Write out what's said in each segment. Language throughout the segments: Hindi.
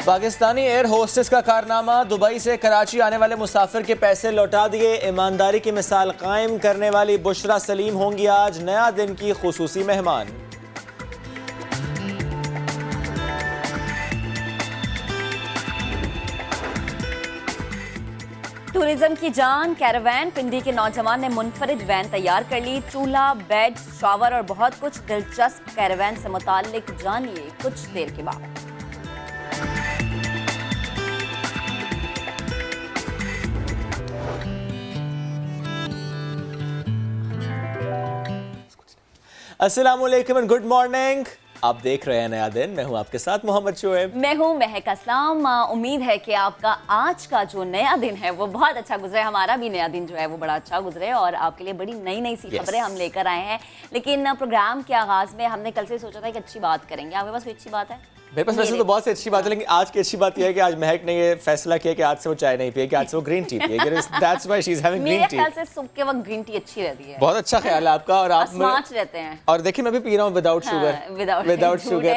पाकिस्तानी एयर होस्टेस का कारनामा, दुबई से कराची आने वाले मुसाफिर के पैसे लौटा दिए। ईमानदारी की मिसाल कायम करने वाली बुशरा सलीम होंगी आज नया दिन की खुसूसी मेहमान। टूरिज्म की जान कैरावैन, पिंडी के नौजवान ने मुनफरिद वैन तैयार कर ली। चूल्हा, बेड, शावर और बहुत कुछ दिलचस्प कैरावैन से मुताल्लिक जानिए कुछ देर के बाद। अस्सलामुअलैकुम एंड गुड मॉर्निंग। आप देख रहे हैं नया दिन। मैं हूं आपके साथ मोहम्मद शुएब। मैं हूं महक असलाम। उम्मीद है कि आपका आज का जो नया दिन है वो बहुत अच्छा गुजरे। हमारा भी नया दिन जो है वो बड़ा अच्छा गुजरे और आपके लिए बड़ी नई नई सी खबरें हम लेकर आए हैं। लेकिन प्रोग्राम के आगाज में हमने कल से सोचा था कि अच्छी बात करेंगे। आपके पास कोई अच्छी बात है? मेरे पास वैसे तो बहुत सी अच्छी बात है, लेकिन आज की अच्छी बात यह है कि आज महक ने ये फैसला किया कि आज से वो चाय नहीं पिएगी, आज से वो ग्रीन टी पिएगी। That's why she is having green tea. मेरे ख्याल से सुबह के वक्त ग्रीन टी अच्छी रहती है। बहुत अच्छा ख्याल है आपका। और आप स्मार्ट रहते हैं। और देखिए मैं भी पी रहा हूँ विदाउट शुगर। Without sugar.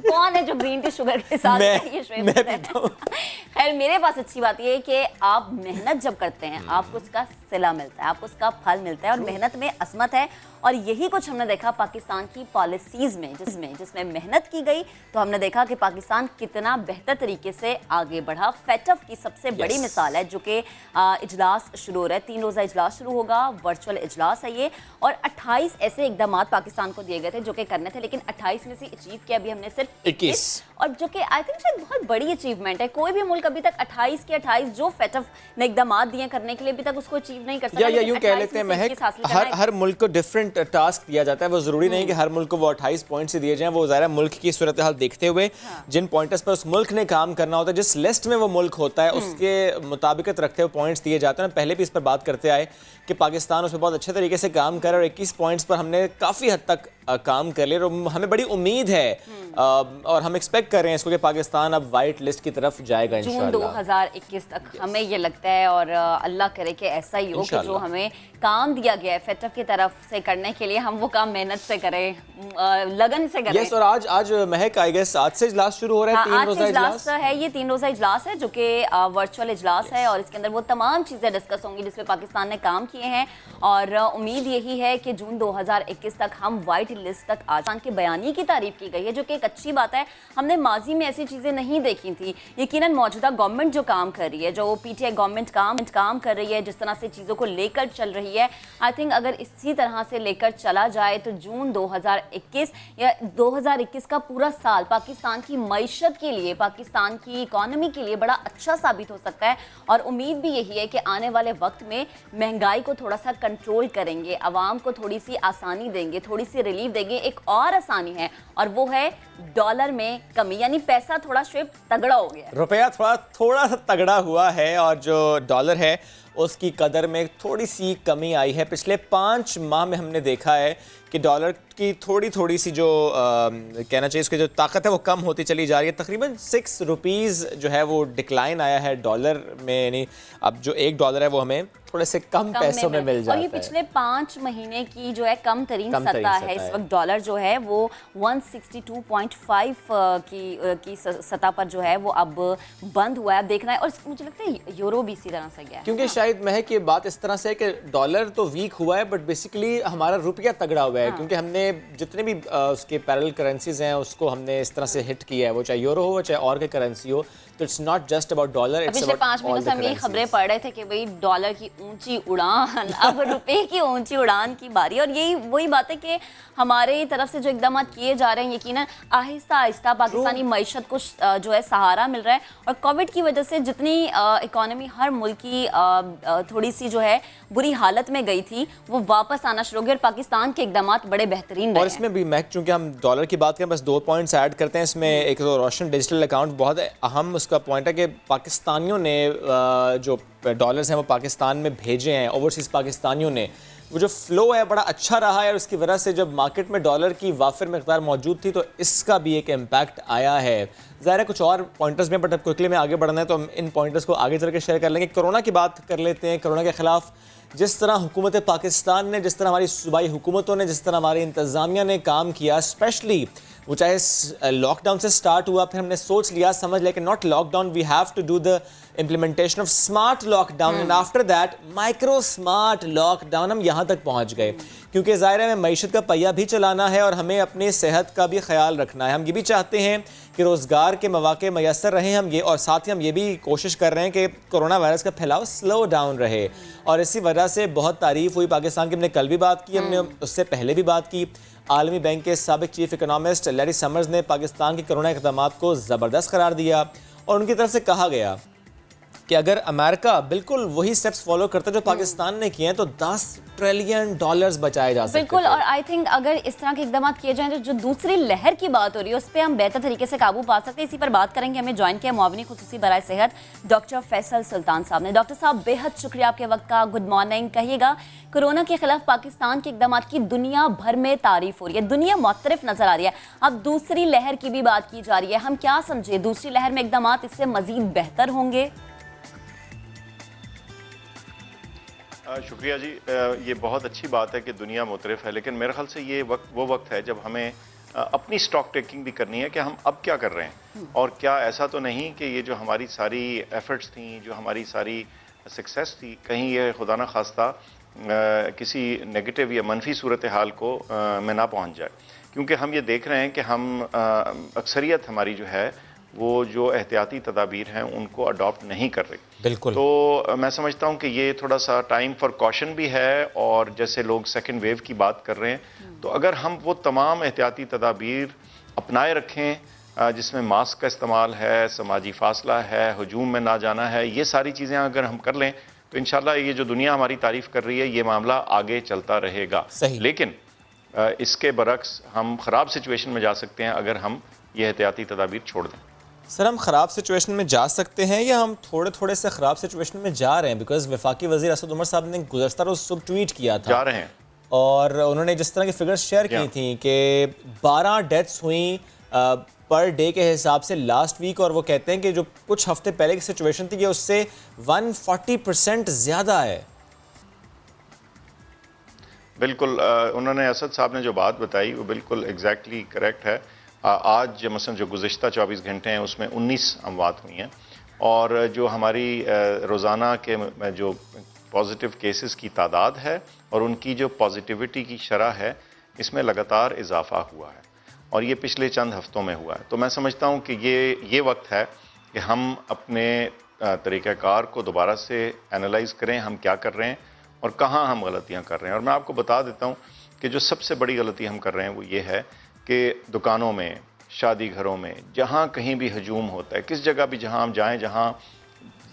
कौन है जो ग्रीन टी शुगर के साथ? मैं पीता हूँ। खैर, मेरे पास अच्छी बात ये है कि आप मेहनत जब करते हैं आपको उसका सिला मिलता है, आपको उसका फल मिलता है और मेहनत में असमत है। और यही कुछ हमने देखा पाकिस्तान की पॉलिसीज में, जिसमें मेहनत की गई तो हमने देखा कि पाकिस्तान कितना बेहतर तरीके से आगे बढ़ा। फेटफ की सबसे बड़ी मिसाल है जो कि इजलास शुरू हो रहा है। 3 रोज़ा इजलास शुरू होगा, वर्चुअल इजलास है ये। और 28 ऐसे इकदाम पाकिस्तान को दिए गए थे जो कि करने थे, लेकिन 28 में से अचीव किया अभी हमने सिर्फ 21। और जो कि आई थिंक शायद बहुत बड़ी अचीवमेंट है। कोई भी मुल्क अभी तक 28 के 28 जो फेटफ ने इकदाम दिए करने के लिए अभी तक उसको अचीव नहीं कर सका। या यूं कह लेते हैं महक, हर मुल्क को डिफरेंट टास्क दिया जाता है। वो जरूरी नहीं कि हर मुल्क को वो 28 पॉइंट से दिए जाएं। वो ज़ाहिर मुल्क की सूरत हाल देखते हुए जिन पॉइंट्स पर उस मुल्क ने काम करना होता है, जिस लिस्ट में वो मुल्क होता है उसके मुताबिकत रखते हुए पॉइंट्स दिए जाते हैं। पहले भी इस पर बात करते आए कि पाकिस्तान उसमें बहुत अच्छे तरीके से काम करे और 21 पॉइंट्स पर हमने काफ़ी हद तक काम कर लिया। और हमें बड़ी उम्मीद है और हम एक्सपेक्ट कर रहे हैं इसको कि पाकिस्तान अब वाइट लिस्ट की तरफ जाएगा इंशाल्लाह। जून 2021 तक हमें ये लगता है और अल्लाह करे कि ऐसा ही हो कि जो हमें काम दिया गया है फेटफ की तरफ से करने के लिए हम वो काम मेहनत से करें, लगन से करें। यस, और आज महक आई गेस आज से इजलास शुरू हो रहा है। 3 रोज़ा इजलास है। ये 3 रोज़ा इजलास है जो कि वर्चुअल इजलास है और इसके अंदर वो तमाम चीज़ें डिस्कस होंगी जिसमें पाकिस्तान ने काम किए हैं। और उम्मीद यही है कि जून 2021 तक हम वाइट लिस्ट तक आ जाएं। की बयानी की तारीफ की गई है जो कि एक अच्छी बात है। हमने माजी में ऐसी चीज़ें नहीं देखी थी। यकीनन मौजूदा गवर्नमेंट जो काम कर रही है, जो पीटीआई गवर्नमेंट काम कर रही है, जिस तरह से चीज़ों को लेकर चल रही है, आई थिंक अगर इसी तरह से लेकर चला जाए तो जून 2021 या 2021 का पूरा साल पाकिस्तान की मईशत के लिए, पाकिस्तान की इकॉनमी के लिए बड़ा अच्छा साबित हो सकता है। और उम्मीद भी यही है कि आने वाले वक्त में महंगाई को थोड़ा सा कंट्रोल करेंगे, आवाम को थोड़ी सी आसानी देंगे, थोड़ी सी रिलीफ देंगे। एक और आसानी है और वो है डॉलर में कमी, यानी पैसा थोड़ा शेप तगड़ा हो गया, रुपया थोड़ा सा तगड़ा हुआ है और जो डॉलर है उसकी कदर में थोड़ी सी कमी आई है। पिछले 5 माह में हमने देखा है कि डॉलर की थोड़ी सी जो कहना चाहिए उसकी जो ताकत है वो कम होती चली जा रही है। तकरीबन 6 रुपीज़ जो है वो डिक्लाइन आया है डॉलर में, यानी अब जो $1 है वो हमें थोड़े से कम पैसों में मिल जाता है। और ये पिछले 5 महीने की जो है कम तरीन सतह है। इस वक्त डॉलर जो है वो 162.5 की सतह पर जो है वो अब बंद हुआ है। अब देखना है। और उसको मुझे लगता है यूरो भी इसी तरह से गया है। क्योंकि शायद महक ये बात इस तरह से है कि डॉलर तो वीक हुआ है बट बेसिकली हमारा रुपया तगड़ा हुआ है। क्योंकि हमने जितने भी उसके पैरेलल करेंसीज हैं उसको हमने इस तरह से हिट किया है, वो चाहे यूरो हो चाहे और के करेंसी हो। तो it's not just about dollar, it's पिछले 5 महीनों से हम ये खबरें पढ़ रहे थे कि भाई डॉलर की ऊंची उड़ान, अब रुपए की ऊंची उड़ान की बारी। और यही वही बात है कि हमारे तरफ से जो इकदाम किए जा रहे हैं यकीनन आहिस्ता आहिस्ता पाकिस्तानी मईशत को जो है सहारा मिल रहा है। और कोविड की वजह से जितनी इकॉनमी हर मुल्क की थोड़ी सी जो है बुरी हालत में गई थी वो वापस आना शुरू हो गई और पाकिस्तान के इकदाम बड़े बेहतरीन रहे। और इसमें भी महक चूंकि हम डॉलर की बात करें बस 2 पॉइंट्स ऐड करते हैं इसमें। एक तो रोशन डिजिटल अकाउंट बहुत अहम उसका पॉइंट है कि पाकिस्तानियों ने जो डॉलर्स हैं वो पाकिस्तान में भेजे हैं, ओवरसीज़ पाकिस्तानियों ने, वो जो फ्लो है बड़ा अच्छा रहा है। और उसकी वजह से जब मार्केट में डॉलर की वाफिर मकदार मौजूद थी तो इसका भी एक इम्पैक्ट आया है। ज़ाहिर है कुछ और पॉइंटर्स में, बट अब क्विकली में आगे बढ़ना है तो हम इन पॉइंटर्स को आगे चल के शेयर कर लेंगे। कोरोना की बात कर लेते हैं। कोरोना के खिलाफ जिस तरह हुकूमत पाकिस्तान ने, जिस तरह हमारी सूबाई हुकूमतों ने, जिस तरह हमारी इंतज़ामिया ने काम किया, स्पेशली वो चाहे लॉकडाउन से स्टार्ट हुआ, फिर हमने सोच लिया, समझ लिया कि not lockdown, we have to do the implementation of smart lockdown, and after that micro smart lockdown, हम यहाँ तक पहुँच गए। क्योंकि ज़ाहिर है हमें मईशत का पहिया भी चलाना है और हमें अपनी सेहत का भी ख्याल रखना है। हम ये भी चाहते हैं कि रोज़गार के मौके मैसर रहें हम ये, और साथ ही हम ये भी कोशिश कर रहे हैं कि कोरोना वायरस का फैलाव स्लो डाउन रहे। और इसी वजह से बहुत तारीफ़ हुई पाकिस्तान की, हमने कल भी बात की, हमने उससे पहले भी बात की। आलमी बैंक के साबिक चीफ इकोनॉमिस्ट लैरी समर्स ने पाकिस्तान के कोरोना इक़दामात को ज़बरदस्त करार दिया और उनकी तरफ से कहा गया कि अगर अमेरिका बिल्कुल वही स्टेप्स फॉलो करता जो पाकिस्तान ने किए हैं तो $10 ट्रिलियन बचाए जा सकते। बिल्कुल, और आई थिंक अगर इस तरह के इकदाम किए जाएं तो जो दूसरी लहर की बात हो रही है उस पर हम बेहतर तरीके से काबू पा सकते हैं। इसी पर बात करेंगे। हमें ज्वाइन किया मुआविनी खुसूसी बराए सेहत डॉक्टर फैसल सुल्तान साहब ने। डॉक्टर साहब, बेहद शुक्रिया आपके वक्त का। Good morning. कहिएगा, कोरोना के खिलाफ पाकिस्तान के इकदाम की दुनिया भर में तारीफ हो रही है, दुनिया मुख्तलिफ नजर आ रही है, अब दूसरी लहर की भी बात की जा रही है। हम क्या समझे, दूसरी लहर में इकदाम इससे मजीद बेहतर होंगे? शुक्रिया जी। ये बहुत अच्छी बात है कि दुनिया मुतरफ है, लेकिन मेरे ख्याल से ये वो वक्त है जब हमें अपनी स्टॉक टेकिंग भी करनी है कि हम अब क्या कर रहे हैं, और क्या ऐसा तो नहीं कि ये जो हमारी सारी एफर्ट्स थी, जो हमारी सारी सक्सेस थी, कहीं ये खुदा न खास्ता किसी नेगेटिव या मनफी सूरत हाल को में ना पहुंच जाए। क्योंकि हम ये देख रहे हैं कि हम अक्सरियत हमारी जो है वो जो एहतियाती तदाबीर हैं उनको अडॉप्ट नहीं कर रही। बिल्कुल। तो मैं समझता हूँ कि ये थोड़ा सा टाइम फॉर कॉशन भी है, और जैसे लोग सेकेंड वेव की बात कर रहे हैं, तो अगर हम वो तमाम एहतियाती तदाबीर अपनाए रखें जिसमें मास्क का इस्तेमाल है, समाजी फासला है, हजूम में ना जाना है, ये सारी चीज़ें अगर हम कर लें तो इंशाल्लाह ये जो दुनिया हमारी तारीफ़ कर रही है ये मामला आगे चलता रहेगा। लेकिन इसके बरक्स हम ख़राब सिचुएशन में जा सकते हैं अगर हम ये एहतियाती तदाबीर छोड़ दें। सर, हम ख़राब सिचुएशन में जा सकते हैं या हम थोड़े थोड़े से ख़राब सिचुएशन में जा रहे हैं? बिकॉज वफाकी वज़ीर असद उमर साहब ने गुज़श्ता रोज़ सुबह ट्वीट किया था, जा रहे हैं, और उन्होंने जिस तरह की फिगर्स शेयर की थी कि 12 डेथ्स हुई पर डे के हिसाब से लास्ट वीक, और वो कहते हैं कि जो कुछ हफ्ते पहले की सिचुएशन थी ये उससे 140% ज़्यादा है। बिल्कुल। उन्होंने, असद साहब ने जो बात बताई वो बिल्कुल एग्जैक्टली करेक्ट है। आज मसलन जो गुज़िश्ता 24 घंटे हैं उसमें 19 अमवात हुई हैं, और जो हमारी रोज़ाना के जो पॉजिटिव केसेस की तादाद है और उनकी जो पॉजिटिविटी की शरह है इसमें लगातार इजाफा हुआ है, और ये पिछले चंद हफ्तों में हुआ है। तो मैं समझता हूँ कि ये वक्त है कि हम अपने तरीक़ाकार को दोबारा से एनालाइज़ करें, हम क्या कर रहे हैं और कहाँ हम गलतियाँ कर रहे हैं। और मैं आपको बता देता हूँ कि जो सबसे बड़ी गलती हम कर रहे हैं वो ये है कि दुकानों में, शादी घरों में, जहाँ कहीं भी हजूम होता है, किस जगह भी जहाँ हम जाएं जहाँ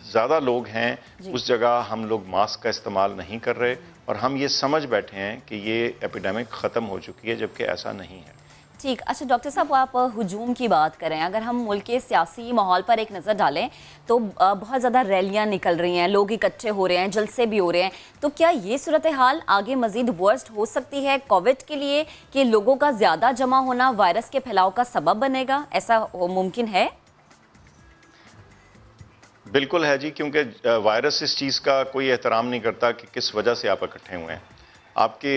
ज़्यादा लोग हैं, उस जगह हम लोग मास्क का इस्तेमाल नहीं कर रहे, और हम ये समझ बैठे हैं कि ये एपिडेमिक ख़त्म हो चुकी है, जबकि ऐसा नहीं है। ठीक। अच्छा डॉक्टर साहब, आप हुजूम की बात करें, अगर हम मुल्क के सियासी माहौल पर एक नज़र डालें तो बहुत ज़्यादा रैलियां निकल रही हैं, लोग इकट्ठे हो रहे हैं, जलसे भी हो रहे हैं, तो क्या ये सूरत हाल आगे मज़ीद वर्स्ट हो सकती है कोविड के लिए, कि लोगों का ज़्यादा जमा होना वायरस के फैलाव का सबब बनेगा? ऐसा मुमकिन है? बिल्कुल है जी, क्योंकि वायरस इस चीज़ का कोई एहतराम नहीं करता कि किस वजह से आप इकट्ठे हुए हैं। आपके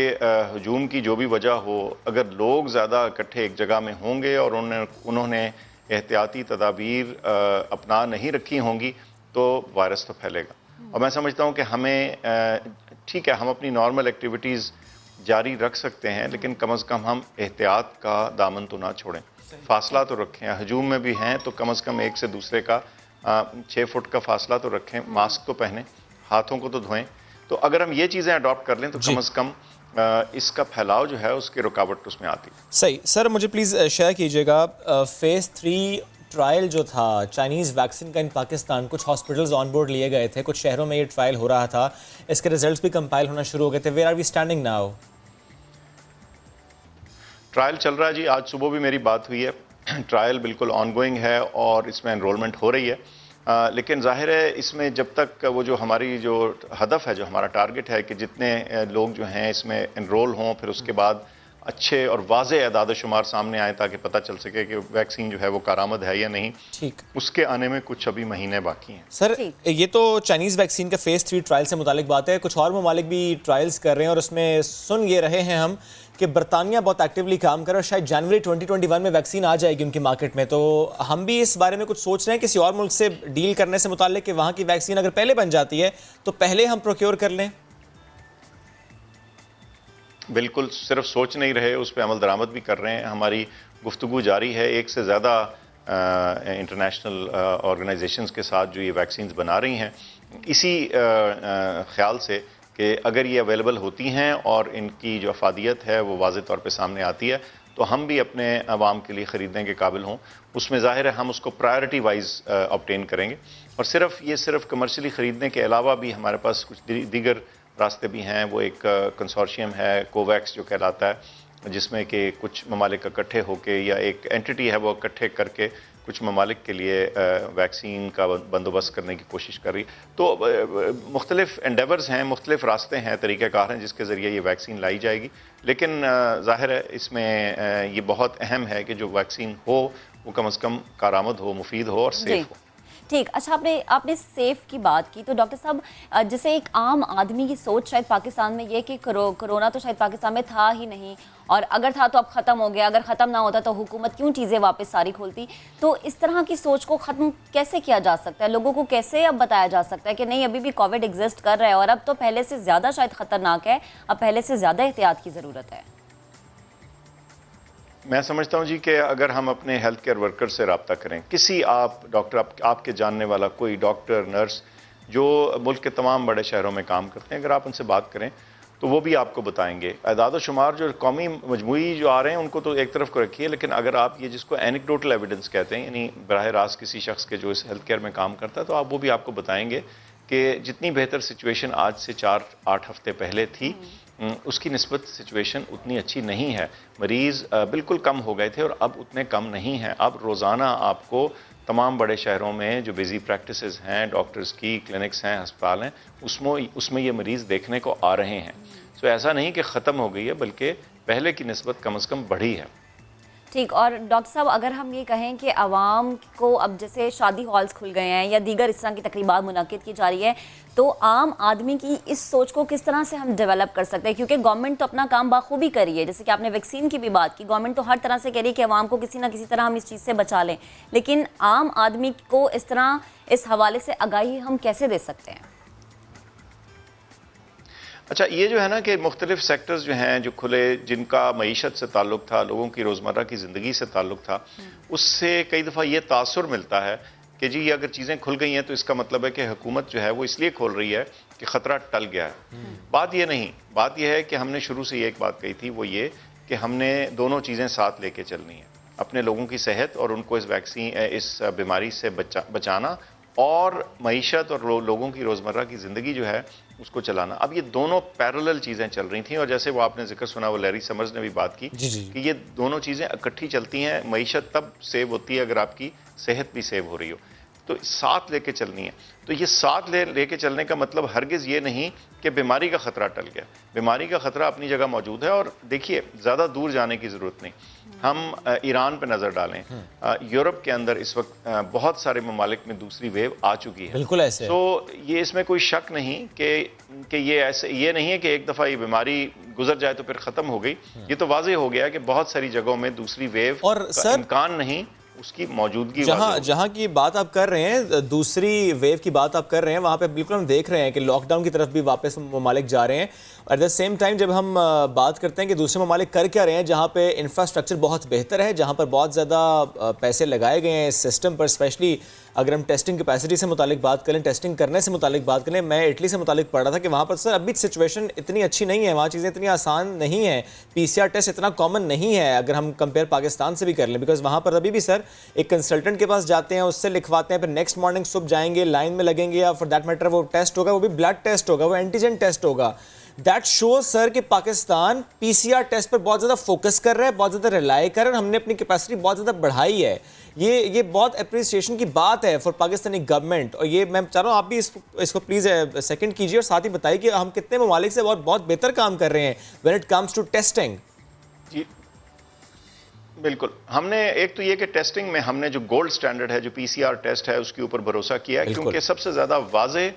हजूम की जो भी वजह हो, अगर लोग ज़्यादा इकट्ठे एक जगह में होंगे और उन्होंने एहतियाती तदाबीर अपना नहीं रखी होंगी तो वायरस तो फैलेगा। और मैं समझता हूँ कि हमें ठीक है, हम अपनी नॉर्मल एक्टिविटीज़ जारी रख सकते हैं, लेकिन कम अज़ कम हम एहतियात का दामन तो ना छोड़ें, फासला तो रखें। हजूम में भी हैं तो कम अज़ कम एक से दूसरे का 6 फुट का फासला तो रखें, मास्क तो पहनें, हाथों को तो धोएं। तो अगर हम ये चीज़ें अडॉप्ट कर लें तो कम अज़ कम इसका फैलाव जो है उसकी रुकावट उसमें आती है। सही। सर, मुझे प्लीज़ शेयर कीजिएगा फेज़ 3 ट्रायल जो था चाइनीज़ वैक्सीन का इन पाकिस्तान, कुछ हॉस्पिटल्स ऑन बोर्ड लिए गए थे, कुछ शहरों में ये ट्रायल हो रहा था, इसके रिजल्ट्स भी कंपाइल होना शुरू हो गए थे। Where are we standing now? Trial चल रहा है जी, आज सुबह भी मेरी बात हुई है। ट्रायल बिल्कुल ऑनगोइंग है और इसमें एनरोलमेंट हो रही है, लेकिन जाहिर है इसमें जब तक वो जो हमारी जो हदफ है, जो हमारा टारगेट है कि जितने लोग जो हैं इसमें एनरोल हों, फिर उसके बाद अच्छे और वाज़े अदाद शुमार सामने आए ताकि पता चल सके कि वैक्सीन जो है वो कारामद है या नहीं। ठीक, उसके आने में कुछ अभी महीने बाकी हैं। सर ठीक। ये तो चाइनीज़ वैक्सीन का फेज़ 3 ट्रायल से मुतालिक बात है, कुछ और ममालिक भी ट्रायल्स कर रहे हैं और उसमें सुन ये रहे हैं हम कि बरतानिया बहुत एक्टिवली काम कर रहा है और शायद जनवरी 2021 में वैक्सीन आ जाएगी उनकी मार्केट में। तो हम भी इस बारे में कुछ सोच रहे हैं किसी और मुल्क से डील करने से मुतालिक कि वहाँ की वैक्सीन अगर पहले बन जाती है तो पहले हम प्रोक्योर कर लें। बिल्कुल, सिर्फ सोच नहीं रहे, उस पर अमल दरामद भी कर रहे हैं। हमारी गुफ्तगू जारी है एक से ज़्यादा इंटरनेशनल ऑर्गेनाइजेशंस के साथ जो ये वैक्सीन्स बना रही हैं, इसी ख्याल से कि अगर ये अवेलेबल होती हैं और इनकी जो अफादियत है वो वाज़े तौर पे सामने आती है तो हम भी अपने अवाम के लिए ख़रीदने के काबिल हों। उसमें ज़ाहिर है हम उसको प्रायोरिटी वाइज ऑब्टेन करेंगे और सिर्फ कमर्शियली ख़रीदने के अलावा भी हमारे पास कुछ दीगर रास्ते भी हैं। वो एक कंसोर्शियम है कोवैक्स जो कहलाता है, जिसमें कि कुछ ममालिक इकट्ठे होकर या एक एंटिटी है वो इकट्ठे करके कुछ ममालिक के लिए वैक्सीन का बंदोबस्त करने की कोशिश कर रही। तो मुख्तलिफ एंडेवर्स हैं, मुख्तलिफ रास्ते हैं, तरीक़ाकार हैं जिसके ज़रिए ये वैक्सीन लाई जाएगी। लेकिन ज़ाहिर है इसमें ये बहुत अहम है कि जो वैक्सीन हो वो कम अज़ कम कारामद हो, मुफीद हो और सेफ़ हो। ठीक, अच्छा आपने सेफ की बात की तो डॉक्टर साहब, जैसे एक आम आदमी की सोच शायद पाकिस्तान में ये कि कोरोना तो शायद पाकिस्तान में था ही नहीं और अगर था तो अब ख़त्म हो गया, अगर ख़त्म ना होता तो हुकूमत क्यों चीज़ें वापस सारी खोलती। तो इस तरह की सोच को ख़त्म कैसे किया जा सकता है, लोगों को कैसे अब बताया जा सकता है कि नहीं अभी भी कोविड एग्जिस्ट कर रहा है और अब तो पहले से ज़्यादा शायद ख़तरनाक है, अब पहले से ज़्यादा एहतियात की ज़रूरत है। मैं समझता हूँ जी कि अगर हम अपने हेल्थ केयर वर्कर से रब्ता करें, किसी आप डॉक्टर आपके जानने वाला कोई डॉक्टर नर्स जो मुल्क के तमाम बड़े शहरों में काम करते हैं, अगर आप उनसे बात करें तो वो भी आपको बताएंगे। अदाद शुमार जो कौमी मजमूई जो आ रहे हैं उनको तो एक तरफ को रखिए, लेकिन अगर आप ये जिसको एनेक्डोटल एविडेंस कहते हैं यानी बराह रास्त किसी शख्स के जो इस हेल्थ केयर में काम करता है, तो आप वो भी आपको बताएंगे कि जितनी बेहतर सिचुएशन आज से 4-8 हफ्ते पहले थी उसकी निस्बत सिचुएशन उतनी अच्छी नहीं है। मरीज़ बिल्कुल कम हो गए थे और अब उतने कम नहीं हैं। अब रोज़ाना आपको तमाम बड़े शहरों में जो बिज़ी प्रैक्टिसेस हैं, डॉक्टर्स की क्लिनिक्स हैं, अस्पताल हैं, उसमें ये मरीज़ देखने को आ रहे हैं। सो ऐसा नहीं कि ख़त्म हो गई है, बल्कि पहले की निस्बत कम से कम बढ़ी है। ठीक, और डॉक्टर साहब अगर हम ये कहें कि आवाम को अब जैसे शादी हॉल्स खुल गए हैं या दीगर इस तरह की तकरीबात मुनक्किद की जा रही है, तो आम आदमी की इस सोच को किस तरह से हम डेवलप कर सकते हैं, क्योंकि गवर्नमेंट तो अपना काम बाखूबी कर रही है। जैसे कि आपने वैक्सीन की भी बात की, गवर्नमेंट तो हर तरह से कह रही है कि आवाम को किसी ना किसी तरह हम इस चीज़ से बचा लें, लेकिन आम आदमी को इस तरह इस हवाले से आगाही हम कैसे दे सकते हैं? अच्छा, ये जो है ना कि मुख्तलिफ सेक्टर्स जो हैं जो खुले, जिनका मईशत से ताल्लुक़ था, लोगों की रोज़मर्रा की ज़िंदगी से ताल्लुक़ था, उससे कई दफ़ा ये तासुर मिलता है कि जी अगर चीज़ें खुल गई हैं तो इसका मतलब है कि हुकूमत जो है वो इसलिए खोल रही है कि ख़तरा टल गया है। बात ये नहीं, बात यह है कि हमने शुरू से ये एक बात कही थी, वो ये कि हमने दोनों चीज़ें साथ लेके चलनी है, अपने लोगों की सेहत और उनको इस बीमारी से बचाना और मईशत और लोगों की रोज़मर्रा की ज़िंदगी जो है उसको चलाना। अब ये दोनों पैरेलल चीज़ें चल रही थी और जैसे वो आपने जिक्र सुना, वो लैरी समर्स ने भी बात की कि ये दोनों चीज़ें इकट्ठी चलती हैं। मईशत तब सेव होती है अगर आपकी सेहत भी सेव हो रही हो, तो साथ लेके चलनी है। तो ये साथ लेके चलने का मतलब हरगिज़ ये नहीं कि बीमारी का ख़तरा टल गया। बीमारी का ख़तरा अपनी जगह मौजूद है और देखिए ज़्यादा दूर जाने की ज़रूरत नहीं। हम ईरान पे नज़र डालें, यूरोप के अंदर इस वक्त बहुत सारे ममालिक में दूसरी वेव आ चुकी है। बिल्कुल ऐसे। तो ये इसमें कोई शक नहीं कि ये नहीं है कि एक दफ़ा ये बीमारी गुजर जाए तो फिर ख़त्म हो गई। ये तो वाज़ेह हो गया कि बहुत सारी जगहों में दूसरी वेव और का इम्कान नहीं, उसकी मौजूदगी। जहाँ की बात आप कर रहे हैं, दूसरी वेव की बात आप कर रहे हैं, वहाँ पे बिल्कुल हम देख रहे हैं कि लॉकडाउन की तरफ भी वापस ममालिक जा रहे हैं। एट द सेम टाइम जब हम बात करते हैं कि दूसरे ममालिक कर क्या रहे हैं, जहाँ पे इंफ्रास्ट्रक्चर बहुत बेहतर है, जहाँ पर बहुत ज़्यादा पैसे लगाए गए हैं इस सिस्टम पर, स्पेशली अगर हम टेस्टिंग कैपेसिटी से मुतालिक बात करें, टेस्टिंग करने से मुतालिक बात करें, मैं इटली से मुतालिक पढ़ रहा था कि वहाँ पर सर अभी सिचुएशन इतनी अच्छी नहीं है, वहाँ चीज़ें इतनी आसान नहीं है, PCR टेस्ट इतना कॉमन नहीं है अगर हम कंपेयर पाकिस्तान से भी कर लें। बिकॉज वहाँ पर अभी भी सर एक कंसल्टेंट के पास जाते हैं, उससे लिखवाते हैं, फिर नेक्स्ट मॉर्निंग सुबह जाएंगे, लाइन में लगेंगे, या फॉर दैट मैटर वो टेस्ट होगा, वो भी ब्लड टेस्ट होगा, वो एंटीजन टेस्ट होगा। दैट शोज सर कि पाकिस्तान PCR टेस्ट पर बहुत ज़्यादा फोकस कर रहा है, बहुत ज़्यादा रिलाई कर रहा है, हमने अपनी कैपेसिटी बहुत ज़्यादा बढ़ाई है। ये बहुत अप्रिसिएशन की बात है फॉर पाकिस्तानी गवर्नमेंट। और ये मैं चाह रहा हूँ आप भी इसको प्लीज़ सेकंड कीजिए और साथ ही बताइए कि हम कितने ममालिक से बहुत बेहतर काम कर रहे हैं when it comes to testing. जी बिल्कुल, हमने एक तो ये कि टेस्टिंग में हमने जो गोल्ड स्टैंडर्ड है, जो पीसीआर टेस्ट है, उसके ऊपर भरोसा किया है, क्योंकि सबसे ज्यादा वाज़े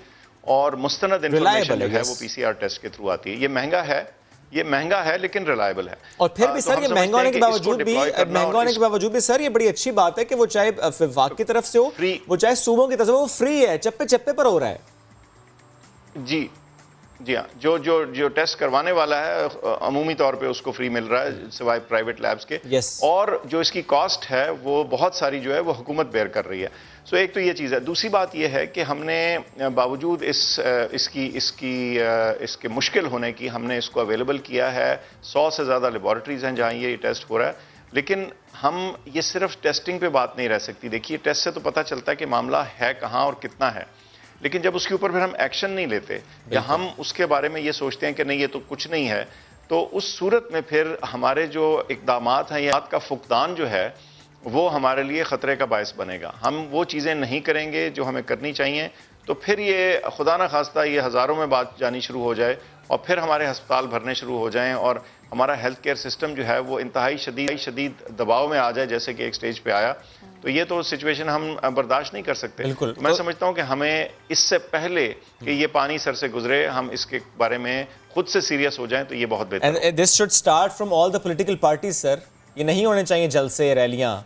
और मुस्तनद इंफॉर्मेशन जो है वो पीसीआर टेस्ट के थ्रू आती है। ये महंगा है लेकिन रिलायबल है। और फिर भी सर, ये महंगा होने के बावजूद भी सर, ये बड़ी अच्छी बात है कि वो चाहे विभाग की तरफ से हो, वो चाहे सूबों की तरफ से हो, वो फ्री है, चप्पे चप्पे पर हो रहा है। जी हाँ, जो टेस्ट करवाने वाला है अमूमी तौर पे उसको फ्री मिल रहा है, सिवाय प्राइवेट लैब्स के। और जो इसकी कॉस्ट है वो बहुत सारी जो है वो हुकूमत बेयर कर रही है। सो एक तो ये चीज़ है। दूसरी बात ये है कि हमने बावजूद इसके मुश्किल होने की, हमने इसको अवेलेबल किया है। 100 से ज़्यादा लेबॉरेटरीज हैं जहाँ ये टेस्ट हो रहा है। लेकिन हम ये सिर्फ टेस्टिंग पे बात नहीं रह सकती। देखिए, टेस्ट से तो पता चलता है कि मामला है कहाँ और कितना है, लेकिन जब उसके ऊपर फिर हम एक्शन नहीं लेते या हम उसके बारे में ये सोचते हैं कि नहीं ये तो कुछ नहीं है, तो उस सूरत में फिर हमारे जो इक़दामात हैं या का फुकदान जो है वो हमारे लिए ख़तरे का बायस बनेगा। हम वो चीज़ें नहीं करेंगे जो हमें करनी चाहिए, तो फिर ये खुदा न खास्ता ये हज़ारों में बात जानी शुरू हो जाए और फिर हमारे अस्पताल भरने शुरू हो जाएं और हमारा हेल्थ केयर सिस्टम जो है वो इंतहाई शदीद दबाव में आ जाए, जैसे कि एक स्टेज पे आया। तो ये तो सिचुएशन हम बर्दाश्त नहीं कर सकते। बिल्कुल। तो मैं समझता हूँ कि हमें इससे पहले कि ये पानी सर से गुजरे, हम इसके बारे में खुद से सीरियस हो जाएं, तो ये बहुत बेहतर है। This should start from all the political parties sir. ये नहीं होने चाहिए जलसे, रैलियां।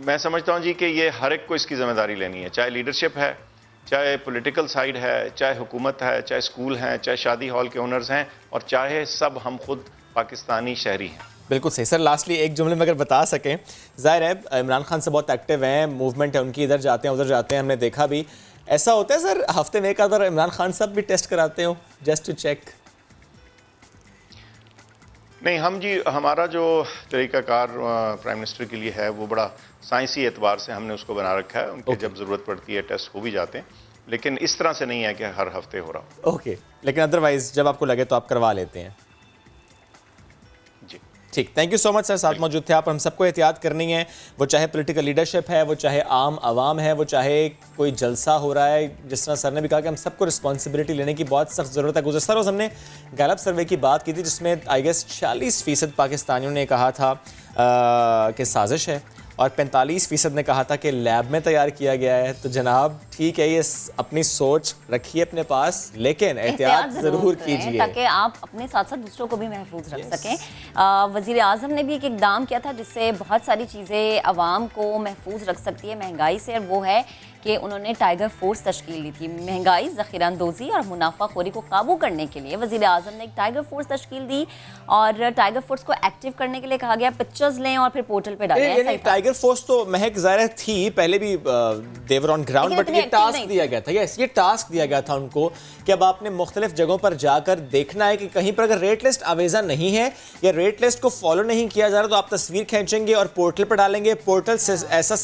मैं समझता हूँ जी कि ये हर एक को इसकी जिम्मेदारी लेनी है, चाहे लीडरशिप है, चाहे पॉलिटिकल साइड है, चाहे हुकूमत है, चाहे स्कूल हैं, चाहे शादी हॉल के ओनर्स हैं, और चाहे सब हम खुद पाकिस्तानी शहरी हैं। बिल्कुल सही सर। लास्टली एक जुमले में अगर बता सकें, जाहिर है इमरान खान से बहुत एक्टिव हैं, मूवमेंट है उनकी, इधर जाते हैं उधर जाते हैं, हमने देखा भी। ऐसा होता है सर हफ्ते में एक आध बार इमरान खान साहब भी टेस्ट कराते हो जस्ट टू चेक? नहीं, हमारा जो तरीक़ाकार प्राइम मिनिस्टर के लिए है वो बड़ा साइंसी एतबार से हमने उसको बना रखा है। उनके जब ज़रूरत पड़ती है टेस्ट हो भी जाते हैं, लेकिन इस तरह से नहीं है कि हर हफ्ते हो रहा हो। ओके, लेकिन अदरवाइज जब आपको लगे तो आप करवा लेते हैं। जी ठीक, thank you so much sir, साथ मौजूद थे आप। हम सबको एहतियात करनी है, वो चाहे पॉलिटिकल लीडरशिप है, वो चाहे आम आवाम है, वो चाहे कोई जलसा हो रहा है। जिस तरह सर ने भी कहा कि हम सबको रिस्पॉन्सिबिलिटी लेने की बहुत सख्त ज़रूरत है। गुज़श्ता रोज़ हमने गैलप सर्वे की बात की थी, जिसमें आई गेस 40% पाकिस्तानियों ने कहा था कि साजिश है, और 45% ने कहा था कि लैब में तैयार किया गया है। तो जनाब ठीक है, ये अपनी सोच रखिए अपने पास, लेकिन एहतियात ज़रूर कीजिए ताकि आप अपने साथ साथ दूसरों को भी महफूज रख सकें। वज़ीर आज़म ने भी एक इक़दाम किया था जिससे बहुत सारी चीज़ें आवाम को महफूज रख सकती है महंगाई से, और वो है कि उन्होंने टाइगर फोर्स तश्कील दी थी। महंगाई, ज़ख़ीराअंदोज़ी और मुनाफाखोरी को काबू करने के लिए वज़ीर आज़म ने एक टाइगर फोर्स तश्कील दी, और टाइगर फोर्स को एक्टिव करने के लिए कहा गया पिक्चर्स लें और फिर पोर्टल पे डालें। टाइगर फोर्स तो महक ज़ाहिर थी पहले भी, देवर ऑन ग्राउंड, बट ये टास्क दिया गया था। यस, ये टास्क दिया गया था उनको कि अब आपने मुख्तलिफ जगहों पर जाकर देखना है कि कहीं पर अगर रेट लिस्ट आवेज़ा नहीं है या रेट लिस्ट को फॉलो नहीं किया जा रहा, तो आप तस्वीर खींचेंगे और पोर्टल पर डालेंगे। पोर्टल से ऐसा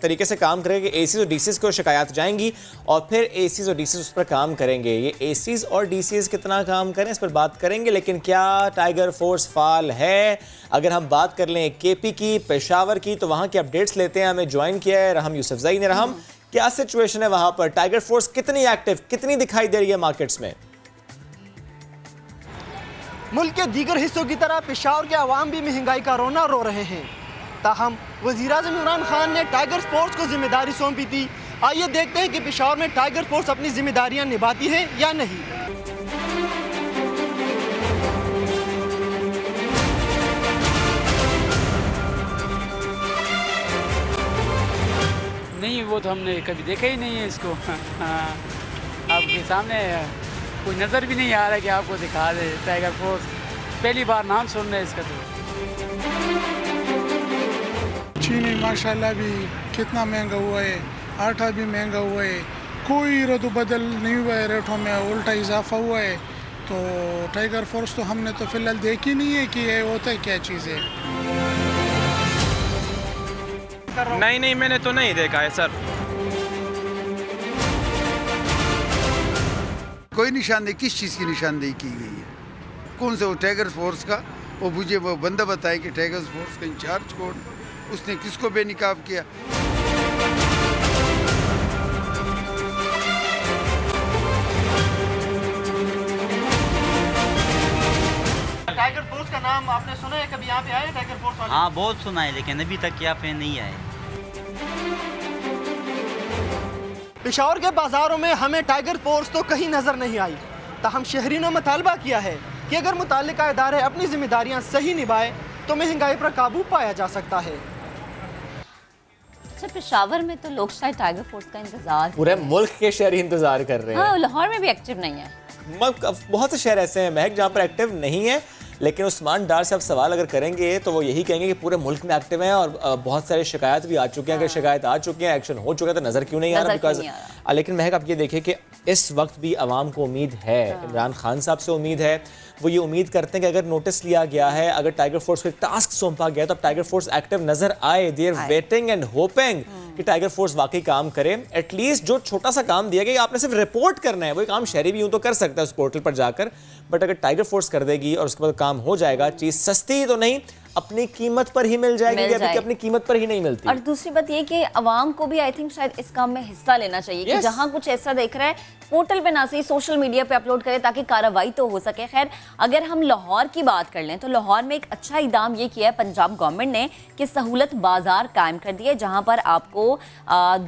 तरीके से काम करेगा कि एसीज और डीसीज को शिकायत जाएंगी और फिर एसीज और डीसीज उस पर काम करेंगे। ये एसीज और डीसीज कितना काम करें इस पर बात करेंगे, लेकिन क्या टाइगर फोर्स फाल है? अगर हम बात कर लें केपी की, पेशावर की, तो वहाँ के अपडेट्स लेते हैं। हमें ज्वाइन किया है रहम यूसुफजई ने। रहम, क्या सिचुएशन है वहाँ पर? टाइगर फोर्स कितनी एक्टिव, कितनी दिखाई दे रही है मार्केट्स में? मुल्क के दीगर हिस्सों की तरह पेशावर के अवाम भी महंगाई का रोना रो रहे हैं। ताहम वज़ीर-ए-आज़म इमरान खान ने टाइगर फोर्स को जिम्मेदारी सौंपी थी। आइए देखते हैं कि पेशावर में टाइगर फोर्स अपनी जिम्मेदारियां निभाती है या नहीं। नहीं, वो तो हमने कभी देखा ही नहीं है इसको। आपके सामने कोई नज़र भी नहीं आ रहा है कि आपको दिखा दे। टाइगर फोर्स पहली बार नाम सुन रहे हैं इसका। तो चीनी माशाल्लाह भी कितना महंगा हुआ है, आटा भी महंगा हुआ है, कोई रद्द बदल नहीं हुआ है रेटों में, उल्टा इजाफा हुआ है। तो टाइगर फोर्स तो हमने तो फिलहाल देखी नहीं है कि ये होता है क्या चीज़ है। नहीं, मैंने तो नहीं देखा है सर। कोई निशानदेही, किस चीज़ की निशानदेही की गई है? कौन सा वो टाइगर फोर्स का? वो मुझे वो बंदा बताए कि टाइगर फोर्स का इंचार्ज कौन, उसने किसको बेनिकाब किया? का नाम आपने सुना है? कभी यहाँ पे आए टाइगर फोर्स वाले? हाँ बहुत सुना है, लेकिन अभी तक यहाँ पे नहीं आए। पेशावर के बाजारों में हमें टाइगर फोर्स तो कहीं नजर नहीं आई। ताहम शहरी ने मुतालबा किया है कि अगर मुताल्लिका इदारे अपनी जिम्मेदारियां सही निभाए तो महंगाई पर काबू पाया जा सकता है। अच्छा, पेशावर में तो लोग शायद टाइगर फोर्स का इंतजार, पूरे मुल्क के शहरी इंतजार कर रहे हैं। हाँ, लाहौर में भी एक्टिव नहीं है। बहुत से शहर ऐसे हैं महक जहाँ पर एक्टिव नहीं है, लेकिन उस्मान डार से आप सवाल अगर करेंगे तो वो यही कहेंगे कि पूरे मुल्क में एक्टिव हैं और बहुत सारे शिकायत भी आ चुके हैं। अगर शिकायत आ चुकी हैं, एक्शन हो चुका है, तो नज़र क्यों नहीं आ रहा? बिकॉज लेकिन महक आप ये देखिए कि इस वक्त भी आवाम को उम्मीद है, इमरान खान साहब से उम्मीद है। वो ये उम्मीद करते हैं कि अगर नोटिस लिया गया है, अगर टाइगर फोर्स को एक टास्क सौंपा गया तो अब टाइगर फोर्स एक्टिव नजर आए। They are waiting and hoping कि टाइगर फोर्स वाकई काम करे। एटलीस्ट जो छोटा सा काम दिया गया, आपने सिर्फ रिपोर्ट करना है, वो काम शहरी भी यूं तो कर सकता है उस पोर्टल पर जाकर, बट अगर टाइगर फोर्स कर देगी और उसके बाद काम हो जाएगा, चीज सस्ती तो नहीं, अपनी कीमत पर ही मिल जाएगी, अभी की अपनी कीमत पर ही नहीं मिलती। और दूसरी बात ये कि अवाम को भी आई थिंक शायद इस काम में हिस्सा लेना चाहिए कि जहां कुछ ऐसा देख रहा है पोर्टल पे ना सही सोशल मीडिया पे अपलोड करें ताकि कार्रवाई तो हो सके। खैर, अगर हम लाहौर की बात कर लें तो लाहौर में एक अच्छा इक़दाम ये किया है पंजाब गवर्नमेंट ने कि सहूलत बाजार कायम कर दिया है, जहां पर आपको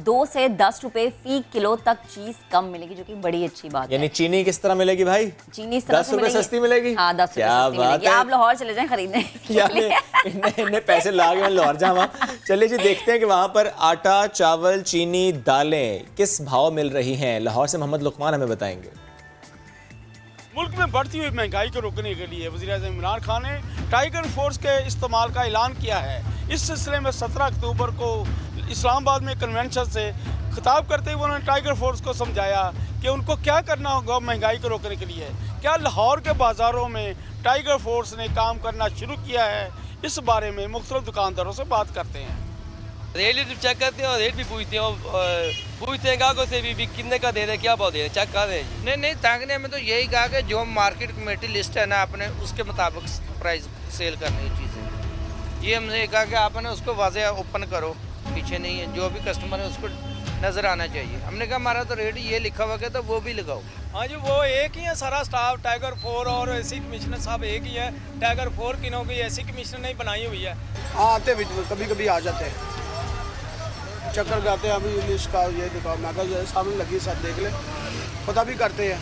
2 से 10 रुपए फी किलो तक चीज कम मिलेगी, जो कि बड़ी अच्छी बात है। यानी चीनी किस तरह मिलेगी भाई? चीनी इस तरह 10 रुपए सस्ती मिलेगी। हाँ, 10 रुपए सस्ती मिलेगी। आप लाहौर चले जाएं खरीदने। इन्हें पैसे ला के लाहौर जाऊँ। चलिए जी, देखते हैं कि वहाँ पर आटा, चावल, चीनी, दालें किस भाव मिल रही हैं। लाहौर से मोहम्मद लुकमान हमें बताएंगे। मुल्क में बढ़ती हुई महंगाई को रोकने के लिए वज़ीर-ए-आज़म इमरान खान ने टाइगर फोर्स के इस्तेमाल का ऐलान किया है। इस सिलसिले में 17 अक्टूबर को इस्लामाबाद में कन्वेंशन से खिताब करते हुए उन्होंने टाइगर फोर्स को समझाया कि उनको क्या करना होगा महंगाई को रोकने के लिए। क्या लाहौर के बाज़ारों में टाइगर फोर्स ने काम करना शुरू किया है, इस बारे में मुख्तलिफ दुकानदारों से बात करते हैं। रेट चेक करते हैं और रेट भी पूछते हैं, और पूछते हैं ग्राहकों से भी कितने का दे रहे हैं, क्या भाव दे रहे हैं, चेक कर रहे हैं। नहीं, ताकने में तो यही कहा कि जो मार्केट कमेटी लिस्ट है ना अपने, उसके मुताबिक प्राइस सेल करने की चीज़ें। ये हमने कहा कि आपने उसको वाज़ेह ओपन करो, पीछे नहीं है, जो भी कस्टमर है उसको नज़र आना चाहिए। हमने कहा हमारा तो रेट ये लिखा हुआ है तो वो भी लगाओ। हाँ जी, वो एक ही है सारा स्टाफ, टाइगर फोर और एसी कमिश्नर साहब एक ही है। टाइगर फोर किनों की एसी कमिश्नर नहीं बनाई हुई है। हाँ, आते भी कभी कभी आ जाते हैं, चक्कर जाते हैं। अभी लिस्ट का ये दिखाओ, मैं कहा सामने लगी सब देख ले, पता भी करते हैं,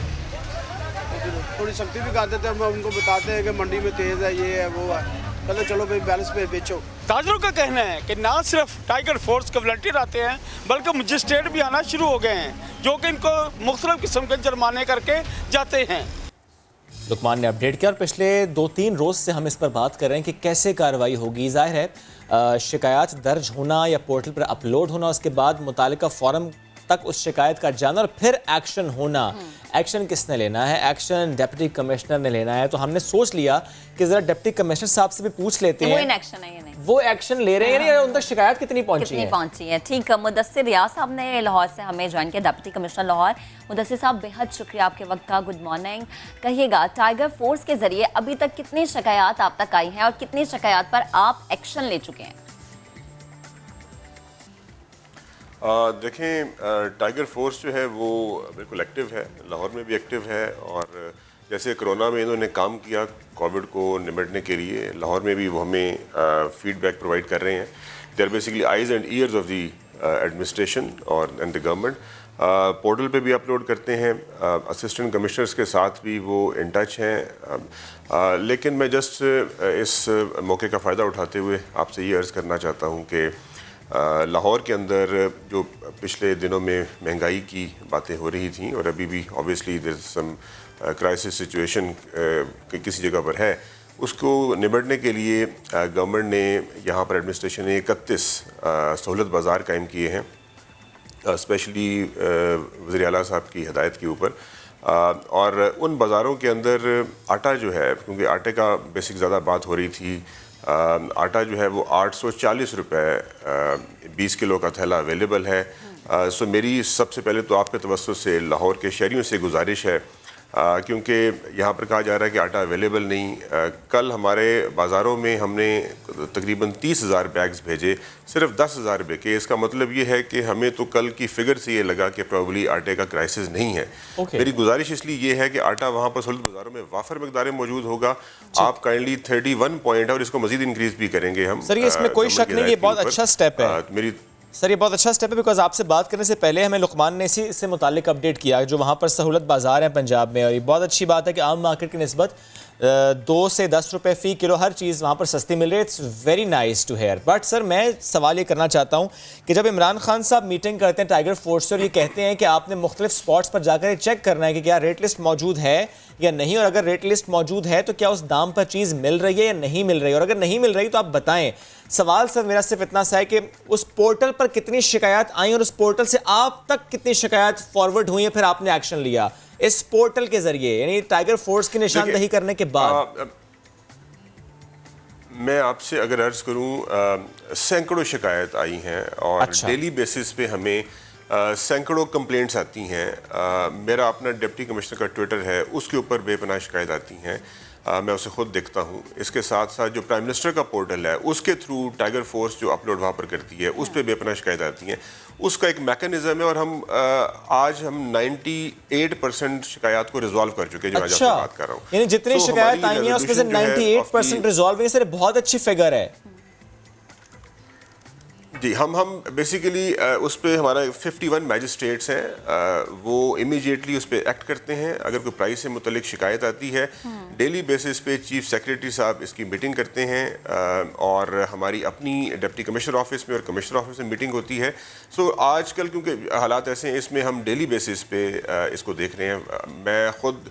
थोड़ी सख्ती भी कर देते हैं। हम उनको बताते हैं कि मंडी में तेज़ है, ये है, वो है, कहते चलो भाई बैलेंस पे बेचो। ताजरों का कहना है कि ना सिर्फ टाइगर फोर्स के वॉलंटियर आते हैं बल्कि मजिस्ट्रेट भी आना शुरू हो गए हैं, जो कि इनको मुख्तलिफ किस्म के जुर्माने करके जाते हैं। लुकमान ने अपडेट किया और पिछले 2-3 रोज़ से हम इस पर बात कर रहे हैं कि कैसे कार्रवाई होगी। ज़ाहिर है शिकायत दर्ज होना या पोर्टल पर अपलोड होना, उसके बाद मुतालिका फॉरम तक उस शिकायत का जाना और फिर एक्शन होना। एक्शन किसने लेना है? एक्शन डिप्टी कमिश्नर ने लेना है। तो हमने सोच लिया कि जरा डिप्टी कमिश्नर साहब से भी पूछ लेते हैं, वो एक्शन ले रहे हैं या उन तक शिकायत कितनी पहुंची है। ठीक है, मुदस्सिर रियाज साहब ने लाहौर से हमें ज्वाइन किया, डिप्टी कमिश्नर लाहौर। मुदस्सिर साहब, बेहद शुक्रिया आपके वक्त का, गुड मॉर्निंग। कहिएगा, टाइगर फोर्स के जरिए अभी तक कितनी शिकायत आप तक आई हैं और कितनी शिकायत पर आप एक्शन ले चुके हैं? देखें, टाइगर फोर्स जो है वो बिल्कुल एक्टिव है, लाहौर में भी एक्टिव है। और जैसे कोरोना में इन्होंने काम किया कोविड को निपटने के लिए, लाहौर में भी वो हमें फीडबैक प्रोवाइड कर रहे हैं। They are basically eyes and ears of the administration और एंड द गवर्नमेंट। पोर्टल पे भी अपलोड करते हैं, असिस्टेंट कमिश्नर्स के साथ भी वो इन टच हैं। लेकिन मैं जस्ट इस मौके का फ़ायदा उठाते हुए आपसे ये अर्ज़ करना चाहता हूँ कि लाहौर के अंदर जो पिछले दिनों में महंगाई की बातें हो रही थी, और अभी भी obviously there is some crisis situation किसी जगह पर है, उसको निपटने के लिए गवर्नमेंट ने यहाँ पर एडमिनिस्ट्रेशन ने 31 सहूलत बाज़ार कायम किए हैं, स्पेशली वज़ीर आला साहब की हिदायत के ऊपर। और उन बाज़ारों के अंदर आटा जो है, क्योंकि आटे का बेसिक ज़्यादा बात हो रही थी, आटा जो है वो 840 रुपये 20 किलो का थैला अवेलेबल है। सो मेरी सबसे पहले तो आपके तवज्जुह से लाहौर के शहरियों से गुजारिश है क्योंकि यहाँ पर कहा जा रहा है कि आटा अवेलेबल नहीं। कल हमारे बाज़ारों में हमने तकरीबन 30,000 बैग्स भेजे सिर्फ 10,000 रुपये के। इसका मतलब ये है कि हमें तो कल की फिगर से ये लगा कि प्रॉब्ली आटे का क्राइसिस नहीं है। मेरी गुजारिश इसलिए ये है कि आटा वहाँ पर सहूलत बाज़ारों में वाफर मकदार में मौजूद होगा। आप काइंडली 31 पॉइंट है और इसको मज़ीद इंक्रीज़ भी करेंगे हम। सर ये इसमें कोई शक नहीं, ये बहुत अच्छा स्टेप है। सर ये बहुत अच्छा स्टेप है, बिकॉज आपसे बात करने से पहले हमें लुकमान ने इसी से मुतालिक अपडेट किया जो वहाँ पर सहूलत बाज़ार है पंजाब में, और ये बहुत अच्छी बात है कि आम मार्केट की निस्बत 2 से 10 रुपए फ़ी किलो हर चीज़ वहाँ पर सस्ती मिल रही है। It's very nice to hear. But sir मैं सवाल ये करना चाहता हूँ कि जब इमरान खान साहब मीटिंग करते हैं टाइगर फोर्स से और ये कहते हैं कि आपने मुख्तलिफ स्पॉट्स पर जाकर चेक करना है कि क्या रेट लिस्ट मौजूद है या नहीं, और अगर रेट लिस्ट मौजूद है तो क्या उस दाम पर चीज़ मिल रही है या नहीं मिल रही है, और अगर नहीं मिल रही तो आप बताएं। सवाल सर मेरा सिर्फ इतना सा है कि उस पोर्टल पर कितनी शिकायत आई और उस पोर्टल से आप तक कितनी शिकायत फॉरवर्ड हुई है, फिर आपने एक्शन लिया इस पोर्टल के जरिए, यानी टाइगर फोर्स की निशानदही करने के बाद। मैं आपसे अगर अर्ज करूं, सैकड़ों शिकायत आई हैं और डेली बेसिस पे हमें सैकड़ों कंप्लेंट्स आती हैं। मेरा अपना डिप्टी कमिश्नर का ट्विटर है, उसके ऊपर बेपनाह शिकायत आती हैं। मैं उसे खुद देखता हूँ। इसके साथ साथ जो प्राइम मिनिस्टर का पोर्टल है उसके थ्रू टाइगर फोर्स जो अपलोड वहाँ पर करती है उस पर बेपनाह शिकायत आती हैं। उसका एक मैकेनिज्म है और हम आज 98% शिकायत को रिजॉल्व कर चुके हैं जो आज आपसे बात कर रहा हूँ। यानी जितनी शिकायत आई हैं उसमें से 98% रिजॉल्व है। सर बहुत अच्छी फिगर है जी। हम बेसिकली उस पर हमारा 51 मैजिस्ट्रेट्स हैं, वो इमीडिएटली उस पर एक्ट करते हैं। अगर कोई प्राइस से मुतल्लिक शिकायत आती है डेली बेसिस पे चीफ सेक्रेटरी साहब इसकी मीटिंग करते हैं और हमारी अपनी डिप्टी कमिश्नर ऑफिस में और कमिश्नर ऑफिस में मीटिंग होती है। सो आजकल क्योंकि हालात ऐसे हैं इसमें हम डेली बेसिस पे इसको देख रहे हैं। मैं खुद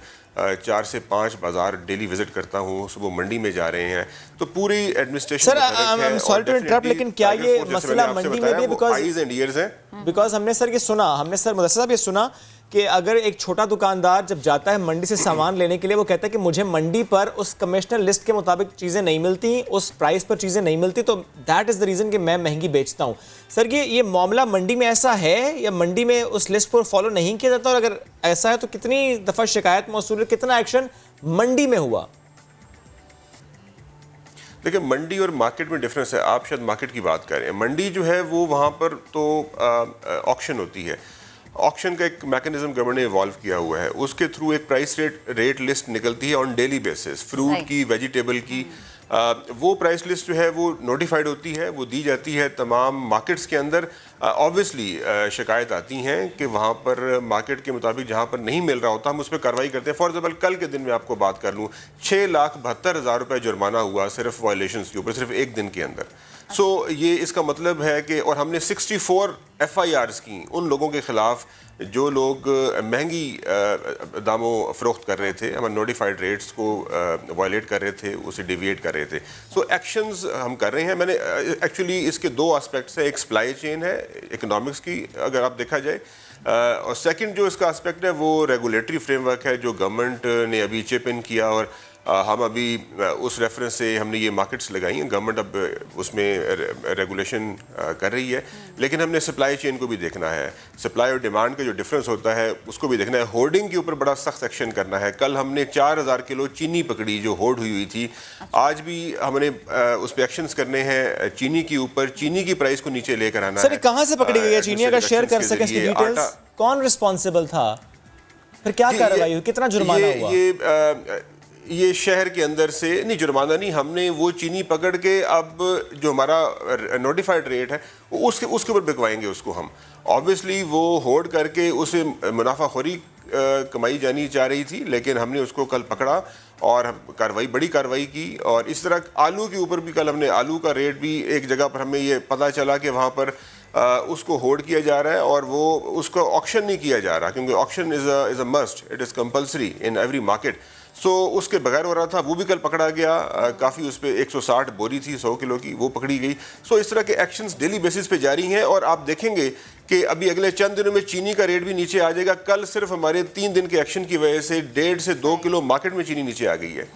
4 से 5 बाजार डेली विजिट करता हूँ, सुबह मंडी में जा रहे हैं, तो पूरी administration sir sorry to interrupt, लेकिन क्या ये मसला मंडी में भी बिकॉज हमने सर ये सुना, हमने सर मुदस्सिर साहब ये सुना कि अगर एक छोटा दुकानदार जब जाता है मंडी से सामान लेने के लिए, वो कहता है कि मुझे मंडी पर उस कमिश्नर लिस्ट के मुताबिक चीज़ें नहीं मिलती, उस प्राइस पर चीज़ें नहीं मिलती, तो दैट इज़ द रीज़न कि मैं महंगी बेचता हूँ। सर ये मामला मंडी में ऐसा है या मंडी में उस लिस्ट पर फॉलो नहीं किया जाता, और अगर ऐसा है तो कितनी दफ़ा शिकायत मौसूल, कितना एक्शन मंडी में हुआ? देखिए मंडी और मार्केट में डिफरेंस है। आप शायद मार्केट की बात कर रहे हैं। मंडी जो है वो वहाँ पर तो ऑक्शन होती है। ऑक्शन का एक मैकेनिज्म गवर्नमेंट ने इवॉल्व किया हुआ है, उसके थ्रू एक प्राइस रेट लिस्ट निकलती है ऑन डेली बेसिस, फ्रूट की, वेजिटेबल की। वो प्राइस लिस्ट जो है वो नोटिफाइड होती है, वो दी जाती है तमाम मार्केट्स के अंदर। ऑब्वियसली शिकायत आती हैं कि वहाँ पर मार्केट के मुताबिक जहाँ पर नहीं मिल रहा होता हम उस पर कार्रवाई करते हैं। फॉर एग्जाम्पल कल के दिन में आपको बात कर लूँ, 6,72,000 रुपये जुर्माना हुआ सिर्फ वायलेशंस के ऊपर, सिर्फ एक दिन के अंदर। सो ये इसका मतलब है कि, और हमने 64 FIRs की उन लोगों के खिलाफ जो लोग महंगी दामों फरोख्त कर रहे थे, हमारे नोटिफाइड रेट्स को वायलेट कर रहे थे, उसे डिविएट कर रहे थे। सो एक्शंस हम कर रहे हैं। मैंने एक्चुअली इसके 2 एस्पेक्ट्स हैं, एक सप्लाई चेन है इकोनॉमिक्स की अगर आप देखा जाए, और सेकंड जो इसका एस्पेक्ट है वो रेगुलेटरी फ्रेमवर्क है जो गवर्नमेंट ने अभी चिप इन किया, और हम अभी उस रेफरेंस से हमने ये मार्केट्स लगाई हैं। गवर्नमेंट अब उसमें रेगुलेशन कर रही है, लेकिन हमने सप्लाई चेन को भी देखना है, सप्लाई और डिमांड का जो डिफरेंस होता है उसको भी देखना है। होर्डिंग के ऊपर बड़ा सख्त एक्शन करना है। कल हमने 4,000 किलो चीनी पकड़ी जो होर्ड हुई थी। आज भी हमने उस पर एक्शंस करने हैं चीनी के ऊपर, चीनी की प्राइस को नीचे लेकर आना है। सर कहाँ से पकड़ी गई है चीनी, अगर शेयर कर सके इसकी डिटेल्स? कौन रिस्पॉन्सिबल था, फिर क्या कार्रवाई हुई, कितना जुर्माना हुआ? ये शहर के अंदर से नहीं, जुर्माना नहीं, हमने वो चीनी पकड़ के अब जो हमारा नोटिफाइड रेट है उसके ऊपर बिकवाएंगे उसको हम। ऑब्वियसली वो होल्ड करके उसे मुनाफाखोरी कमाई जानी चाह रही थी, लेकिन हमने उसको कल पकड़ा और बड़ी कार्रवाई की। और इस तरह आलू के ऊपर भी कल हमने आलू का रेट भी एक जगह पर हमें ये पता चला कि वहाँ पर उसको होल्ड किया जा रहा है और वो उसको ऑक्शन नहीं किया जा रहा, क्योंकि auction is a must, it is compulsory in every market. So उसके बगैर हो रहा था, वो भी कल पकड़ा गया। काफ़ी उस पर 160 बोरी थी 100 किलो की, वो पकड़ी गई। सो इस तरह के एक्शंस डेली बेसिस पे जारी हैं, और आप देखेंगे कि अभी अगले चंद दिनों में चीनी का रेट भी नीचे आ जाएगा। कल सिर्फ हमारे 3 दिन के एक्शन की वजह से 1.5 से 2 किलो मार्केट में चीनी नीचे आ गई है,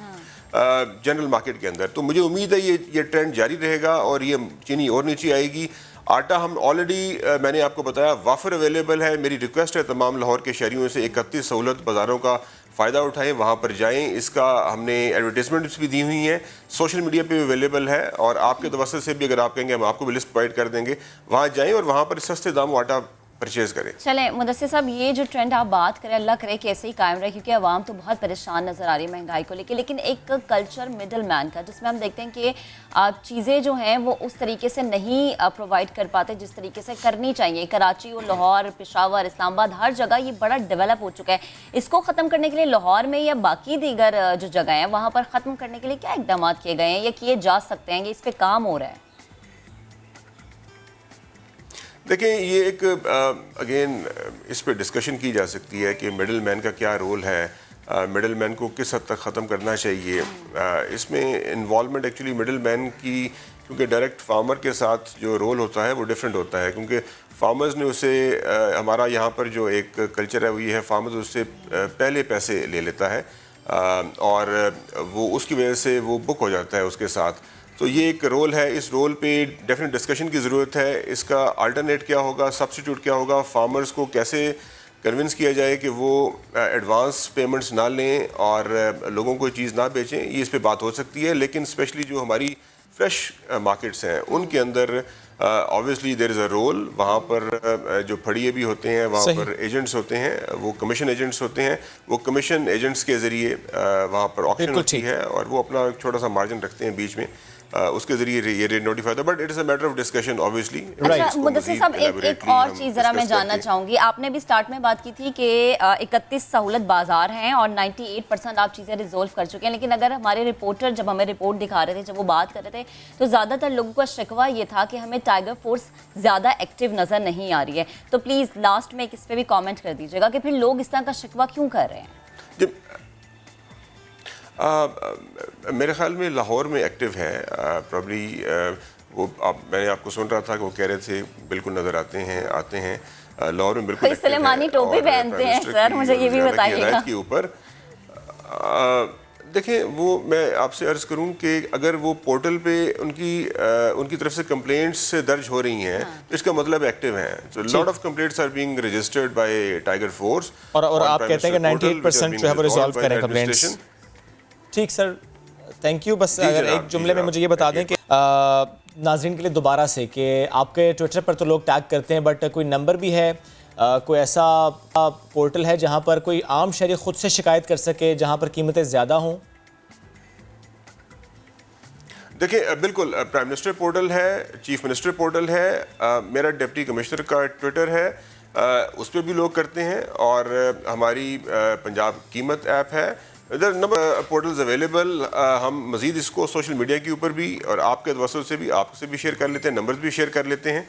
जनरल मार्केट के अंदर। तो मुझे उम्मीद है ये ट्रेंड जारी रहेगा और ये चीनी और नीचे आएगी। आटा हम ऑलरेडी मैंने आपको बताया वाफर अवेलेबल है। मेरी रिक्वेस्ट है तमाम लाहौर के शहरियों से 31 सहूलत बाज़ारों का फ़ायदा उठाएं, वहाँ पर जाएं। इसका हमने एडवर्टीजमेंट्स भी दी हुई हैं, सोशल मीडिया पे भी अवेलेबल है, और आपके दवस्त से भी अगर आप कहेंगे हम आपको भी लिस्ट प्रोवाइड कर देंगे, वहाँ जाएं और वहाँ पर सस्ते दाम आटा परचेज करें। चलें मुदस्सिर साहब, ये जो ट्रेंड आप बात करें, अल्लाह करे कि ऐसे ही कायम रहे, क्योंकि आवाम तो बहुत परेशान नज़र आ रही है महंगाई को लेकर, लेकिन एक कल्चर मिडल मैन का, जिसमें हम देखते हैं कि चीज़ें जो हैं वो उस तरीके से नहीं प्रोवाइड कर पाते जिस तरीके से करनी चाहिए। कराची और लाहौर, पेशावर, इस्लामाबाद, हर जगह ये बड़ा डेवलप हो चुका है। इसको ख़त्म करने के लिए लाहौर में या बाकी दीगर जो जगह हैं वहाँ पर ख़त्म करने के लिए क्या इकदाम किए गए हैं या किए जा सकते हैं, ये इस पर काम हो रहा है? देखें, ये एक अगेन इस पे डिस्कशन की जा सकती है कि मिडिल मैन का क्या रोल है, मिडिल मैन को किस हद तक ख़त्म करना चाहिए। इसमें इन्वॉल्वमेंट एक्चुअली मिडिल मैन की, क्योंकि डायरेक्ट फार्मर के साथ जो रोल होता है वो डिफरेंट होता है, क्योंकि फार्मर्स ने उसे हमारा यहाँ पर जो एक कल्चर है वो ये है, फार्मर्स उससे पहले पैसे ले लेता है और वो उसकी वजह से वो बुक हो जाता है उसके साथ। तो ये एक रोल है, इस रोल पे डेफिनेट डिस्कशन की ज़रूरत है। इसका अल्टरनेट क्या होगा, सब्स्टिट्यूट क्या होगा, फार्मर्स को कैसे कन्विंस किया जाए कि वो एडवांस पेमेंट्स ना लें और लोगों को चीज़ ना बेचें, ये इस पे बात हो सकती है। लेकिन स्पेशली जो हमारी फ्रेश मार्केट्स हैं उनके अंदर obviously there is a role. वहाँ पर जो फड़िए भी होते हैं, वहाँ पर एजेंट्स होते हैं, वो कमीशन एजेंट्स होते हैं, वो कमीशन एजेंट्स के ज़रिए वहाँ पर ऑक्शन होती है और वो अपना एक छोटा सा मार्जिन रखते हैं बीच में, उसके जरिए ये रेट नोटिफाई होता है। But it is a matter of discussion obviously. अच्छा मुदस्सिर साहब, एक और चीज़ ज़रा मैं जानना चाहूँगी। आपने भी स्टार्ट में बात की थी कि 31 सहूलत बाजार हैं और 98% आप चीज़ें रिजोल्व कर चुके हैं, लेकिन अगर हमारे रिपोर्टर जब हमें रिपोर्ट दिखा रहे थे, जब वो बात कर रहे थे, तो ज़्यादातर लोगों का शिकवा ये था कि हमें टाइगर फोर्स ज़्यादा एक्टिव नज़र नहीं आ रही है। तो प्लीज़ लास्ट में इस पर भी कॉमेंट कर दीजिएगा कि फिर लोग इस तरह का शिकवा क्यों कर रहे हैं? मेरे ख्याल में लाहौर में एक्टिव है प्रॉब्ली। वो मैंने आपको सुन रहा था कि वो कह रहे थे बिल्कुल नज़र आते हैं लाहौर में बिल्कुल सलेमानी टोपी पहनते हैं सर, मुझे ये भी बताइएगा के ऊपर। देखें, वो मैं आपसे अर्ज़ करूं कि अगर वो पोर्टल पे उनकी तरफ से कंप्लेंट्स दर्ज हो रही हैं तो इसका मतलब एक्टिव हैं। तो lot of complaints are being registered by tiger force और आप कहते हैं कि 98% जो है वो रिजॉल्व करें कंप्लेंट्स। ठीक सर, थैंक यू। बस अगर एक जुमले में मुझे ये बता दें कि नाज़रीन के लिए दोबारा से कि आपके ट्विटर पर तो लोग टैग करते हैं, बट कोई नंबर भी है, कोई ऐसा पोर्टल है जहां पर कोई आम शहरी खुद से शिकायत कर सके जहां पर कीमतें ज़्यादा हों? देखिए, बिल्कुल प्राइम मिनिस्टर पोर्टल है, चीफ मिनिस्टर पोर्टल है, मेरा डिप्टी कमिश्नर का ट्विटर है, उस पर भी लोग करते हैं, और हमारी पंजाब कीमत ऐप है। इधर नंबर पोर्टल्स अवेलेबल। हम मज़ीद इसको सोशल मीडिया के ऊपर भी और आपके दवसों से भी आपसे भी शेयर कर लेते हैं, नंबर्स भी शेयर कर लेते हैं।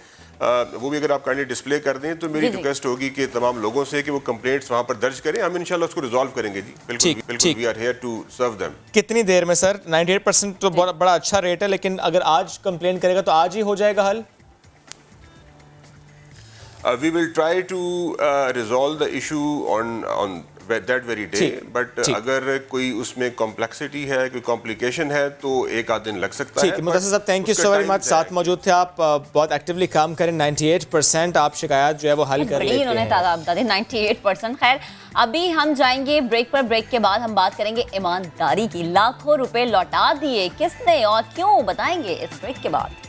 वो भी अगर आप काइंडली डिस्प्ले कर दें तो मेरी रिक्वेस्ट होगी कि तमाम लोगों से कि वो कंप्लेंट्स वहाँ पर दर्ज करें। हम इंशाल्लाह उसको रिजॉल्व करेंगे जी। बिल्कुल, we are here to serve them. कितनी देर में सर? 98% तो बड़ा अच्छा रेट है, लेकिन अगर आज कंप्लेन करेगा तो आज ही हो जाएगा हल? We will try to resolve the issue on that very day, but अगर कोई उसमें कॉम्प्लेक्सिटी है, कोई कॉम्प्लिकेशन है, तो एक आध दिन लग सकता है। ठीक है मुदस्सिर साहब, thank you so very much, साथ मौजूद थे आप। बहुत एक्टिवली काम करें, 98% आप शिकायत जो है वो हल कर लेते हैं। इन्होंने तादाद बता दी 98%। खैर, अभी हम जाएंगे ब्रेक पर। ब्रेक के बाद हम बात करेंगे ईमानदारी की। लाखों रुपए लौटा दिए किसने और क्यों, बताएंगे इस ब्रेक के बाद।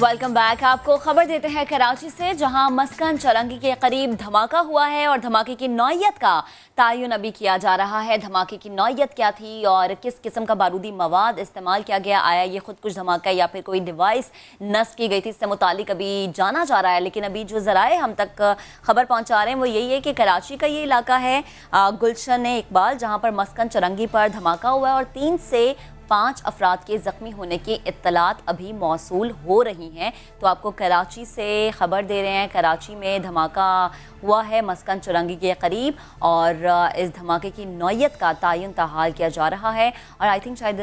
Welcome back. आपको खबर देते हैं कराची से, जहां मस्कन चरंगी के करीब धमाका हुआ है और धमाके की नौयत का तायुन अभी किया जा रहा है। धमाके की नौयत क्या थी और किस किस्म का बारूदी मवाद इस्तेमाल किया गया, आया ये खुद कुछ धमाका या फिर कोई डिवाइस नस्ब की गई थी, इससे मुतालिक अभी जाना जा रहा है। लेकिन अभी जो ज़राए हम तक खबर पहुँचा रहे हैं वो यही है कि कराची का ये इलाका है गुलशन इकबाल, जहाँ पर मस्कन चरंगी पर धमाका हुआ है और 3 से 5 अफराद के ज़ख्मी होने की इत्तलात अभी मौसूल हो रही हैं। तो आपको कराची से ख़बर दे रहे हैं, कराची में धमाका हुआ है मस्कन चुरंगी के करीब, और इस धमाके की नौयत का तयन ताहाल किया जा रहा है। और आई थिंक शायद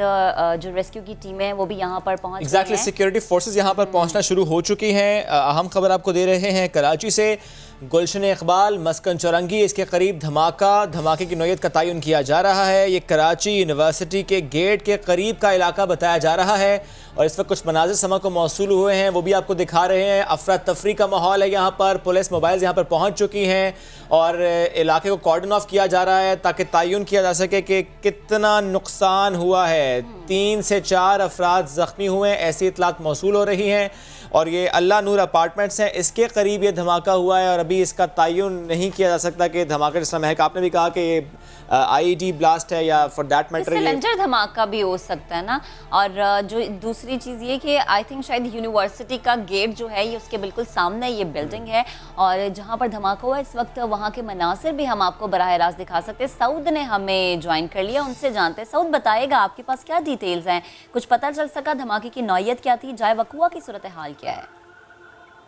जो रेस्क्यू की टीम है वो भी यहाँ पर पहुँच एग्जैक्टली सिक्योरिटी फोर्सेस यहाँ पर पहुँचना शुरू हो चुकी हैं। अहम खबर आपको दे रहे हैं कराची से, गुलशन इकबाल मस्कन चुरंगी इसके करीब धमाके की नौयत का तयन किया जा रहा है। ये कराची यूनिवर्सिटी के गेट के करीब का इलाका बताया जा रहा है और इस वक्त कुछ मनाजिर समा को मौसूल हुए हैं, वो भी आपको दिखा रहे हैं। अफरा तफरी का माहौल है यहाँ पर, पुलिस मोबाइल्स यहाँ पर पहुँच चुकी हैं और इलाके को कॉर्डन ऑफ किया जा रहा है ताकि तयन किया जा सके कि कितना नुकसान हुआ है। 3 से 4 अफराद ज़ख्मी हुए हैं, ऐसी इतलात मौसूल हो रही हैं। और ये अल्लाह नूर अपार्टमेंट्स हैं, इसके करीब ये धमाका हुआ है और अभी इसका तयन नहीं किया जा सकता कि धमाका जिस समय है। आपने भी कहा कि ये आईईडी ब्लास्ट है या फॉर दैट मैटर सिलेंडर धमाका भी हो सकता है ना। और जो दूसरी चीज़ ये कि आई थिंक शायद यूनिवर्सिटी का गेट जो है ये उसके बिल्कुल सामने ये बिल्डिंग है और जहाँ पर धमाका हुआ इस वक्त वहाँ के मनासिर भी हम आपको बराह रास्त दिखा सकते हैं। सऊद ने हमें ज्वाइन कर लिया, उनसे जानते हैं। सऊद बताएगा आपके पास क्या डिटेल्स हैं, कुछ पता चल सका धमाके की नौयत क्या थी, जाए वकुआ की सूरत हाल क्या है?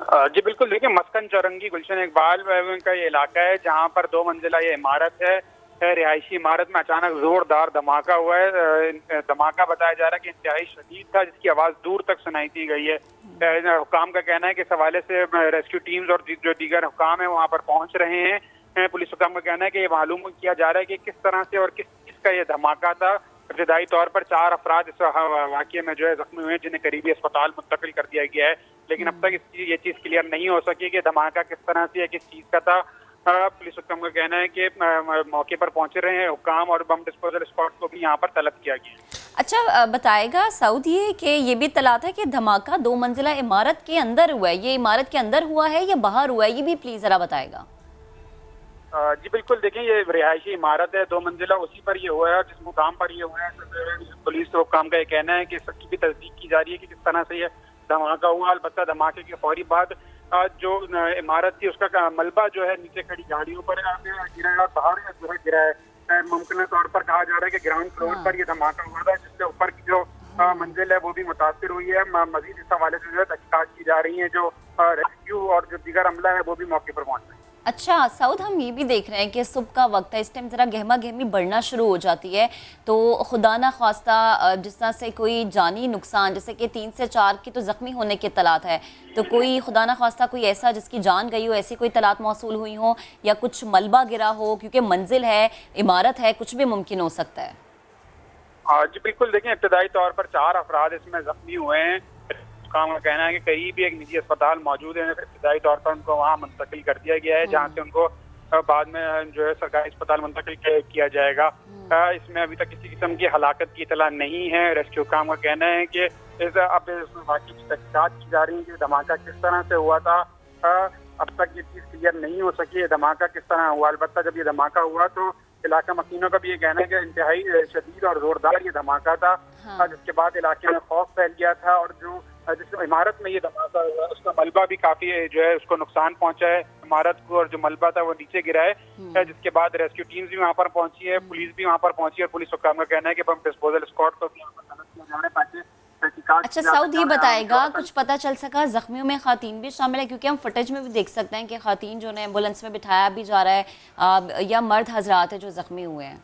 जी बिल्कुल, देखिए मस्कन चुरंगी गुलशन इकबाल का ये इलाका है जहाँ पर 2 मंजिला ये इमारत है, रिहायशी इमारत में अचानक जोरदार धमाका हुआ है। धमाका बताया जा रहा है कि इंतहाई शदीद था, जिसकी आवाज़ दूर तक सुनाई दी गई है। हुकाम का कहना है कि इस हवाले से रेस्क्यू टीम्स और जो दीगर हुकाम है वहाँ पर पहुँच रहे हैं। पुलिस हुकाम का कहना है कि ये मालूम किया जा रहा है कि किस तरह से और किस चीज़ का ये धमाका था। इब्तदाई तौर पर 4 अफराद इस वाक़ये में जो है ज़ख्मी हुए हैं, जिन्हें करीबी अस्पताल मुंतकिल कर दिया गया है, लेकिन अब तक ये चीज़ क्लियर नहीं हो सकी कि धमाका किस तरह से या किस चीज़ का था। पुलिस हुक्म का कहना है कि मौके पर पहुंचे रहे हैं हुक्काम और बम डिस्पोजल स्क्वाड को भी यहाँ पर तलब किया गया। अच्छा बताएगा सऊद ये कि ये भी तलात है कि धमाका 2 मंजिला इमारत के अंदर हुआ है, ये इमारत के अंदर हुआ है या बाहर हुआ है, ये भी प्लीज जरा बताएगा। जी बिल्कुल, देखें ये रिहायशी इमारत है 2 मंजिला, उसी पर ये हुआ है, जिस मुकाम पर ये हुआ है। पुलिस हुक्काम का ये कहना है कि इसकी भी तस्दीक की जा रही है कि किस तरह से ये धमाका हुआ। अलबत्ता धमाके के फौरी बाद जो इमारत थी उसका मलबा जो है नीचे खड़ी गाड़ियों पर गिरा है और बाहर जो है गिरा है। मुमकिन तौर पर कहा जा रहा है कि ग्राउंड फ्लोर पर ये धमाका हुआ था, जिससे ऊपर की जो मंजिल है वो भी मुतासिर हुई है। मजीद इस हवाले से जो है तहकीकात की जा रही है। जो रेस्क्यू और जो दीगर अमला है वो भी मौके पर पहुंच रहे हैं। अच्छा सऊद, हम ये भी देख रहे हैं कि सुबह का वक्त है, इस टाइम ज़रा गहमा गहमी बढ़ना शुरू हो जाती है, तो खुदा ना खास्ता जिस तरह से कोई जानी नुकसान, जैसे कि 3 से 4 की तो ज़ख्मी होने की तलात है, तो कोई खुदा ना खास्ता कोई ऐसा जिसकी जान गई हो, ऐसी कोई तलात मौसूल हुई हो या कुछ मलबा गिरा हो, क्योंकि मंजिल है, इमारत है, कुछ भी मुमकिन हो सकता है। जी बिल्कुल, देखें इब्तदाई तौर पर 4 अफराद इसमें ज़ख्मी हुए हैं। काम का कहना है कि कहीं भी एक निजी अस्पताल मौजूद है, इब्तदाई तौर पर उनको वहाँ मुंतकिल कर दिया गया है, जहाँ से उनको बाद में जो है सरकारी अस्पताल मुंतकिल किया जाएगा। इसमें अभी तक किसी किस्म की हलाकत की इतला नहीं है। रेस्क्यू काम का कहना है कि अब इस वाक़ये की तहकीकात की जा रही है कि धमाका किस तरह से हुआ था। अब तक ये चीज़ क्लियर नहीं हो सकी है धमाका किस तरह हुआ। अलबत्ता जब ये धमाका हुआ तो इलाका मकीनों का भी ये कहना है कि इंतहाई शदीद और जोरदार ये धमाका था, जिसके बाद इलाके में खौफ फैल गया था और जो जिस इमारत में ये धमाका हुआ उसका मलबा भी काफी जो है उसको नुकसान पहुंचा है इमारत को, और जो मलबा था वो नीचे गिरा है। जिसके बाद रेस्क्यू टीम्स भी वहाँ पर पहुंची है, पुलिस भी वहाँ पर पहुंची है। पुलिस हुक्काम का कहना है कि बम डिस्पोजल स्क्वाड को भी यहाँ पर तलब किया जा रहा है ताकि तहकीकात। अच्छा सऊद, ये बताएगा कुछ पता चल सका ज़ख्मियों में खातीन भी शामिल है, क्योंकि हम फुटेज में भी देख सकते हैं कि खातीन जो है एम्बुलेंस में बिठाया भी जा रहा है या मर्द हजरात है जो ज़ख्मी हुए हैं।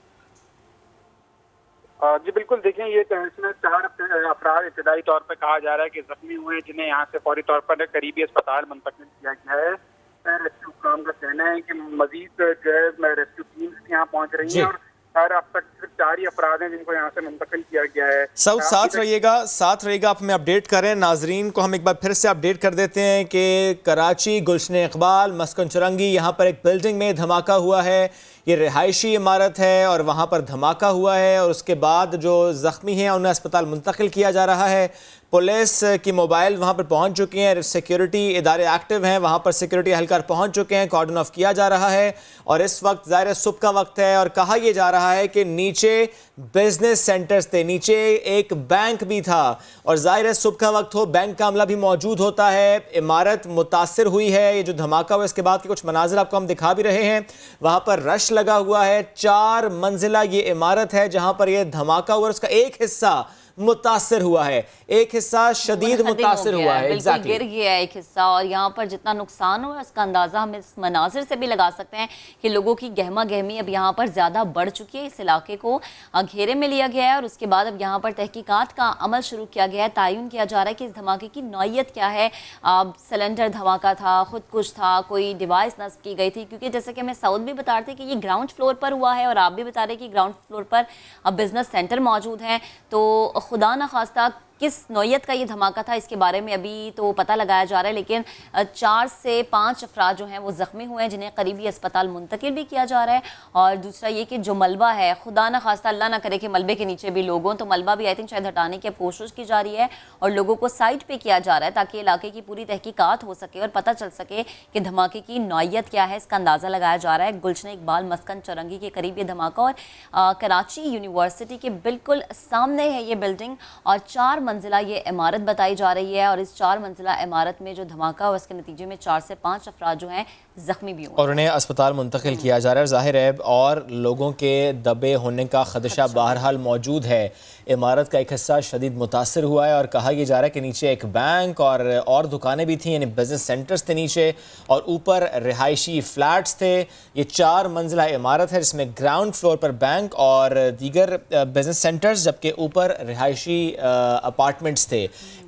जी बिल्कुल, देखें ये इसमें 4 अफराद इब्तदाई तौर पर कहा जा रहा है कि जख्मी हुए हैं, जिन्हें यहाँ से फौरी तौर पर करीबी अस्पताल मुंतकिल किया गया है। रेस्क्यू काम का कहना है कि मजीद जो है रेस्क्यू टीम्स यहाँ पहुँच रही हैं और अब तक सिर्फ 4 ही अफराद हैं जिनको यहाँ से मुंतकिल किया गया है। सऊद साथ रहिएगा, आप हमें अपडेट करें। नाजरीन को हम एक बार फिर से अपडेट कर देते हैं कि कराची गुलशन इकबाल मस्कन चुरंगी यहाँ पर एक बिल्डिंग में धमाका हुआ है। ये रिहायशी इमारत है और वहाँ पर धमाका हुआ है और उसके बाद जो ज़ख्मी हैं उन्हें अस्पताल मुंतकिल किया जा रहा है। पुलिस की मोबाइल वहाँ पर पहुँच चुकी हैं, सिक्योरिटी इदारे एक्टिव हैं, वहाँ पर सिक्योरिटी एहलकार पहुँच चुके हैं, कॉर्डन ऑफ किया जा रहा है। और इस वक्त ज़ाहिर सुबह का वक्त है और कहा यह जा रहा है कि नीचे बिजनेस सेंटर्स थे, नीचे एक बैंक भी था और ज़ाहिर सुबह का वक्त हो, बैंक का अमला भी मौजूद होता है। इमारत मुतासिर हुई है। ये जो धमाका हुआ इसके बाद के कुछ मनाजिर आपको हम दिखा भी रहे हैं। वहाँ पर रश लगा हुआ है। 4 मंजिला ये इमारत है जहाँ पर यह धमाका हुआ, उसका एक हिस्सा मुतासिर हुआ है, एक हिस्सा शदीद मुतासिर हुआ है, बिल्कुल गिर गया है एक हिस्सा। और यहाँ पर जितना नुकसान हुआ उसका अंदाज़ा हम इस मनाजिर से भी लगा सकते हैं कि लोगों की गहमा गहमी अब यहाँ पर ज़्यादा बढ़ चुकी है। इस इलाके को घेरे में लिया गया है और उसके बाद अब यहाँ पर तहकीकात का अमल शुरू किया गया है। तयन किया जा रहा है कि इस धमाके की नौइयत क्या है। सिलेंडर धमाका था, खुद कुछ था, कोई डिवाइस नस्ब की गई थी, क्योंकि जैसे कि हमें साउद भी बता रहे थे कि ये ग्राउंड फ्लोर पर हुआ है और आप भी बता रहे कि ग्राउंड फ्लोर पर अब बिजनेस सेंटर मौजूद हैं। तो खुदा न खास्ता किस नौयत का ये धमाका था इसके बारे में अभी तो पता लगाया जा रहा है, लेकिन 4 से 5 अफराद जो हैं वो ज़ख्मी हुए हैं जिन्हें करीबी अस्पताल मुंतकिल भी किया जा रहा है। और दूसरा ये कि जो मलबा है, खुदा न खास्ता अल्लाह ना करे कि मलबे के नीचे भी लोग हों, तो मलबा भी आई थिंक शायद हटाने की कोशिश की जा रही है और लोगों को साइड पे किया जा रहा है ताकि इलाके की पूरी तहकीकात हो सके और पता चल सके कि धमाके की नौयत क्या है। इसका अंदाज़ा लगाया जा रहा है। गुलशन इकबाल मस्कन चौरंगी के करीब ये धमाका और कराची यूनिवर्सिटी के बिल्कुल सामने है ये बिल्डिंग और 4 मंजिला ये इमारत बताई जा रही है। और इस 4 मंजिला इमारत में जो धमाका हुआ उसके नतीजे में 4 से 5 अफराद जो हैं जख्मी भी हुए और उन्हें अस्पताल मुंतकिल किया जा रहा है। ज़ाहिर है और लोगों के दबे होने का खदशा बहरहाल मौजूद है। इमारत का एक हिस्सा शदीद मुतासिर हुआ है और कहा यह जा रहा है कि नीचे एक बैंक और दुकानें भी थी, यानी बिजनेस सेंटर्स थे नीचे और ऊपर रिहायशी फ्लैट्स थे। ये 4 मंजिला इमारत है जिसमें ग्राउंड फ्लोर पर बैंक और दीगर बिजनेस सेंटर्स, जबकि ऊपर रिहायशी अपार्टमेंट्स थे।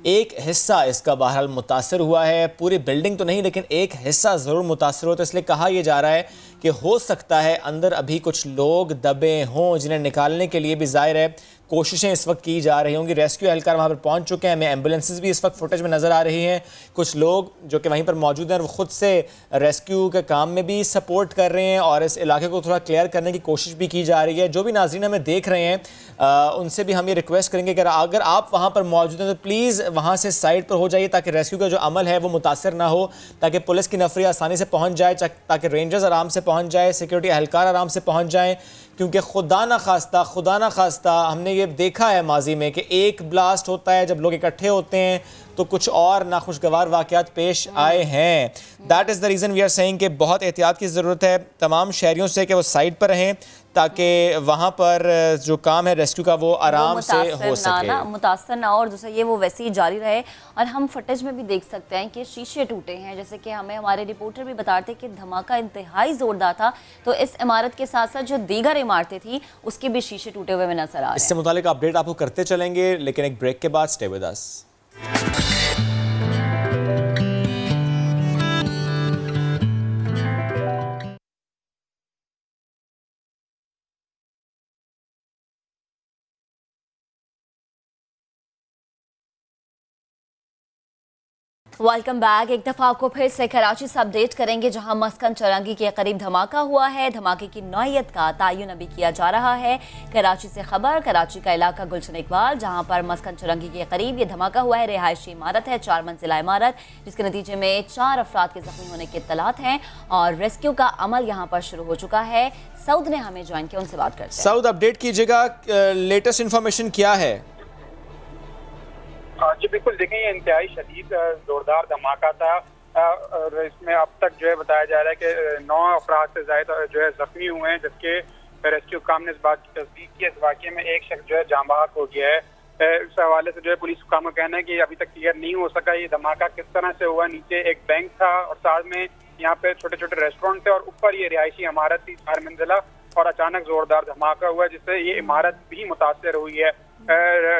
एक हिस्सा इसका बहरहाल मुतासिर हुआ है, पूरी बिल्डिंग तो नहीं लेकिन एक हिस्सा ज़रूर मुतासिर हो। तो इसलिए कहा यह जा रहा है कि हो सकता है अंदर अभी कुछ लोग दबे हों जिन्हें निकालने के लिए भी ज़ाहिर है कोशिशें इस वक्त की जा रही होंगी। रेस्क्यू एहलकार वहाँ पर पहुँच चुके हैं, हमें एम्बुलेंसेस भी इस वक्त फुटेज में नज़र आ रही हैं। कुछ लोग जो कि वहीं पर मौजूद हैं वो ख़ुद से रेस्क्यू के काम में भी सपोर्ट कर रहे हैं और इस इलाके को थोड़ा क्लियर करने की कोशिश भी की जा रही है। जो भी नाज़रीन हमें देख रहे हैं उनसे भी हम ये रिक्वेस्ट करेंगे कि अगर आप वहाँ पर मौजूद हैं तो प्लीज़ वहाँ से साइड पर हो जाइए ताकि रेस्क्यू का जो अमल है वो मुतासर ना हो, ताकि पुलिस की नफरी आसानी से पहुँच जाए, ताकि रेंजर्स आराम से पहुँच जाए, सिक्योरिटी एहलकार आराम से पहुँच जाएँ। क्योंकि खुदा ना खास्ता हमने ये देखा है माजी में कि एक ब्लास्ट होता है जब लोग इकट्ठे होते हैं तो कुछ और नाखुशगवार वाक़यात पेश आए हैं। That is the reason we are saying कि बहुत एहतियात की ज़रूरत है तमाम शहरियों से कि वो साइड पर रहें ताकि वहाँ पर जो काम है रेस्क्यू का वो आराम से हो सके, मुतासर ना हो। और दूसरा ये वो वैसे ही जारी रहे। और हम फुटेज में भी देख सकते हैं कि शीशे टूटे हैं, जैसे कि हमें हमारे रिपोर्टर भी बताते कि धमाका इंतहाई ज़ोरदार था। तो इस इमारत के साथ साथ जो दीगर इमारतें थी उसके भी शीशे टूटे हुए नजर आ रहे हैं। इससे मुतालिक अपडेट आपको करते चलेंगे लेकिन एक ब्रेक के बाद stay with us. Welcome back. एक दफ़ा आपको फिर से कराची से अपडेट करेंगे जहां मस्कन चौरंगी के करीब धमाका हुआ है। धमाके की नौयत का तयन अभी किया जा रहा है। कराची से खबर, कराची का इलाका गुलशन इकबाल जहां पर मस्कन चौरंगी के करीब ये धमाका हुआ है। रिहायशी इमारत है, 4 मंजिला इमारत, जिसके नतीजे में 4 अफराद के जख्मी होने की इत्तलात हैं और रेस्क्यू का अमल यहाँ पर शुरू हो चुका है। सऊद ने हमें ज्वाइन किया, उनसे बात करते हैं। सऊद, अपडेट कीजिएगा, लेटेस्ट इन्फॉर्मेशन क्या है? जी बिल्कुल, देखें ये इंतहाई शदीद जोरदार धमाका था और इसमें अब तक जो है बताया जा रहा है कि 9 अफराद से ज़्यादा जो है जख्मी हुए हैं, जबकि रेस्क्यू काम ने इस बात की तस्दीक की। इस वाक़े में एक शख्स जो है जाँ बहक हो गया है। इस हवाले से जो है पुलिस काम का कहना है कि अभी तक क्लियर नहीं हो सका ये धमाका किस तरह से हुआ। नीचे एक बैंक था और साथ में यहाँ पे छोटे छोटे रेस्टोरेंट थे और ऊपर ये रिहायशी इमारत थी 4 मंजिला, और अचानक जोरदार धमाका हुआ जिससे ये इमारत भी मुतासर हुई है।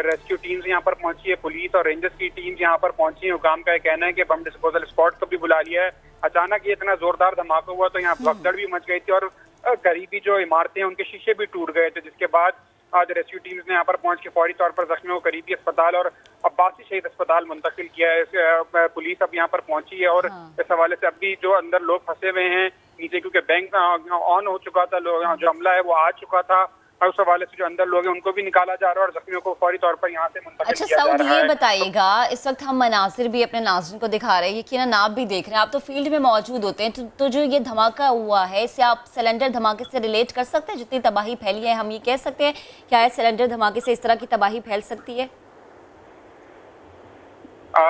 रेस्क्यू टीम्स यहाँ पर पहुंची है, पुलिस और रेंजर्स की टीम्स यहाँ पर पहुंची है। हुकाम का कहना है कि बम डिस्पोजल स्क्वाड को भी बुला लिया है। अचानक ये इतना जोरदार धमाका हुआ तो यहाँ भगदड़ भी मच गई थी और करीबी जो इमारतें हैं उनके शीशे भी टूट गए थे, जिसके बाद आज रेस्क्यू टीम्स ने यहाँ पर पहुंच के फौरी तौर पर जख्मियों को करीबी अस्पताल और अब्बासी शहीद अस्पताल मुंतकिल किया है। पुलिस अब यहाँ पर पहुंची है और इस हवाले से अभी जो अंदर लोग फंसे हुए हैं नीचे, क्योंकि बैंक ऑन हो चुका था, जो हमला है वो आ चुका था और उस हवाले से जो अंदर लोग हैं उनको भी निकाला जा रहा है और जख्मियों को फौरी तौर पर यहाँ से मुंतकिल किया जा रहा है। अच्छा सऊद, ये बताइएगा, इस वक्त हम मनासिर भी अपने नाज़रीन को दिखा रहे हैं, यकीनन आप भी देख रहे हैं, आप तो फील्ड में मौजूद होते हैं, तो जो ये धमाका हुआ है इससे आप सिलेंडर धमाके से रिलेट कर सकते हैं? जितनी तबाही फैली है हम ये कह सकते हैं क्या है सिलेंडर धमाके से इस तरह की तबाही फैल सकती है?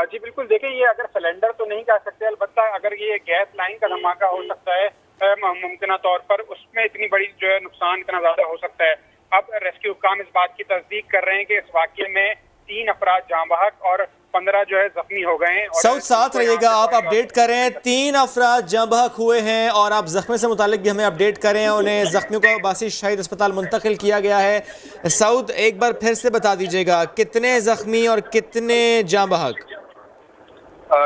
जी बिल्कुल, देखिए ये अगर सिलेंडर तो नहीं कह सकते, अलबत्ता अगर ये गैस लाइन का धमाका हो सकता है मुमकिन तौर पर, उसमें इतनी बड़ी जो है नुकसान इतना ज्यादा हो सकता है। अब रेस्क्यू काम इस बात की तस्दीक कर रहे हैं कि इस वाक़े में 3 अफराद जाँ बहक और 15 जो है जख्मी हो गए हैं। सऊद साथ रहिएगा, आप अपडेट करें। 3 अफराद जाँ बहक हुए हैं और आप जख्मी से मुतालिक भी हमें अपडेट करें। उन्हें जख्मियों को बासी शहीद अस्पताल मुंतकिल किया गया है। सऊद एक बार फिर से बता दीजिएगा कितने जख्मी और कितने जाँ बहक?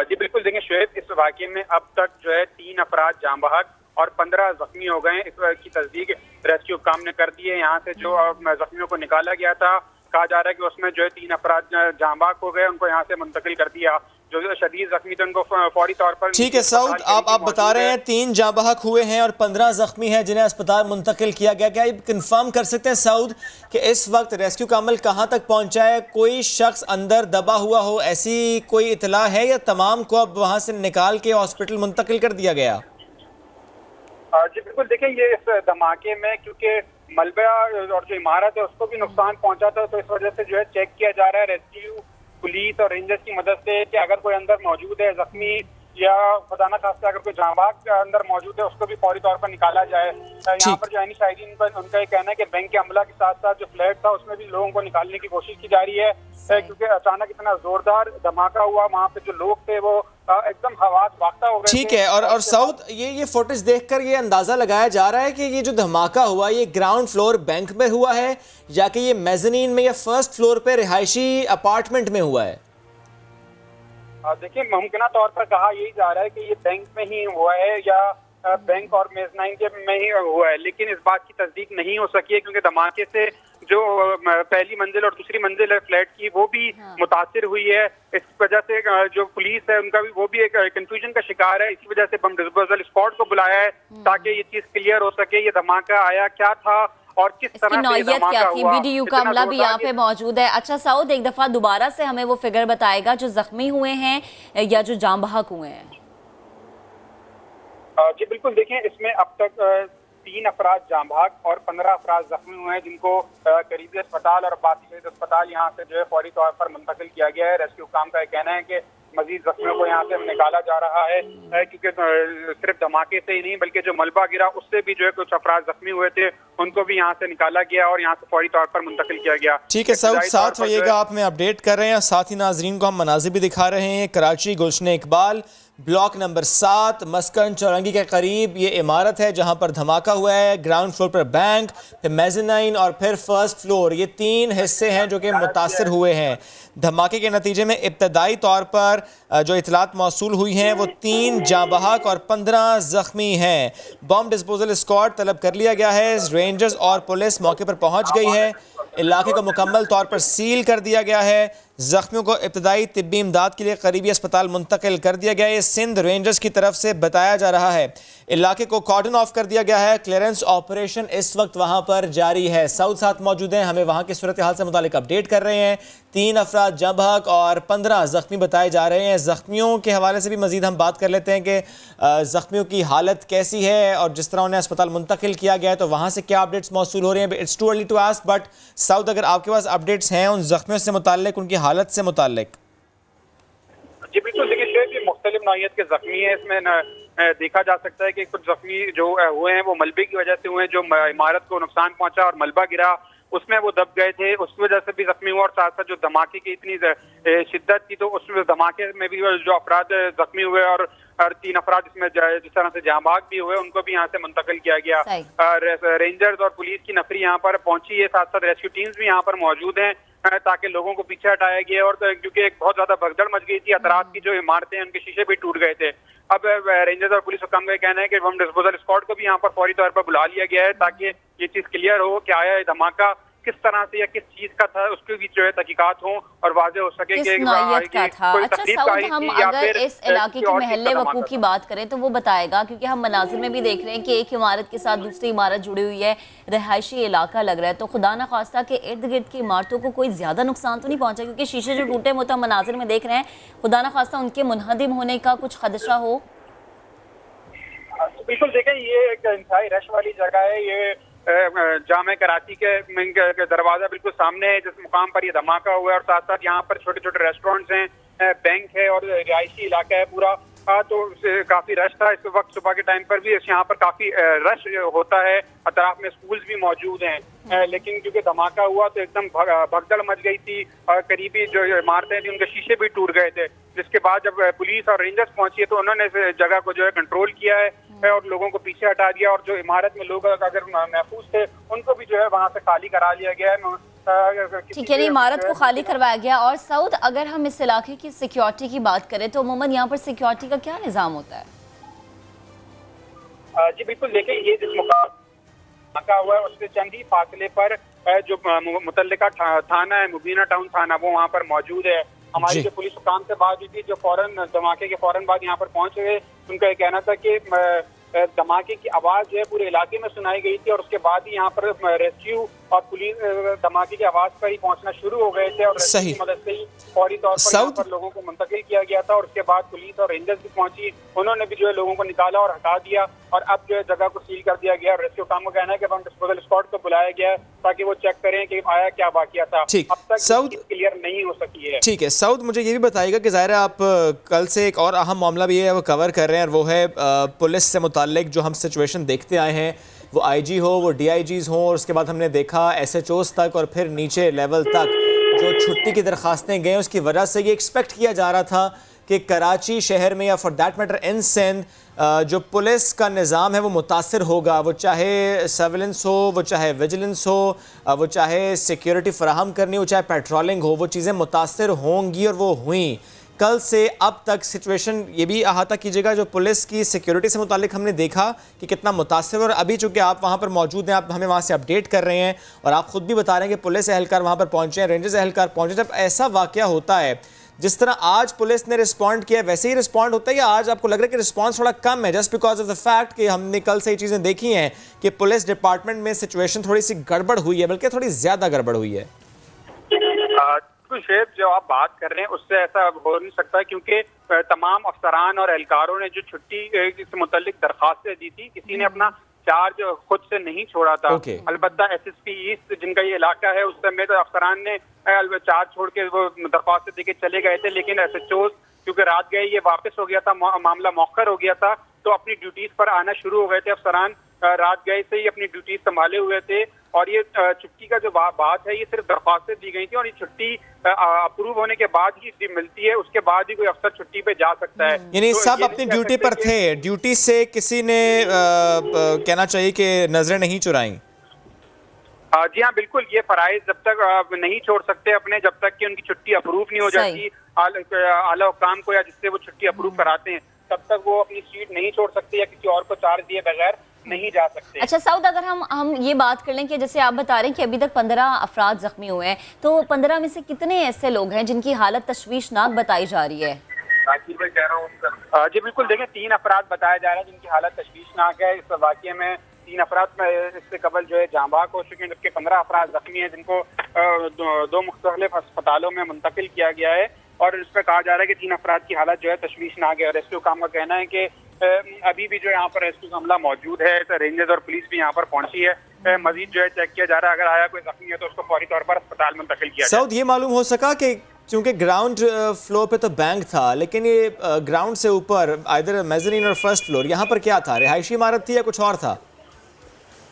जी बिल्कुल, देखिए शुएब, इस वाक़े में अब तक जो है 3 अफराद जाँ बहक और 15 जख्मी हो गए हैं। इस की तस्दीक रेस्क्यू काम ने कर दी है। यहाँ से जो जख्मियों को निकाला गया था, कहा जा रहा है कि उसमें जो है 3 अफराद जाँ बहक हो गए, उनको यहाँ से मुंतकिल कर दिया। जो शदीद जख्मी थे उनको फौरी तौर पर। ठीक है सऊद, आप बता रहे हैं 3 जाँ बहक हुए हैं और 15 जख्मी हैं जिन्हें अस्पताल मुंतकिल किया गया। क्या आप कंफर्म कर सकते हैं सऊद कि इस वक्त रेस्क्यू का अमल कहाँ तक पहुँचा है? कोई शख्स अंदर दबा हुआ हो, ऐसी कोई इतला है या तमाम को अब वहाँ से निकाल के हॉस्पिटल मुंतकिल कर दिया गया? जी बिल्कुल, देखिए ये इस धमाके में क्योंकि मलबा और जो इमारत है उसको भी नुकसान पहुंचा था, तो इस वजह से जो है चेक किया जा रहा है रेस्क्यू पुलिस और रेंजर्स की मदद से कि अगर कोई अंदर मौजूद है जख्मी या खुदा न खास्ता अगर कोई जाँ बहक अंदर मौजूद है उसको भी फौरी तौर पर निकाला जाए। यहाँ पर जो आईनी शाहिदीन पर उनका ये कहना है कि बैंक के अमला के साथ साथ जो फ्लैट था उसमें भी लोगों को निकालने की कोशिश की जा रही है, क्योंकि अचानक इतना जोरदार धमाका हुआ, वहाँ पे जो लोग थे वो एकदम हवास वाक़ता हो गए। ठीक है, और सऊद ये फुटेज देखकर ये अंदाजा लगाया जा रहा है कि ये जो धमाका हुआ ये ग्राउंड फ्लोर बैंक में हुआ है या कि ये मेज़नीन में या फर्स्ट फ्लोर पे रिहायशी अपार्टमेंट में हुआ है? देखिए मुमकिन तौर पर कहा यही जा रहा है कि ये बैंक में ही हुआ है या बैंक और मेज़नाइन के में ही हुआ है, लेकिन इस बात की तस्दीक नहीं हो सकी है क्योंकि धमाके से जो पहली मंजिल और दूसरी मंजिल है फ्लैट की वो भी मुतासिर हुई है। इस वजह से जो पुलिस है उनका भी वो भी एक कंफ्यूजन का शिकार है। इसी वजह से बम डिस्पोजल स्क्वाड को बुलाया है ताकि ये चीज क्लियर हो सके, ये धमाका आया क्या था और किस तरह से ये धमाका हुआ। BDU का अमला भी यहाँ पे मौजूद है। अच्छा सऊद, एक दफा दोबारा से हमें वो फिगर बताएगा जो जख्मी हुए हैं या जो जाँ बहक हुए हैं? जी बिल्कुल, देखिए इसमें अब तक 3 अफराद जाँ बहक और 15 अफराद जख्मी हुए हैं जिनको करीबी अस्पताल और बासी शहीद अस्पताल यहाँ से जो है फौरी तौर पर मुंतकिल किया गया है। रेस्क्यू काम का कहना है कि मजीद जख्मियों को यहाँ से निकाला जा रहा है क्योंकि सिर्फ धमाके से ही नहीं बल्कि जो मलबा गिरा उससे भी जो है कुछ अफराद जख्मी हुए थे, उनको भी यहाँ से निकाला गया और यहाँ से फौरी तौर पर मुंतकिल किया गया। ठीक है सऊद, साथ रहिएगा, आप में अपडेट कर रहे हैं। साथ ही नाजरीन को हम मनाजिर भी दिखा रहे हैं। कराची गुलशन इकबाल ब्लॉक नंबर 7 मस्कन चौरंगी के करीब ये इमारत है जहां पर धमाका हुआ है। ग्राउंड फ्लोर पर बैंक, फिर मेज़नाइन और फिर फर्स्ट फ्लोर, ये 3 हिस्से हैं जो कि मुतासर हुए हैं। धमाके के नतीजे में इब्तदाई तौर पर जो इतलात मौसूल हुई हैं वो 3 जाँ बहक और 15 जख्मी हैं। बम डिस्पोजल स्क्वाड तलब कर लिया गया है। रेंजर्स और पुलिस मौके पर पहुंच गई है। इलाके को मुकम्मल तौर पर सील कर दिया गया है। जख्मियों को इब्तदाई तिब्बी इमदाद के लिए करीबी अस्पताल मुंतकिल कर दिया गया है। ये सिंध रेंजर्स की तरफ से बताया जा रहा है। इलाके को कॉर्डन ऑफ कर दिया गया है। क्लियरेंस ऑपरेशन इस वक्त वहां पर जारी है। सऊद साथ मौजूद हैं, हमें वहां की सूरत हाल से मुतालिक अपडेट कर रहे हैं। 3 अफराद जाँ बहक और 15 जख्मी बताए जा रहे हैं। जख्मियों के हवाले से भी मजीद हम बात कर लेते हैं कि जख्मियों की हालत कैसी है और जिस तरह उन्हें अस्पताल मुंतकिल किया गया है तो वहाँ से क्या अपडेट्स मौसूल हो रहे हैं। It's too early to ask, but Saud अगर आपके पास अपडेट्स हैं उन जख्मियों से मुताल्लिक, उनकी हालत से मुताल्लिक। जी बिल्कुल, देखिए मुख्तलिफ नौइयत के जख्मी है। इसमें देखा जा सकता है कि कुछ जख्मी जो हुए हैं वो मलबे की वजह से हुए हैं, जो इमारत को नुकसान पहुंचा और मलबा गिरा उसमें वो दब गए थे, उस वजह से भी जख्मी हुआ और साथ साथ जो धमाके की इतनी शिद्दत थी तो उस धमाके में भी जो अफराद जख्मी हुए और 3 अफराद इसमें जिस तरह से जाँ बहक भी हुए उनको भी यहाँ से मुंतकिल किया गया। रेंजर्स और पुलिस की नफरी यहाँ पर पहुंची है, साथ साथ रेस्क्यू टीम्स भी यहाँ पर मौजूद हैं ताकि लोगों को पीछे हटाया गया और क्योंकि एक बहुत ज्यादा भगदड़ मच गई थी, अतराफ की जो इमारतें हैं उनके शीशे भी टूट गए थे। अब रेंजर्स और पुलिस हुकाम का कहना है कि बम डिस्पोजल स्क्वाड को भी यहाँ पर फौरी तौर पर बुला लिया गया है ताकि ये चीज क्लियर हो कि आया ये धमाका किस तरह से या किस चीज का था, उसकी भी जो है तहकीकात हो और वाजे हो सके कि नौइयत का था। अच्छा सऊद, हम अगर इस इलाके की महल्ले वकूफ की बात करें तो वो बताएगा, क्योंकि हम मनाजिर में भी देख रहे हैं कि एक इमारत के साथ दूसरी इमारत जुड़ी हुई है, रिहायशी इलाका लग रहा है, तो खुदा न खास्ता के इर्द गिर्द की इमारतों को कोई ज्यादा नुकसान तो नहीं पहुंचा? क्योंकि शीशे जो टूटे वो तो हम मनाजिर में देख रहे हैं, खुदा न खास्ता उनके मुनहदिम होने का कुछ खदशा हो? बिल्कुल, देखें ये एक इंतहाई रश वाली जगह है। ये जामे कराची के दरवाजा बिल्कुल सामने है जिस मुकाम पर ये धमाका हुआ है और साथ साथ यहाँ पर छोटे छोटे रेस्टोरेंट्स हैं, बैंक है और रिहायशी इलाका है पूरा। तो काफी रश था। इस वक्त सुबह के टाइम पर भी यहाँ पर काफी रश होता है, अतराफ में स्कूल्स भी मौजूद हैं, लेकिन क्योंकि धमाका हुआ तो एकदम भगदड़ मच गई थी। करीबी जो इमारतें थी उनके शीशे भी टूट गए थे, जिसके बाद जब पुलिस और रेंजर्स पहुंची तो उन्होंने इस जगह को जो है कंट्रोल किया है और लोगों को पीछे हटा दिया, और जो इमारत में लोग अगर महफूज थे उनको भी जो है वहाँ से खाली करा लिया गया है। ठीक है, इमारत को खाली करवाया गया। और सऊद, अगर हम इस इलाके की सिक्योरिटी की बात करें तो अमूमन यहाँ पर सिक्योरिटी का क्या निज़ाम होता है? जी बिल्कुल, देखिए ये जिस मुकाम हुआ है उससे चंद ही फासले पर जो मुतल्लिका थाना है, मुबीना टाउन थाना, वो वहाँ पर मौजूद है। हमारी जो पुलिस हुकाम से बात हुई थी, जो फौरन धमाके के फौरन बाद यहाँ पर पहुंचे हुए, उनका ये कहना था कि धमाके की आवाज जो है पूरे इलाके में सुनाई गई थी, और उसके बाद ही यहाँ पर रेस्क्यू और पुलिस धमाके की आवाज पर ही पहुंचना शुरू हो गए थे, और रेस्क्यू की मदद से ही फौरी तौर पर यहाँ पर लोगों को मुंतकिल किया गया था। और उसके बाद पुलिस और रेंजर्स भी पहुंची, उन्होंने भी जो है लोगों को निकाला और हटा दिया, और अब जो है जगह को सील कर दिया गया। रेस्क्यू काम का कहना है कि अब डिस्पोजल स्क्वाड को बुलाया गया है ताकि वो चेक करें कि आया क्या वाकया था। अब तक सऊद क्लियर नहीं हो सकी है। ठीक है सऊद, मुझे ये भी बताइएगा कि ज़ाहिर है आप कल से एक और अहम मामला भी है वो कवर कर रहे हैं, और वो है पुलिस से मुताल्लिक जो हम सिचुएशन देखते आए हैं, वो आईजी हो, वो डीआईजीज हों, और उसके बाद हमने देखा एसएचओस तक और फिर नीचे लेवल तक जो छुट्टी की दरखास्तें गए, उसकी वजह से ये एक्सपेक्ट किया जा रहा था कि कराची शहर में या for that matter in Sindh जो पुलिस का निज़ाम है वो मुतासर होगा, वो चाहे सर्विलेंस हो, वो चाहे विजिलेंस हो, वो चाहे सिक्योरिटी फराहम करनी हो, चाहे पेट्रोलिंग हो, वो चीज़ें मुतासर होंगी और वो हुई। कल से अब तक सिचुएशन ये भी अहाता कीजिएगा, जो पुलिस की सिक्योरिटी से मुतालिक हमने देखा कि कितना मुतासर, और अभी चूँकि आप वहाँ पर मौजूद हैं, आप हमें वहाँ से अपडेट कर रहे हैं, और आप ख़ुद भी बता रहे हैं कि पुलिस एहलकार वहाँ पर पहुँचे हैं, रेंजर्स एहलकार पहुँचे। जब ऐसा वाक़या होता है, जिस तरह आज पुलिस ने रिस्पॉन्ड किया, वैसे ही रिस्पॉन्ड होता है, या आज आपको लग रहा है कि रिस्पॉन्स थोड़ा कम है, just because of the fact कि हमने कल से ये चीज़ें देखी हैं कि पुलिस डिपार्टमेंट में सिचुएशन थोड़ी सी गड़बड़ हुई है, बल्कि थोड़ी ज़्यादा गड़बड़ हुई है? शेब, जो आप बात कर रहे हैं उससे ऐसा हो नहीं सकता, क्योंकि तमाम अफसरान और एहलकारों ने जो छुट्टी से मुतल्लिक दरखास्तें दी थी, किसी ने अपना चार्ज खुद से नहीं छोड़ा था। अलबत्ता एसएसपी ईस्ट जिनका ये इलाका है, उस समय तो अफसरान ने चार्ज छोड़ के वो दरखास्तें देके चले गए थे, लेकिन एसएचओ क्योंकि रात गए ये वापस हो गया था, मामला मौखर हो गया था, तो अपनी ड्यूटीज पर आना शुरू हो गए थे। अफसरान रात गए से ही अपनी ड्यूटीज संभाले हुए थे, और ये छुट्टी का जो बात है, ये सिर्फ दरखास्तें दी गई थी, और ये छुट्टी अप्रूव होने के बाद ही मिलती है, उसके बाद ही कोई अफसर छुट्टी पे जा सकता है। यानी सब अपनी ड्यूटी पर थे, ड्यूटी से किसी ने कहना चाहिए कि नजरें नहीं चुराई। जी हाँ बिल्कुल, ये फराइज जब तक नहीं छोड़ सकते अपने, जब तक कि उनकी छुट्टी अप्रूव नहीं हो जाती आला हुकाम को, या जिससे वो छुट्टी अप्रूव कराते हैं, तब तक वो अपनी सीट नहीं छोड़ सकते या किसी और को चार्ज दिए बगैर नहीं जा सकते। अच्छा सऊद, अगर हम ये बात कर लें कि जैसे आप बता रहे हैं कि अभी तक 15 अफराद जख्मी हुए हैं, तो 15 में से कितने ऐसे लोग हैं जिनकी हालत तशवीशनाक बताई जा रही है? जी बिल्कुल, देखें 3 अफराद बताया जा रहा है जिनकी हालत तशवीशनाक है। इस वाक़े में 3 अफराद इससे कबल जो है जाँबाक हो चुके हैं, जबकि 15 अफराद जख्मी हैं, जिनको 2 मुख्तलिफ अस्पतालों में मुंतकिल किया गया है, और इस पर कहा जा रहा है कि 3 अफराद की हालत जो है तशवीशनाक है। रेस्क्यू काम का कहना है कि अभी भी जो यहाँ पर रेस्क्यू का अमला मौजूद है, तो रेंजर्स और पुलिस भी यहाँ पर पहुंची है, मजीद जो है चेक किया जा रहा है, अगर आया कोई जख्मी है तो उसको फौरी तौर पर अस्पताल में मुंतकिल किया जाए। सऊद, ये मालूम हो सका कि क्योंकि ग्राउंड फ्लोर पे तो बैंक था, लेकिन ये ग्राउंड से ऊपर आइदर मेज़रीन और फर्स्ट फ्लोर, यहाँ पर क्या था? रिहायशी इमारत थी या कुछ और था?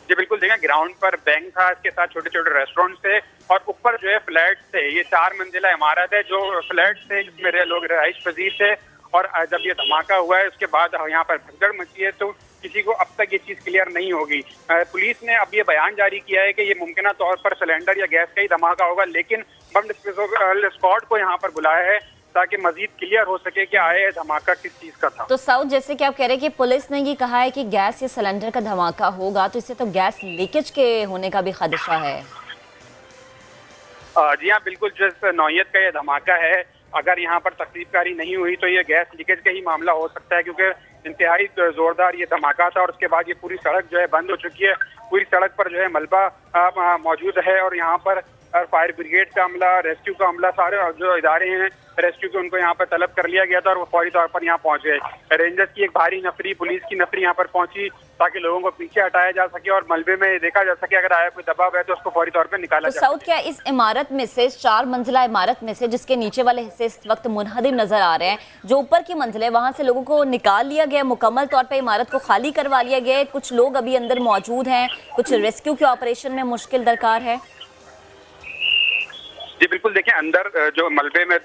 जी बिल्कुल, देखें ग्राउंड पर बैंक था, इसके साथ छोटे छोटे रेस्टोरेंट थे, और ऊपर जो है फ्लैट थे। ये 4 मंजिला इमारत है, जो फ्लैट थे जिसमें लोग रिहाइश पजीर थे, और जब ये धमाका हुआ है उसके बाद यहाँ पर भगदड़ मची है, तो किसी को अब तक ये चीज़ क्लियर नहीं होगी। पुलिस ने अब ये बयान जारी किया है कि ये मुमकिन तौर पर सिलेंडर या गैस का ही धमाका होगा, लेकिन बम डिस्पोजल स्क्वाड को यहाँ पर बुलाया है ताकि मजीद क्लियर हो सके कि आए धमाका किस चीज़ का था। तो सऊद, जैसे कि आप कह रहे हैं कि पुलिस ने ये कहा है कि गैस या सिलेंडर का धमाका होगा, तो इससे तो गैस लीकेज के होने का भी खदशा है। जी हाँ बिल्कुल, जिस नौयत का ये धमाका है, अगर यहाँ पर तकलीफकारी नहीं हुई तो ये गैस लीकेज का ही मामला हो सकता है, क्योंकि इंतहाई जोरदार ये धमाका था, और उसके बाद ये पूरी सड़क जो है बंद हो चुकी है। पूरी सड़क पर जो है मलबा मौजूद है, और यहाँ पर और फायर ब्रिगेड का अमला, रेस्क्यू का अमला, सारे जो इदारे हैं रेस्क्यू के, उनको यहाँ पर तलब कर लिया गया था और वो फौरी तौर पर यहाँ पहुंच गए। रेंजर्स की एक भारी नफरी, पुलिस की नफरी यहाँ पर पहुंची ताकि लोगों को पीछे हटाया जा सके और मलबे में देखा जा सके अगर आया कोई दबाव है तो उसको फौरी तौर पर निकाला जा सके। साउथ क्या इस इमारत में से, 4 मंजिला इमारत में से, जिसके नीचे वाले हिस्से इस वक्त मुनहदिम नजर आ रहे हैं, जो ऊपर की मंजिल है वहां से लोगों को निकाल लिया गया, मुकम्मल तौर पर इमारत को खाली करवा लिया गया, कुछ लोग अभी अंदर मौजूद हैं, कुछ रेस्क्यू के ऑपरेशन में मुश्किल दरकार है? जी बिल्कुल, देखिए अंदर जो मलबे में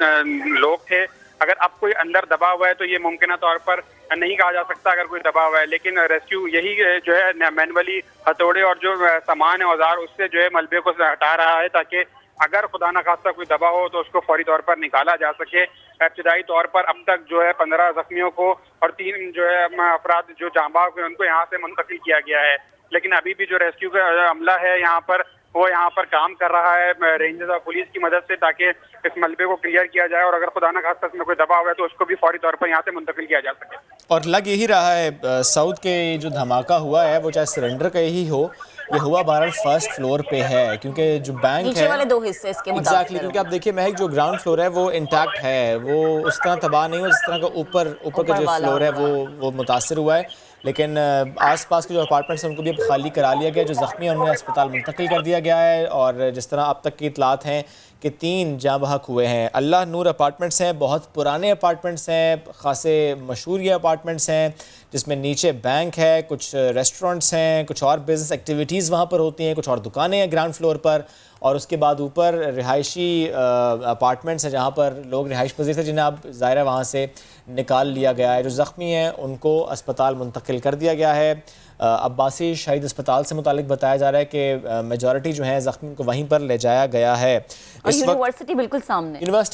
लोग थे, अगर अब कोई अंदर दबा हुआ है तो ये मुमकिन तौर पर नहीं कहा जा सकता अगर कोई दबा हुआ है, लेकिन रेस्क्यू यही जो है मैनुअली हथौड़े और जो सामान है औजार उससे जो है मलबे को हटा रहा है ताकि अगर खुदा न खास्ता कोई दबा हो तो उसको फौरी तौर पर निकाला जा सके। इब्तिदाई तौर पर अब तक जो है 15 जख्मियों को और 3 जो है अफराद जो जांबाज हुए उनको यहाँ से मुंतकिल किया गया है, लेकिन अभी भी जो रेस्क्यू का अमला है यहाँ पर वो यहाँ पर काम कर रहा है रेंजर्स और पुलिस की मदद से ताकि इस मलबे को क्लियर किया जाए और अगर खुदा न खास्ता इसमें कोई दबाव है तो उसको भी फौरी तौर पर यहाँ से मुंतकिल किया जा सके। और लग यही रहा है साउथ के जो धमाका हुआ है वो चाहे सिलेंडर का ही हो, ये हुआ बहरहाल फर्स्ट फ्लोर पे है, क्योंकि जो बैंक नीचे है वाले 2 हिस्से इसके एग्जैक्टली, क्योंकि आप देखिए महक जो ग्राउंड फ्लोर है वो इंटैक्ट है, वो उस तरह तबाह नहीं हुआ जिस तरह का ऊपर का जो फ्लोर है वो मुतासर हुआ है, लेकिन आसपास के जो अपार्टमेंट्स हैं उनको भी अब खाली करा लिया गया, जो ज़ख्मी हैं उन्हें अस्पताल मुंतकिल कर दिया गया है। और जिस तरह अब तक की इतलात हैं कि 3 जाँ बहक हुए हैं। अल्लाह नूर अपार्टमेंट्स हैं, बहुत पुराने अपार्टमेंट्स हैं, ख़ासे मशहूर ये अपार्टमेंट्स हैं जिसमें नीचे बैंक है, कुछ रेस्टोरेंट्स हैं, कुछ और बिज़नेस एक्टिविटीज़ वहाँ पर होती हैं, कुछ और दुकानें हैं ग्राउंड फ्लोर पर, और उसके बाद ऊपर रिहायशी अपार्टमेंट्स हैं जहाँ पर लोग रिहाइश पजीर थे जिन्हें अब ज़ाहिर है वहाँ से निकाल लिया गया है। जो ज़ख्मी हैं उनको अस्पताल मुंतकिल कर दिया गया है। अब्बासी शहीद अस्पताल से मुतालिक बताया जा रहा है कि मेजॉरिटी जो है ज़ख्मी को वहीं पर ले जाया गया है। और यूनिवर्सिटी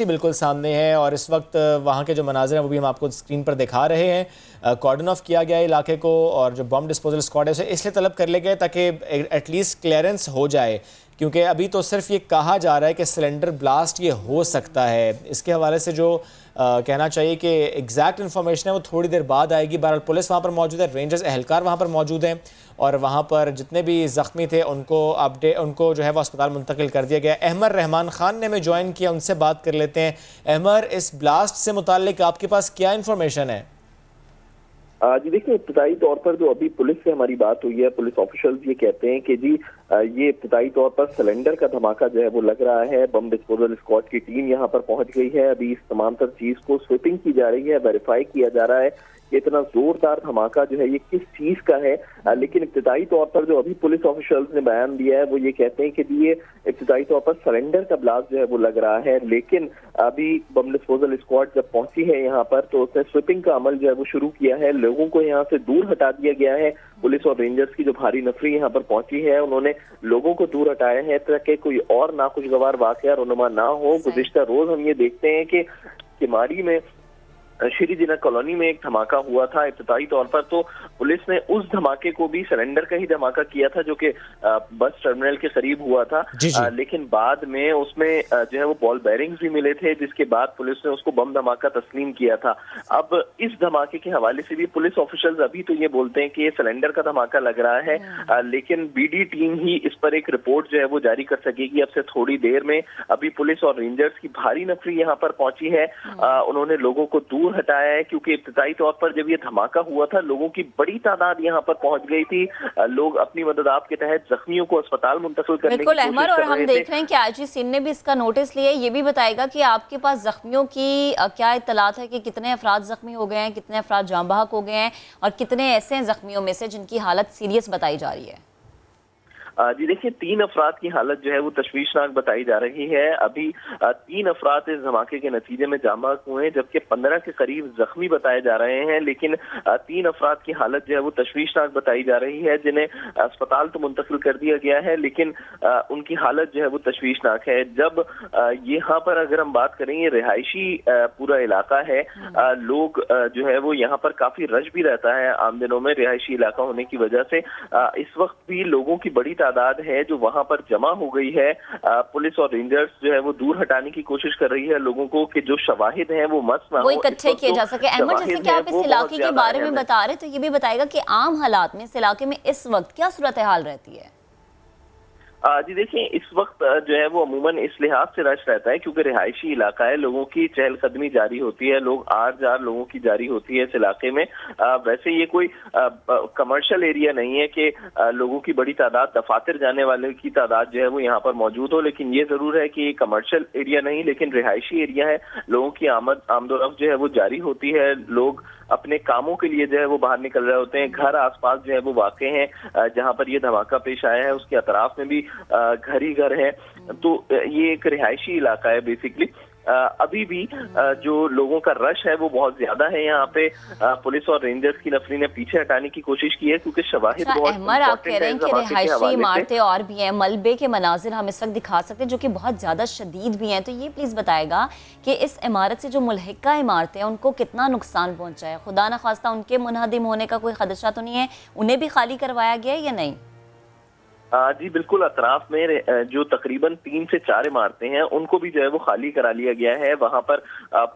बिल्कुल सामने है और इस वक्त वहाँ के जो मनाज़िर हैं वो भी हम आपको स्क्रीन पर दिखा रहे हैं। कॉर्डन ऑफ किया गया इलाके को और जो बम डिस्पोजल स्क्वाड है उसे इसलिए तलब कर ले गए ताकि एटलीस्ट क्लियरेंस हो जाए, क्योंकि अभी तो सिर्फ ये कहा जा रहा है कि सिलेंडर ब्लास्ट ये हो सकता है। इसके हवाले से जो कहना चाहिए कि एग्जैक्ट इन्फॉर्मेशन है वो थोड़ी देर बाद आएगी। बहरहाल पुलिस वहाँ पर मौजूद है, रेंजर्स एहलकार वहाँ पर मौजूद हैं और वहाँ पर जितने भी ज़ख्मी थे उनको जो है वो अस्पताल मुंतकिल कर दिया गया। अहमर रहमान ख़ान ने हमें ज्वाइन किया, उनसे बात कर लेते हैं। अहमर, इस ब्लास्ट से मुताल्लिक आपके पास क्या इन्फॉर्मेशन है? जी देखिए, इब्तिदाई तौर पर जो अभी पुलिस से हमारी बात हुई है, पुलिस ऑफिशियल्स ये कहते हैं कि जी ये इब्तिदाई तौर पर सिलेंडर का धमाका जो है वो लग रहा है। बम डिस्पोजल स्क्वाड की टीम यहाँ पर पहुंच गई है। अभी इस तमाम तर चीज को स्वीपिंग की जा रही है, वेरीफाई किया जा रहा है कि इतना जोरदार धमाका जो है ये किस चीज का है। लेकिन इब्तिदाई तौर पर जो अभी पुलिस ऑफिशियल्स ने बयान दिया है वो ये कहते हैं कि ये इब्तिदाई तौर पर सिलेंडर का ब्लास्ट जो है वो लग रहा है, लेकिन अभी बम डिस्पोजल स्क्वाड जब पहुंची है यहाँ पर तो उसने स्वीपिंग का अमल जो है वो शुरू किया है। लोगों को यहाँ से दूर हटा दिया गया है। पुलिस और रेंजर्स की जो भारी नफरी यहाँ पर पहुंची है उन्होंने लोगों को दूर हटाया है ताकि कोई और नाखुशगवार वाकया रुनुमा ना हो। गुज़िश्ता रोज हम ये देखते हैं कि किमारी में श्री जिना कॉलोनी में एक धमाका हुआ था। इब्तिदाई तौर पर तो पुलिस ने उस धमाके को भी सिलेंडर का ही धमाका किया था जो कि बस टर्मिनल के करीब हुआ था, लेकिन बाद में उसमें जो है वो बॉल बेरिंग्स भी मिले थे, जिसके बाद पुलिस ने उसको बम धमाका तस्लीम किया था। अब इस धमाके के हवाले से भी पुलिस ऑफिशियल्स अभी तो ये बोलते हैं कि ये सिलेंडर का धमाका लग रहा है, लेकिन बीडी टीम ही इस पर एक रिपोर्ट जो है वो जारी कर सकेगी अब से थोड़ी देर में। अभी पुलिस और रेंजर्स की भारी नफरी यहाँ पर पहुंची है। उन्होंने लोगों को दूर हटाया है क्योंकि इब्तिदाई तौर पर जब ये धमाका हुआ था लोगों की बड़ी तादाद यहाँ पर पहुंच गई थी। लोग अपनी मदद आपके तहत जख्मियों को अस्पताल मुंतकिल करने की कोशिश कर रहे थे। और हम देख रहे हैं कि आईजी सिंध ने भी इसका नोटिस लिया। ये भी बताएगा कि आपके पास जख्मियों की क्या इत्तलात है कि कितने अफराद जख्मी हो गए हैं, कितने अफराद जाँ बहक हो गए हैं और कितने ऐसे हैं जख्मियों में से जिनकी हालत सीरियस बताई जा रही है? जी देखिए, 3 अफराद की हालत जो है वो तशवीशनाक बताई जा रही है। अभी 3 अफराद इस धमाके के नतीजे में जाँ बहक हुए हैं जबकि 15 के करीब जख्मी बताए जा रहे हैं, लेकिन 3 अफराद की हालत जो है वो तशवीशनाक बताई जा रही है जिन्हें अस्पताल तो मुंतकिल कर दिया गया है, लेकिन उनकी हालत जो है वो तशवीशनाक है। जब यहाँ पर अगर हम बात करें, ये रिहायशी पूरा इलाका है, लोग जो है वो यहाँ पर काफी रश भी रहता है आम दिनों में रिहायशी इलाका होने की वजह से। इस वक्त भी लोगों की बड़ी तादाद है जो वहां पर जमा हो गई है। पुलिस और रेंजर्स जो है वो दूर हटाने की कोशिश कर रही है लोगों को कि जो शवाहिद हैं वो मस ना हो, वो इकट्ठे किए जा सके। अहमद, जैसे कि आप इस इलाके के बारे में बता रहे तो ये भी बताएगा कि आम हालात में इस इलाके में इस वक्त क्या सूरत हाल रहती है? जी देखिए, इस वक्त जो है वो अमूमन इस लिहाज से रश रहता है क्योंकि रिहायशी इलाका है, लोगों की चहलकदमी जारी होती है, लोग आर-जार लोगों की जारी होती है इस इलाके में। वैसे ये कोई कमर्शियल एरिया नहीं है कि लोगों की बड़ी तादाद, दफातर जाने वाले की तादाद जो है वो यहाँ पर मौजूद हो, लेकिन ये जरूर है कि कमर्शियल एरिया नहीं लेकिन रिहायशी एरिया है। लोगों की आमदोरफ्त जो है वो जारी होती है, लोग अपने कामों के लिए जो है वो बाहर निकल रहे होते हैं। घर आसपास जो है वो वाक़े हैं जहां पर ये धमाका पेश आया है, उसके अतराफ में भी घर ही घर है। तो ये एक रिहायशी इलाका है बेसिकली। अभी भी जो लोगों का रश है वो बहुत ज्यादा है यहाँ पे। पुलिस और रेंजर्स की नफरी ने पीछे हटाने की कोशिश की है क्योंकि शवाहिद बहुत अहमद, आप कह रहे हैं कि रिहायशी इमारतें और भी हैं, मलबे के मनाजिर हम इस वक्त दिखा सकते हैं जो कि बहुत ज़्यादा शदीद भी हैं। तो ये प्लीज़ बताएगा कि इस इमारत से जो मुल्हिका इमारतें हैं उनको कितना नुकसान पहुँचा है? खुदा न खास्ता उनके मुनहदिम होने का कोई खदशा तो नहीं है? उन्हें भी खाली करवाया गया है या नहीं? जी बिल्कुल, अतराफ में जो तकरीबन 3 से 4 इमारतें हैं उनको भी जो है वो खाली करा लिया गया है। वहां पर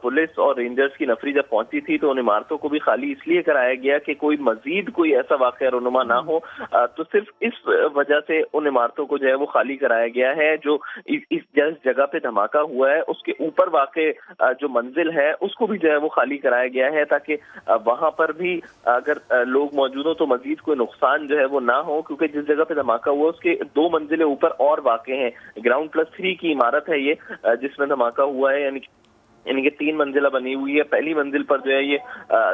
पुलिस और रेंजर्स की नफरी जब पहुंची थी तो उन इमारतों को भी खाली इसलिए कराया गया कि कोई मजीद कोई ऐसा वाक़या रुनुमा ना हो। तो सिर्फ इस वजह से उन इमारतों को जो है वो खाली कराया गया है। जो इस जगह पे धमाका हुआ है उसके ऊपर वाक़े जो मंजिल है उसको भी जो है वो खाली कराया गया है ताकि वहां पर भी अगर लोग मौजूद हो तो मजीद कोई नुकसान जो है वो ना हो, क्योंकि जिस जगह पे धमाका हुआ उसके 2 मंजिलें ऊपर और वाक़े हैं। ग्राउंड +3 की इमारत है ये जिसमें धमाका हुआ है, यानी कि 3 मंजिला बनी हुई है। पहली मंजिल पर जो है ये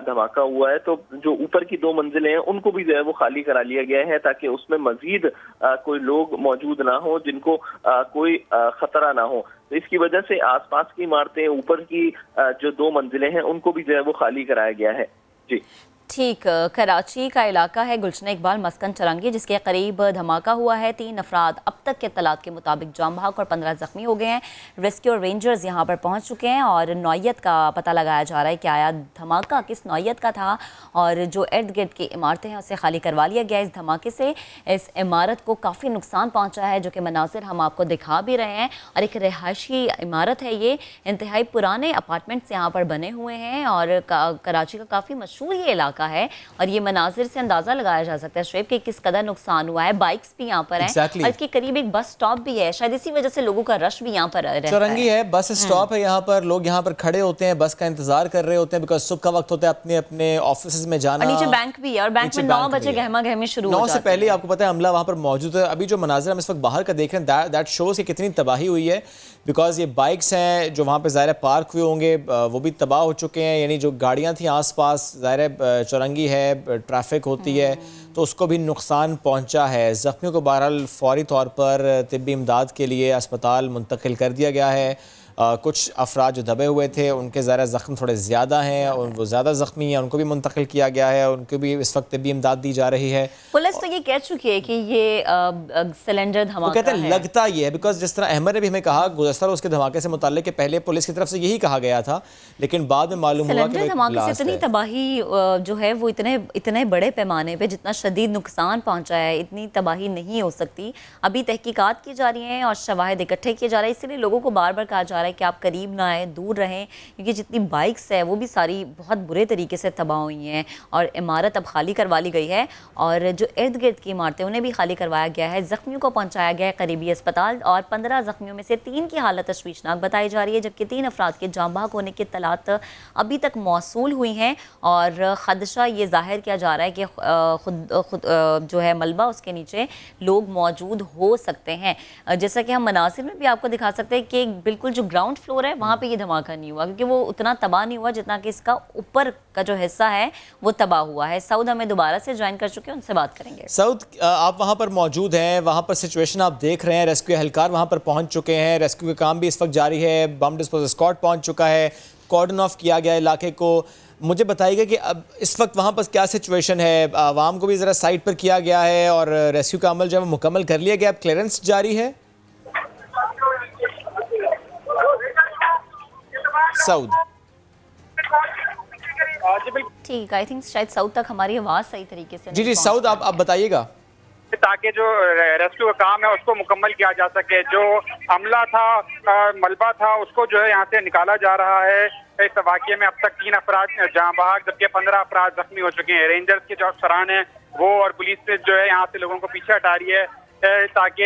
धमाका हुआ है, तो जो ऊपर की 2 मंजिलें हैं उनको भी जो है वो खाली करा लिया गया है ताकि उसमें मजीद कोई लोग मौजूद ना हो जिनको कोई खतरा ना हो। तो इसकी वजह से आसपास की इमारतें, ऊपर की जो 2 मंजिलें हैं उनको भी जो है वो खाली कराया गया है। जी ठीक, कराची का इलाका है गुलशन इकबाल मस्कन चरंगी जिसके करीब धमाका हुआ है। 3 अफराद अब तक के इत्तलात के मुताबिक जाम बहक और 15 जख्मी हो गए हैं। रेस्क्यू रेंजर्स यहाँ पर पहुँच चुके हैं और नौयत का पता लगाया जा रहा है कि आया धमाका किस नौयत का था और जो इर्द गिर्द की इमारतें हैं उसे खाली करवा लिया गया। इस धमाके से इस इमारत को काफ़ी नुकसान पहुँचा है जो कि मनाजिर हम आपको दिखा भी रहे हैं। और एक रिहायशी इमारत है, ये इंतहाई पुराने अपार्टमेंट्स यहाँ पर बने हुए हैं और कराची का काफ़ी मशहूर ये इलाका है और ये मनाजिर से अंदाजा लगाया जा सकता है शुएब कि किस कदर नुकसान हुआ है। बाइक्स भी यहाँ पर हैं और इसके करीब एक बस स्टॉप भी है, शायद इसी वजह से लोगों का रश भी यहाँ पर रहता है। चौरंगी है, बस स्टॉप है, यहाँ पर लोग यहाँ पर खड़े होते हैं, बस का इंतजार कर रहे होते हैं बिकॉज सुबह का वक्त होता है अपने अपने ऑफिस में जाना। नीचे बैंक भी है और बैंक में 9 बजे गहमा गहमी शुरू हो जाती है। 9 से पहले आपको पता है अमला वहाँ पर मौजूद है। अभी जो मनाजिर हम इस वक्त बाहर का देख रहे हैं दैट शोज कि कितनी तबाही हुई है बिकॉज ये बाइक्स हैं जो वहाँ पर ज़ाहिर पार्क हुए होंगे वो भी तबाह हो चुके हैं, यानी जो गाड़ियाँ थी आसपास, ज़ाहिर चौरंगी है, ट्रैफिक होती है तो उसको भी नुकसान पहुंचा है। ज़ख्मियों को बहरहाल फौरी तौर पर तिब्बी इमदाद के लिए अस्पताल मुंतकिल कर दिया गया है। कुछ अफराद जो दबे हुए थे उनके ज़रा ज़ख्म थोड़े ज़्यादा हैं और वो ज़्यादा ज़ख्मी हैं, उनको भी मुंतकिल किया गया है, उनको भी इस वक्त भी इमदाद दी जा रही है। पुलिस तो ये कह चुकी है कि ये सिलेंडर धमाका वो कहते हैं लगता ये है बिकॉज जिस तरह अहमद ने भी हमें कहा गुज़श्ता उसके धमाके से मुताल्लिक कि पहले पुलिस की तरफ से यही कहा गया था लेकिन बाद में मालूम हुआ कि धमाके से इतनी तबाही जो है वो इतने बड़े पैमाने पे जितना शदीद नुकसान पहुंचा है इतनी तबाही नहीं हो सकती। अभी तहकीकात की जा रही हैं और शवाहिद इकट्ठे किए जा रहे हैं, इसलिए लोगों को बार बार कहा जा रहा है कि आप करीब ना आए, दूर रहें, क्योंकि जितनी बाइक्स है वो भी सारी बहुत बुरे तरीके से तबाह हुई हैं और इमारत अब खाली करवा ली गई है और जो इर्द गिर्द की इमारतें उन्हें भी खाली करवाया गया है। ज़ख्मियों को पहुंचाया गया है करीबी अस्पताल और 15 ज़ख्मियों में से 3 की हालत तशवीशनाक बताई जा रही है जबकि 3 अफराद के जाम बहक होने की इत्तलात अभी तक मौसूल हुई हैं और ख़दशा ये जाहिर किया जा रहा है कि खुद जो है मलबा उसके नीचे लोग मौजूद हो सकते हैं। जैसा कि हम मनासिर में भी आपको दिखा सकते हैं कि बिल्कुल जो ग्राउंड फ्लोर है वहाँ पे ये धमाका नहीं हुआ क्योंकि वो उतना तबाह नहीं हुआ जितना कि इसका ऊपर का जो हिस्सा है वो तबाह हुआ है। सऊद हमें दोबारा से ज्वाइन कर चुके हैं, उनसे बात करेंगे। सऊद, आप वहाँ पर मौजूद हैं, वहाँ पर सिचुएशन आप देख रहे हैं, रेस्क्यू एहलकार वहाँ पर पहुँच चुके हैं, रेस्क्यू का काम भी इस वक्त जारी है, बम डिस्पोजल स्क्वाड पहुँच चुका है, कॉर्डन ऑफ किया गया इलाके को। मुझे बताइएगा कि अब इस वक्त वहाँ पर क्या सिचुएशन है, आवाम को भी ज़रा साइड पर किया गया है और रेस्क्यू का अमल जो है मुकम्मल कर लिया गया, अब क्लियरेंस जारी है। सऊद ठीक, आई थिंक शायद सऊद तक हमारी आवाज़ सही तरीके से जी सऊद आप बताइएगा ताकि जो रेस्क्यू का काम है उसको मुकम्मल किया जा सके। जो हमला था, मलबा था, उसको जो है यहाँ से निकाला जा रहा है। इस वाक़ये में अब तक 3 अफराद जाँ बहक जबकि 15 अफराद जख्मी हो चुके हैं। रेंजर्स के जो अफसरान हैं वो और पुलिस जो है यहाँ से लोगों को पीछे हटा रही है। ताकि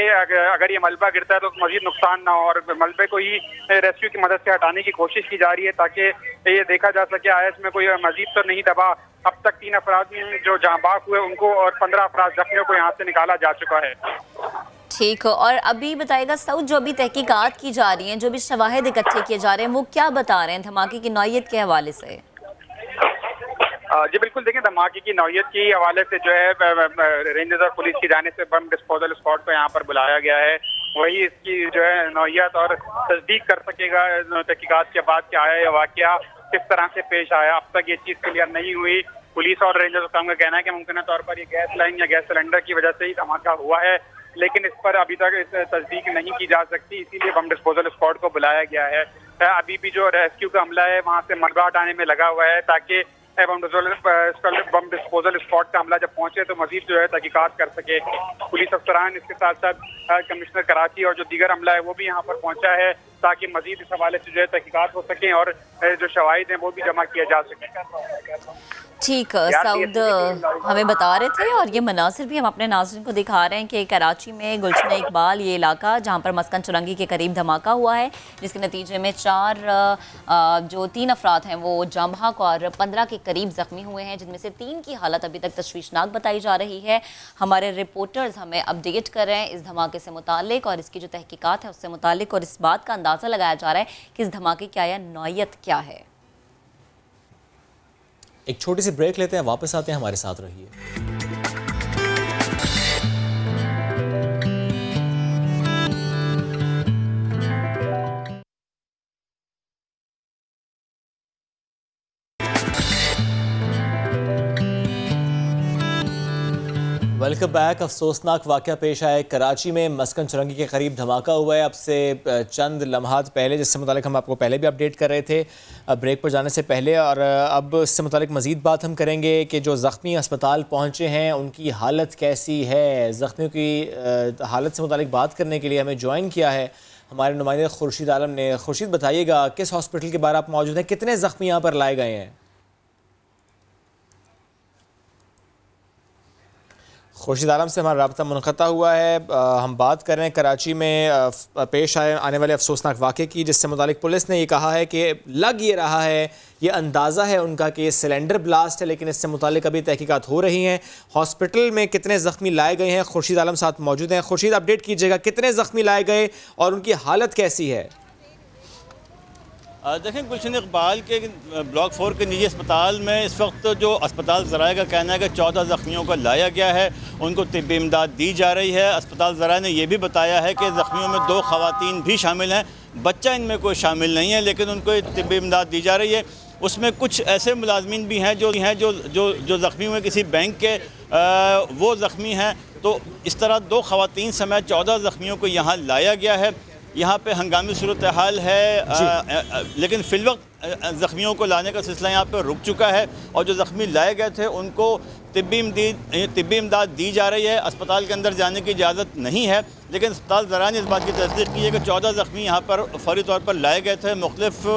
अगर ये मलबा गिरता है तो मजीद नुकसान ना हो, और मलबे को ही रेस्क्यू की मदद से हटाने की कोशिश की जा रही है ताकि ये देखा जा सके आया इसमें कोई मजीद तो नहीं दबा। अब तक 3 अफराद जो जहाँ बाग हुए उनको और 15 अफराद जख्मियों को यहाँ से निकाला जा चुका है। ठीक, और अभी बताएगा सऊद, जो अभी तहकीकात की जा रही हैं, जो भी शवाहिद इकट्ठे किए जा रहे हैं, वो क्या बता रहे हैं धमाके की नौयत के हवाले से? जी बिल्कुल, देखें धमाके की नौयत के हवाले से जो है रेंजर्स और पुलिस की जाने से बम डिस्पोजल स्क्वाड को यहाँ पर बुलाया गया है। वही इसकी जो है नौयत और तस्दीक कर सकेगा तहकीकात के बाद कि आया यह वाकया किस तरह से पेश आया। अब तक ये चीज़ क्लियर नहीं हुई। पुलिस और रेंजर्स का कहना है कि मुमकिन तौर पर ये गैस लाइन या गैस सिलेंडर की वजह से ही धमाका हुआ है, लेकिन इस पर अभी तक तस्दीक नहीं की जा सकती, इसीलिए बम डिस्पोजल स्क्वाड को बुलाया गया है। अभी भी जो रेस्क्यू का अमला है वहाँ से मलबा हटाने में लगा हुआ है ताकि बम डिस्पोजल स्पॉट का अमला जब पहुंचे तो मजीद जो है तहकीकात कर सके। पुलिस अफसरान इसके साथ साथ कमिश्नर कराची और जो दीगर अमला है वो भी यहाँ पर पहुंचा है ताकि मजीद इस हवाले से जो है तहकीकात हो सकें और जो शवाहिद हैं वो भी जमा किया जा सके। ठीक, सऊद हमें बता रहे थे और ये मनासिर भी हम अपने नाज़रीन को दिखा रहे हैं कि कराची में गुलशन इकबाल ये इलाका जहाँ पर मस्कन चुरंगी के करीब धमाका हुआ है, जिसके नतीजे में 3 अफराद हैं वो जाँ बहक और 15 के करीब ज़ख्मी हुए हैं, जिनमें से 3 की हालत अभी तक तशवीशनाक बताई जा रही है। हमारे रिपोर्टर्स हमें अपडेट कर रहे हैं इस धमाके से मुतालिक और इसकी जो तहकीकात है उससे मुतालिक, और इस बात का अंदाज़ा लगाया जा रहा है कि इस धमाके की आया नौयत क्या है। एक छोटी सी ब्रेक लेते हैं, वापस आते हैं, हमारे साथ रहिए। Welcome back. अफसोसनाक वाक़या पेश आया कराची में, मस्कन चुरंगी के करीब धमाका हुआ है अब से चंद लम्हात पहले, जिससे मुतालिक हम आपको पहले भी अपडेट कर रहे थे ब्रेक पर जाने से पहले, और अब इससे मुतालिक मज़ीद बात हम करेंगे कि जो ज़ख्मी अस्पताल पहुँचे हैं उनकी हालत कैसी है। ज़ख्मियों की हालत से मुतालिक बात करने के लिए हमें ज्वाइन किया है हमारे नुमाइंदे खुर्शीद आलम ने। खुर्शीद, बताइएगा किस हॉस्पिटल के बाहर आप मौजूद हैं, कितने ज़ख्मी यहाँ पर लाए गए हैं? खुर्शीद आलम से हमारा रब्ता मुनक़ता हुआ है। हम बात कर रहे हैं कराची में पेश आने वाले अफसोसनाक वाक़े की, जिससे मुतालिक पुलिस ने ये कहा है कि लग ये रहा है, ये अंदाज़ा है उनका कि ये सिलेंडर ब्लास्ट है, लेकिन इससे मुतालिक अभी तहकीकात हो रही हैं। हॉस्पिटल में कितने ज़ख्मी लाए गए हैं? खुर्शीद आलम साथ मौजूद हैं। खुर्शीद, अपडेट कीजिएगा, कितने ज़ख्मी लाए गए और उनकी हालत कैसी है? देखें, गुलशन इकबाल के ब्लॉक 4 के निजी अस्पताल में इस वक्त जो अस्पताल ज़राए का कहना है कि 14 ज़ख्मियों को लाया गया है, उनको तिब्बी इमदाद दी जा रही है। अस्पताल ज़राए ने यह भी बताया है कि ज़ख्मियों में 2 ख़वातीन भी शामिल हैं, बच्चा इनमें कोई शामिल नहीं है, लेकिन उनको तिब्बी इमदाद दी जा रही है। उसमें कुछ ऐसे मुलाजमीन भी हैं जो ज़ख्मी हुए किसी बैंक के, वो ज़ख्मी हैं। तो इस तरह 2 ख़वातीन समेत 14 ज़ख्मियों को यहाँ लाया गया है। यहाँ पे हंगामी सूरत हाल है, लेकिन फ़िलवक्त ज़ख्मियों को लाने का सिलसिला यहाँ पे रुक चुका है और जो ज़ख्मी लाए गए थे उनको तिब्बी इमदाद दी जा रही है। अस्पताल के अंदर जाने की इजाज़त नहीं है, लेकिन अस्पताल ज़रा ने इस बात की तस्दीक की है कि 14 ज़ख्मी यहाँ पर फौरी तौर पर लाए गए थे मुख्तलिफ़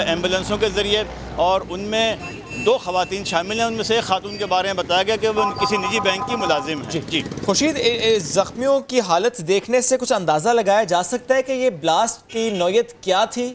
एम्बुलेंसों के ज़रिए, और उनमें 2 ख़वातीन शामिल हैं। उनमें से एक खातून के बारे में बताया गया कि वो किसी निजी बैंक की मुलाजिम है। जी खुर्शीद, ज़ख्मियों की हालत देखने से कुछ अंदाज़ा लगाया जा सकता है कि ये ब्लास्ट की नौयत क्या थी?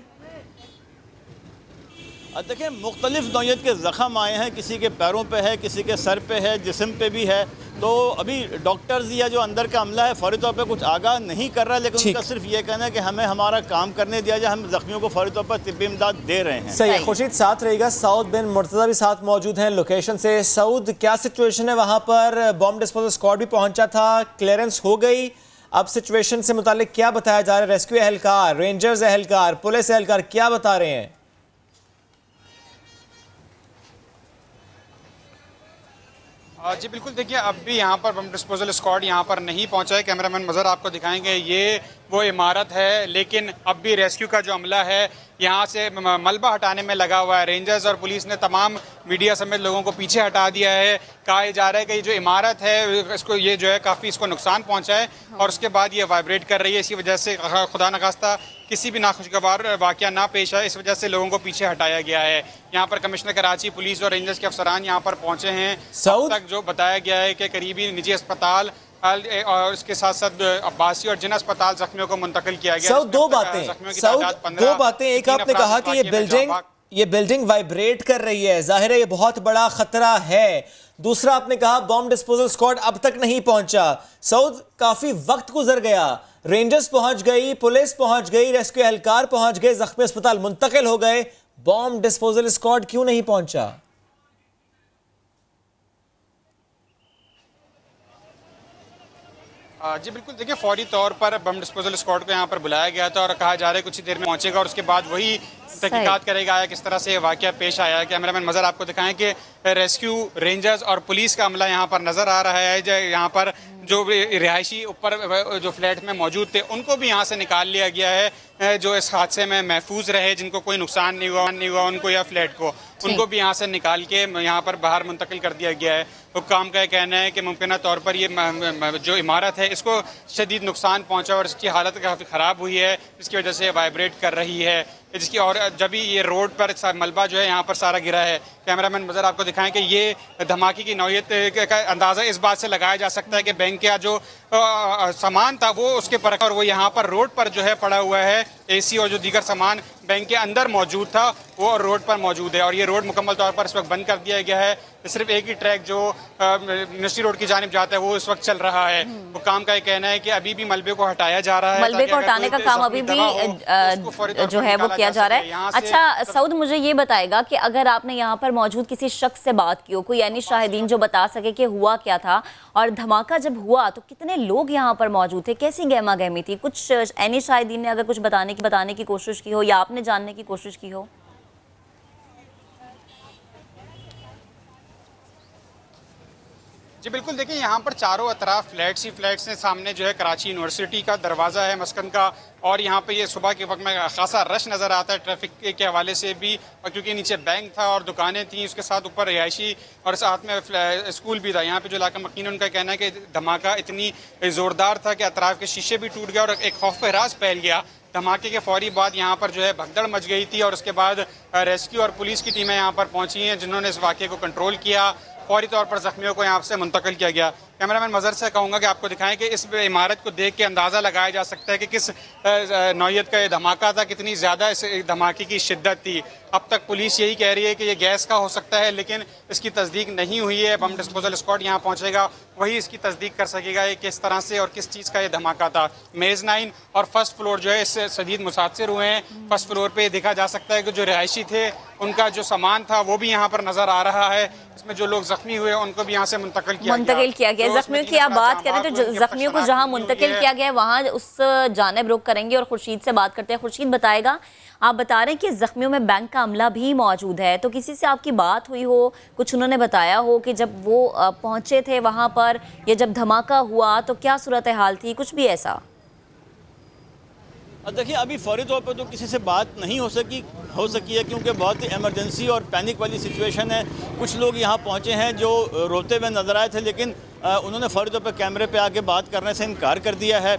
देखिए, मुख्तलिफ नौयत के ज़ख़म आए हैं, किसी के पैरों पे है, किसी के सर पे है, जिस्म पे भी है। तो अभी डॉक्टर्स या जो अंदर का अमला है फौरी तौर पे कुछ आगाह नहीं कर रहा, लेकिन उनका सिर्फ ये कहना है कि हमें हमारा काम करने दिया जाए, हम ज़ख्मियों को फौरी तौर पर तिब्बी इमदाद दे रहे हैं। सही है खुर्शीद, साथ रहेगा। सऊद बिन मुर्तज़ा भी साथ मौजूद हैं लोकेशन से। सऊद, क्या सिचुएशन है वहाँ पर? बॉम्ब डिस्पोजल स्क्वाड भी पहुँचा था, क्लियरेंस हो गई, अब सिचुएशन से मुतालिक क्या बताया जा रहा है? रेस्क्यू एहलकार, रेंजर्स एहलकार, पुलिस एहलकार क्या बता रहे हैं? जी बिल्कुल, देखिए अब भी यहाँ पर बम डिस्पोजल स्क्वाड यहाँ पर नहीं पहुँचा है। कैमरामैन मज़र आपको दिखाएंगे, ये वो इमारत है, लेकिन अब भी रेस्क्यू का जो अमला है यहाँ से मलबा हटाने में लगा हुआ है। रेंजर्स और पुलिस ने तमाम मीडिया समेत लोगों को पीछे हटा दिया है। कहा जा रहा है कि ये जो इमारत है इसको ये जो है काफ़ी इसको नुकसान पहुँचा है और उसके बाद ये वाइब्रेट कर रही है। इसी वजह से खुदा न खास्ता किसी भी नाखुशगवार वाक़या ना पेश आए, इस वजह से लोगों को पीछे हटाया गया है। यहाँ पर कमिश्नर कराची, पुलिस और रेंजर्स के अफसरान यहाँ पर पहुँचे हैं। अब तक जो बताया गया है कि करीबी निजी अस्पताल और इसके साथ साथ अब्बासी और जिन अस्पताल जख्मियों को मुंतकिल किया गया। सऊद, दो बातें एक आपने कहा कि ये बिल्डिंग वाइब्रेट कर रही है, जाहिर है ये बहुत बड़ा खतरा है। दूसरा आपने कहा बॉम्ब डिस्पोजल स्क्वाड अब तक नहीं पहुंचा। सऊद, काफी वक्त गुजर गया, रेंजर्स पहुंच गई, पुलिस पहुंच गई, रेस्क्यू एहलकार पहुंच गए, जख्मी अस्पताल मुंतकिल हो गए, बॉम्ब डिस्पोजल स्क्वाड क्यों नहीं पहुंचा? जी बिल्कुल, देखिए फौरी तौर पर बम डिस्पोजल स्क्वाड को यहाँ पर बुलाया गया था और कहा जा रहा है कुछ ही देर में पहुंचेगा और उसके बाद वही तहकीकात करेगा किस तरह से ये वाकया पेश आया है। कैमरामैन मज़र आपको दिखाएं कि रेस्क्यू, रेंजर्स और पुलिस का अमला यहाँ पर नज़र आ रहा है। यहाँ पर जो रिहायशी ऊपर जो फ्लैट में मौजूद थे उनको भी यहाँ से निकाल लिया गया है, जो इस हादसे में महफूज रहे, जिनको कोई नुकसान नहीं हुआ उनको या फ्लैट को, उनको भी यहाँ से निकाल के यहाँ पर बाहर मुंतकिल कर दिया गया है। हुक्काम का कहना है कि मुमकिन तौर पर ये जो इमारत है इसको शदीद नुकसान पहुँचा और इसकी हालत काफ़ी ख़राब हुई है, जिसकी वजह से वाइब्रेट कर रही है जिसकी। और जब भी ये रोड पर मलबा जो है यहाँ पर सारा गिरा है, कैमरामैन मज़र आपको दिखाएं कि ये धमाके की नौयत का अंदाज़ा इस बात से लगाया जा सकता है कि बैंक का जो सामान था वो उसके पर और वो यहाँ पर रोड पर जो है पड़ा हुआ है। एसी और जो दीगर सामान बैंक के अंदर मौजूद था वो रोड पर मौजूद है और ये रोड मुकम्मल तौर पर इस वक्त बंद कर दिया गया है। सिर्फ एक ही ट्रैक जो यूनिवर्सिटी रोड की जानिब जाता है वो इस वक्त चल रहा है। हुक्काम का कहना है कि अभी भी मलबे को हटाया जा रहा है, मलबे को हटाने का काम अभी भी जो है वो किया जा रहा है। अच्छा सऊद, मुझे ये बताएगा कि अगर आपने यहाँ पर मौजूद किसी शख्स से बात की हो, कोई यानी शाहिदीन जो बता सके कि हुआ क्या था और धमाका जब हुआ तो कितने लोग यहाँ पर मौजूद थे, कैसी गहमा गहमी थी? कुछ यानी शाहिदीन ने अगर कुछ बताने की कोशिश की हो या आपने जानने की कोशिश की हो? जी बिल्कुल, देखिए यहाँ पर चारों अतराफ फ्लैट्स ही फ्लैट्स हैं। सामने जो है कराची यूनिवर्सिटी का दरवाज़ा है मस्कन का और यहाँ पे ये सुबह के वक्त में खासा रश नज़र आता है ट्रैफिक के हवाले से भी, और क्योंकि नीचे बैंक था और दुकानें थीं, उसके साथ ऊपर रिहायशी और साथ में स्कूल भी था। यहाँ पे जो इलाका मकीन उनका कहना है कि धमाका इतनी ज़ोरदार था कि अतराफ के शीशे भी टूट गया और एक खौफ राज फैल गया। धमाके के फौरी बाद यहाँ पर जो है भगदड़ मच गई थी और उसके बाद रेस्क्यू और पुलिस की टीमें यहाँ पर पहुँची हैं जिन्होंने इस वाक़े को कंट्रोल किया। फौरी तौर पर जख्मियों को यहाँ से मुंतकिल किया गया। कैमरामैन मज़र से कहूँगा कि आपको दिखाएं कि इस इमारत को देख के अंदाज़ा लगाया जा सकता है कि किस नौयत का ये धमाका था, कितनी ज़्यादा इस धमाके की शिद्दत थी। अब तक पुलिस यही कह रही है कि ये गैस का हो सकता है, लेकिन इसकी तस्दीक नहीं हुई है। बम डिस्पोजल स्क्वाड यहाँ पहुँचेगा, वही इसकी तस्दीक कर सकेगा ये किस तरह से और किस चीज़ का ये धमाका था। मेज़-9 और फर्स्ट फ्लोर जो है इससे शदीद मुतासिर हुए हैं। फर्स्ट फ्लोर पर देखा जा सकता है कि जो रिहायशी थे उनका जो सामान था वो भी यहाँ पर नज़र आ रहा है। इसमें जो लोग जख्मी हुए उनको भी यहाँ से मुंतकिल किया गया। जख्मियों की आप बात करें तो जख्मियों को जहां मुंतकिल किया गया है वहां उस जानिब रुख करेंगे और खुर्शीद से बात करते हैं। खुर्शीद बताएगा, आप बता रहे हैं कि जख्मियों में बैंक का अमला भी मौजूद है, तो किसी से आपकी बात हुई हो, कुछ उन्होंने बताया हो कि जब वो पहुंचे थे वहां पर या जब धमाका हुआ तो क्या सूरत हाल थी, कुछ भी ऐसा? देखिए अभी फौरी तौर पर तो किसी से बात नहीं हो सकी है क्योंकि बहुत ही इमरजेंसी और पैनिक वाली सिचुएशन है। कुछ लोग यहाँ पहुँचे हैं जो रोते हुए नज़र आए थे, लेकिन उन्होंने फौरी तौर पर कैमरे पे आके बात करने से इनकार कर दिया है।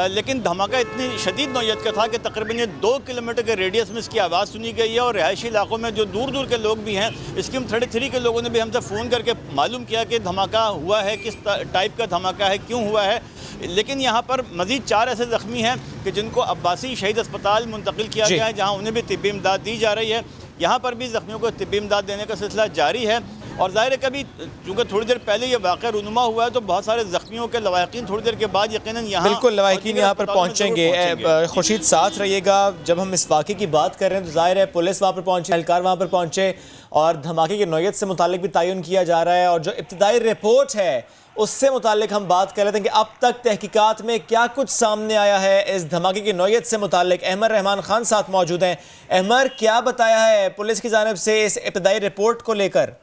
लेकिन धमाका इतनी शदीद नौयत का था कि तकरीबन ये 2 किलोमीटर के रेडियस में इसकी आवाज़ सुनी गई है और रिहायशी इलाकों में जो दूर दूर के लोग भी हैं, स्कीम 33 के लोगों ने भी हमसे फ़ोन करके मालूम किया कि धमाका हुआ है, किस टाइप का धमाका है, क्यों हुआ है। लेकिन यहाँ पर मज़ीद 4 ऐसे ज़ख्मी हैं कि जिनको अब्बासी शहीद अस्पताल मुंतकिल किया गया है, जहाँ उन्हें भी तिब्बी इमदाद दी जा रही है। यहाँ पर भी ज़ख्मियों को तिब्बी इमदाद देने का सिलसिला जारी है। और ज़ाहिर है कभी चूँकि थोड़ी देर पहले ये वाक़या रूनुमा हुआ है तो बहुत सारे ज़ख्मियों के लवाहिकीन थोड़ी देर के बाद यकीनन यहाँ बिल्कुल लवाहिकीन यहाँ पर पहुँचेंगे। खुर्शीद साथ रहिएगा। जब हम इस वाक़े की बात कर रहे हैं तो ज़ाहिर है पुलिस वहाँ पर पहुँची, एहलकार वहाँ पर पहुँचे और धमाके की नौयत से मुतालिक भी तयन किया जा रहा है और जो इब्तिदाई रिपोर्ट है उससे मुतालिक हम बात कर रहे थे कि अब तक तहकीकात में क्या कुछ सामने आया है इस धमाके की नौयत से मुतालिक। अहमर रहमान खान साथ मौजूद हैं। अहमर, क्या बताया है पुलिस की जानिब से इस इब्तिदाई रिपोर्ट को लेकर?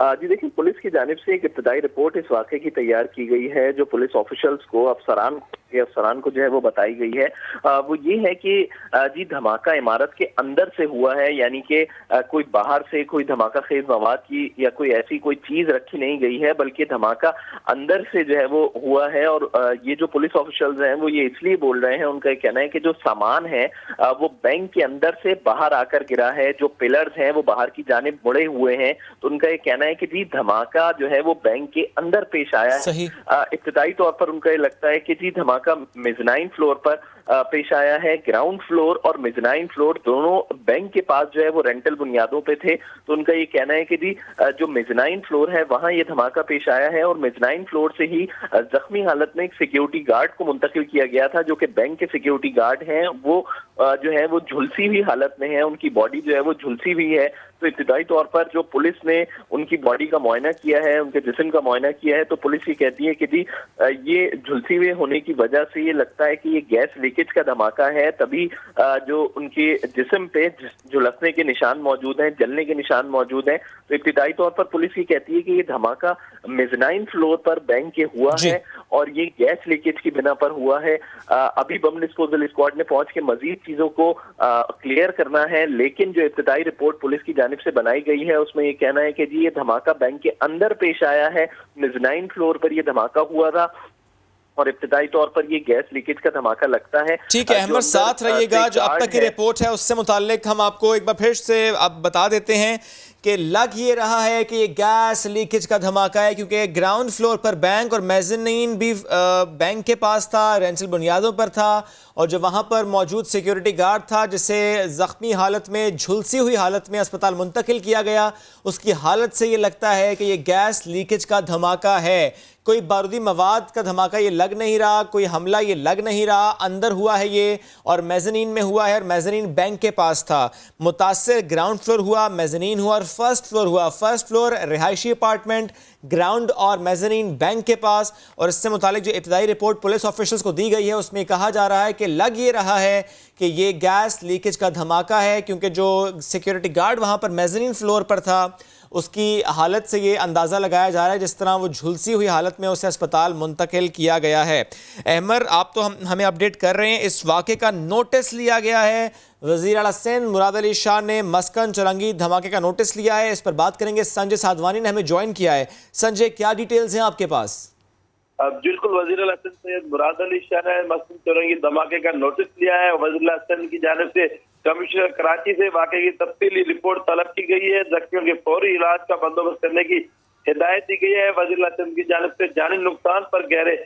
जी देखिए, पुलिस की जानिब से एक इब्तिदाई रिपोर्ट इस वाक़े की तैयार की गई है जो पुलिस ऑफिशल्स को, अफसरान के अफसरान को जो है वो बताई गई है वो ये है कि जी धमाका इमारत के अंदर से हुआ है, यानी कि कोई बाहर से कोई धमाका खेज मवाद की या कोई ऐसी कोई चीज रखी नहीं गई है, बल्कि धमाका अंदर से जो है वो हुआ है। और ये जो पुलिस ऑफिशियल्स हैं वो ये इसलिए बोल रहे हैं, उनका कहना है कि जो सामान है वो बैंक के अंदर से बाहर आकर गिरा है, जो पिलर्स हैं वो बाहर की जानिब मुड़े हुए हैं। तो उनका ये कहना है कि जी धमाका जो है वो बैंक के अंदर पेश आया है। इब्तिदाई तौर पर उनका ये लगता है कि जी धमाका मेज़नाइन फ्लोर पर पेश आया है। ग्राउंड फ्लोर और मेज़नाइन फ्लोर दोनों बैंक के पास जो है वो रेंटल बुनियादों पे थे। तो उनका ये कहना है कि जी जो मेज़नाइन फ्लोर है वहां ये धमाका पेश आया है और मेज़नाइन फ्लोर से ही जख्मी हालत में एक सिक्योरिटी गार्ड को मुंतकिल किया गया था, जो कि बैंक के सिक्योरिटी गार्ड हैं वो जो है वो झुलसी हुई हालत में है, उनकी बॉडी जो है वो झुलसी हुई है। तो इब्तिदाई तौर पर जो पुलिस ने उनकी बॉडी का मुआयना किया है, उनके जिस्म का मुआयना किया है, तो पुलिस ये कहती है कि जी ये झुलसी हुए होने की वजह से ये लगता है कि ये गैस लीकेज का धमाका है। तभी जो उनके जिस्म पे झुलसने के निशान मौजूद हैं, जलने के निशान मौजूद हैं। तो इब्तिदाई तौर पर पुलिस ये कहती है कि ये धमाका मेज़नाइन फ्लोर पर बैंक के हुआ है और ये गैस लीकेज की बिना पर हुआ है। अभी बम डिस्पोजल स्क्वाड ने पहुंच के मजीद चीजों को क्लियर करना है, लेकिन जो इब्तिदाई रिपोर्ट पुलिस की जानिब से बनाई गई है उसमें ये कहना है कि जी ये धमाका बैंक के अंदर पेश आया है, मेज़नाइन फ्लोर पर ये धमाका हुआ था और इब्तिदाई तौर पर ये गैस लीकेज का धमाका लगता है। ठीक है अहमद, साथ रहिएगा। जो अब तक की रिपोर्ट है उससे मुताल्लिक हम आपको एक बार फिर से अब बता देते हैं कि लग ये रहा है कि ये गैस लीकेज का धमाका है, क्योंकि ग्राउंड फ्लोर पर बैंक और मेज़नीन भी बैंक के पास था, रेंटल बुनियादों पर था, और जो वहाँ पर मौजूद सिक्योरिटी गार्ड था जिसे ज़ख्मी हालत में, झुलसी हुई हालत में अस्पताल मुंतकिल किया गया, उसकी हालत से ये लगता है कि ये गैस लीकेज का धमाका है। कोई बारूदी मवाद का धमाका ये लग नहीं रहा, कोई हमला ये लग नहीं रहा, अंदर हुआ है ये और मेज़नीन में हुआ है और मेज़नीन बैंक के पास था। मुतासिर ग्राउंड फ्लोर हुआ, मेज़नीन हुआ और फर्स्ट फ्लोर हुआ। फर्स्ट फ्लोर रिहायशी अपार्टमेंट, ग्राउंड और मेज़नीन बैंक के पास। और इससे मुतालिक जो इब्तिदाई रिपोर्ट पुलिस ऑफिशियल्स को दी गई है उसमें कहा जा रहा है कि लग ये रहा है कि ये गैस लीकेज का धमाका है, क्योंकि जो सिक्योरिटी गार्ड वहाँ पर मेज़नीन फ्लोर पर था उसकी हालत से ये अंदाज़ा लगाया जा रहा है जिस तरह वो झुलसी हुई हालत में उसे अस्पताल मुंतकिल किया गया है। अहमद, आप तो हमें अपडेट कर रहे हैं, इस वाक़े का नोटिस लिया गया है। वज़ीर आला सिंध मुराद अली शाह ने मस्कन चौरंगी धमाके का नोटिस लिया है। इस पर बात करेंगे, संजय साधवानी ने हमें ज्वाइन किया है। संजय, क्या डिटेल्स हैं आपके पास? बिल्कुल, वज़ीर आला सिंध सैयद मुराद अली शाह ने मस्कन चौरंगी धमाके का नोटिस लिया है। वज़ीर आला सिंध की जानिब से कमिश्नर कराची से वाक़े की तफसीली रिपोर्ट तलब की गई है। जख्मियों के फौरी इलाज का बंदोबस्त करने की हिदायत दी गई है। वज़ीर आला सिंध की जानिब से जानी नुकसान पर गहरे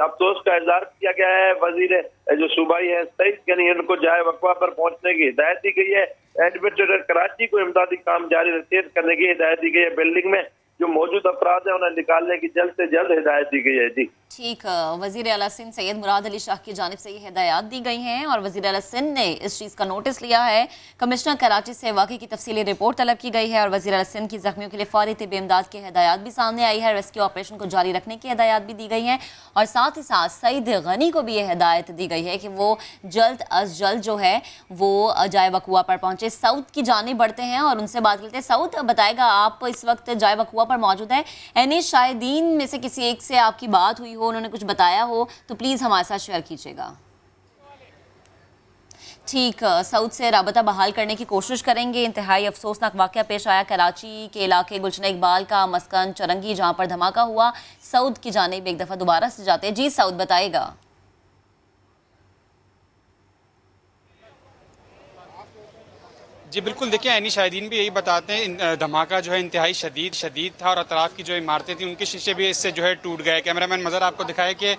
अफसोस का इजहार किया गया है। वज़ीर जो सूबाई है सईद गनी, उनको जाए वक़्वा पर पहुंचने की हिदायत दी गई है। एडमिनिस्ट्रेटर कराची को इमदादी काम जारी तेज करने की हिदायत दी गई है। बिल्डिंग में जो मौजूद अफराद है उन्हें निकालने की जल्द से जल्द हिदायत दी गई है। जी ठीक, वज़ीर आला सिंध सैयद मुराद अली शाह की जानिब से ये हिदायत दी गई हैं और वज़ीर आला सिंध ने इस चीज़ का नोटिस लिया है। कमिश्नर कराची से वाक़े की तफसीली रिपोर्ट तलब की गई है और वज़ीर आला सिंध की ज़ख्मियों के लिए फ़ौरी तिब्बी इमदाद की हिदायत भी सामने आई है। रेस्क्यू ऑपरेशन को जारी रखने की हिदायत भी दी गई है और साथ ही साथ सईद गनी को भी ये हिदायत दी गई है कि वो जल्द अज जल्द जो है वो जाए वक़ुआ पर पहुँचे। सऊद की जानिब बढ़ते हैं और उनसे बात करते हैं। सऊद, बताएगा, आप इस वक्त जाए वक़ुआ पर मौजूद है, यानी शाहिदीन में से किसी एक से आपकी बात हुई हो, उन्होंने कुछ बताया हो तो प्लीज़ हमारे साथ शेयर कीजिएगा। ठीक, सऊद से राबता बहाल करने की कोशिश करेंगे। इंतहाई अफसोसनाक वाक़या पेश आया कराची के इलाके गुलशन इकबाल का मस्कन चौरंगी, जहाँ पर धमाका हुआ। सऊद की जानिब एक दफ़ा दोबारा से जाते हैं। जी सऊद, बताइएगा। जी बिल्कुल, देखिए ऐनी शाहिदीन भी यही बताते हैं, धमाका जो है इंतहाई शदीद था और अतराफ़ की जो इमारतें थी उनके शीशे भी इससे जो है टूट गए। कैमरामैन मज़र आपको दिखाए कि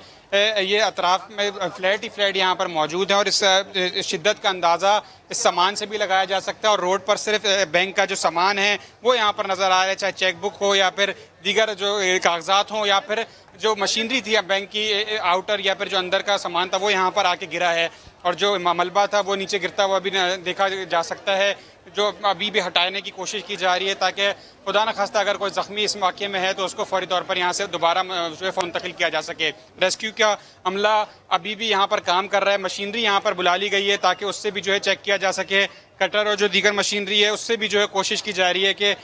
ये अतराफ़ में फ्लैट ही फ्लैट यहाँ पर मौजूद है और इस शिद्दत का अंदाज़ा इस सामान से भी लगाया जा सकता है। और रोड पर सिर्फ बैंक का जो सामान है वो यहाँ पर नज़र आ रहा है, चाहे चेक बुक हो या फिर दीगर जो कागजात हों या फिर जो मशीनरी थी बैंक की आउटर या फिर जो अंदर का सामान था वो यहाँ पर आके गिरा है और जो मलबा था वो नीचे गिरता हुआ भी देखा जा सकता है, जो अभी भी हटाने की कोशिश की जा रही है ताकि खुदा न खास्ता अगर कोई ज़ख्मी इस वाक़े में है तो उसको फौरी तौर पर यहाँ से दोबारा जो है मुंतकिल किया जा सके। रेस्क्यू का अमला अभी भी यहाँ पर काम कर रहा है, मशीनरी यहाँ पर बुला ली गई है ताकि उससे भी जो है चेक किया जा सके। कटर और जो दीगर मशीनरी है उससे भी जो है कोशिश की जा रही है कि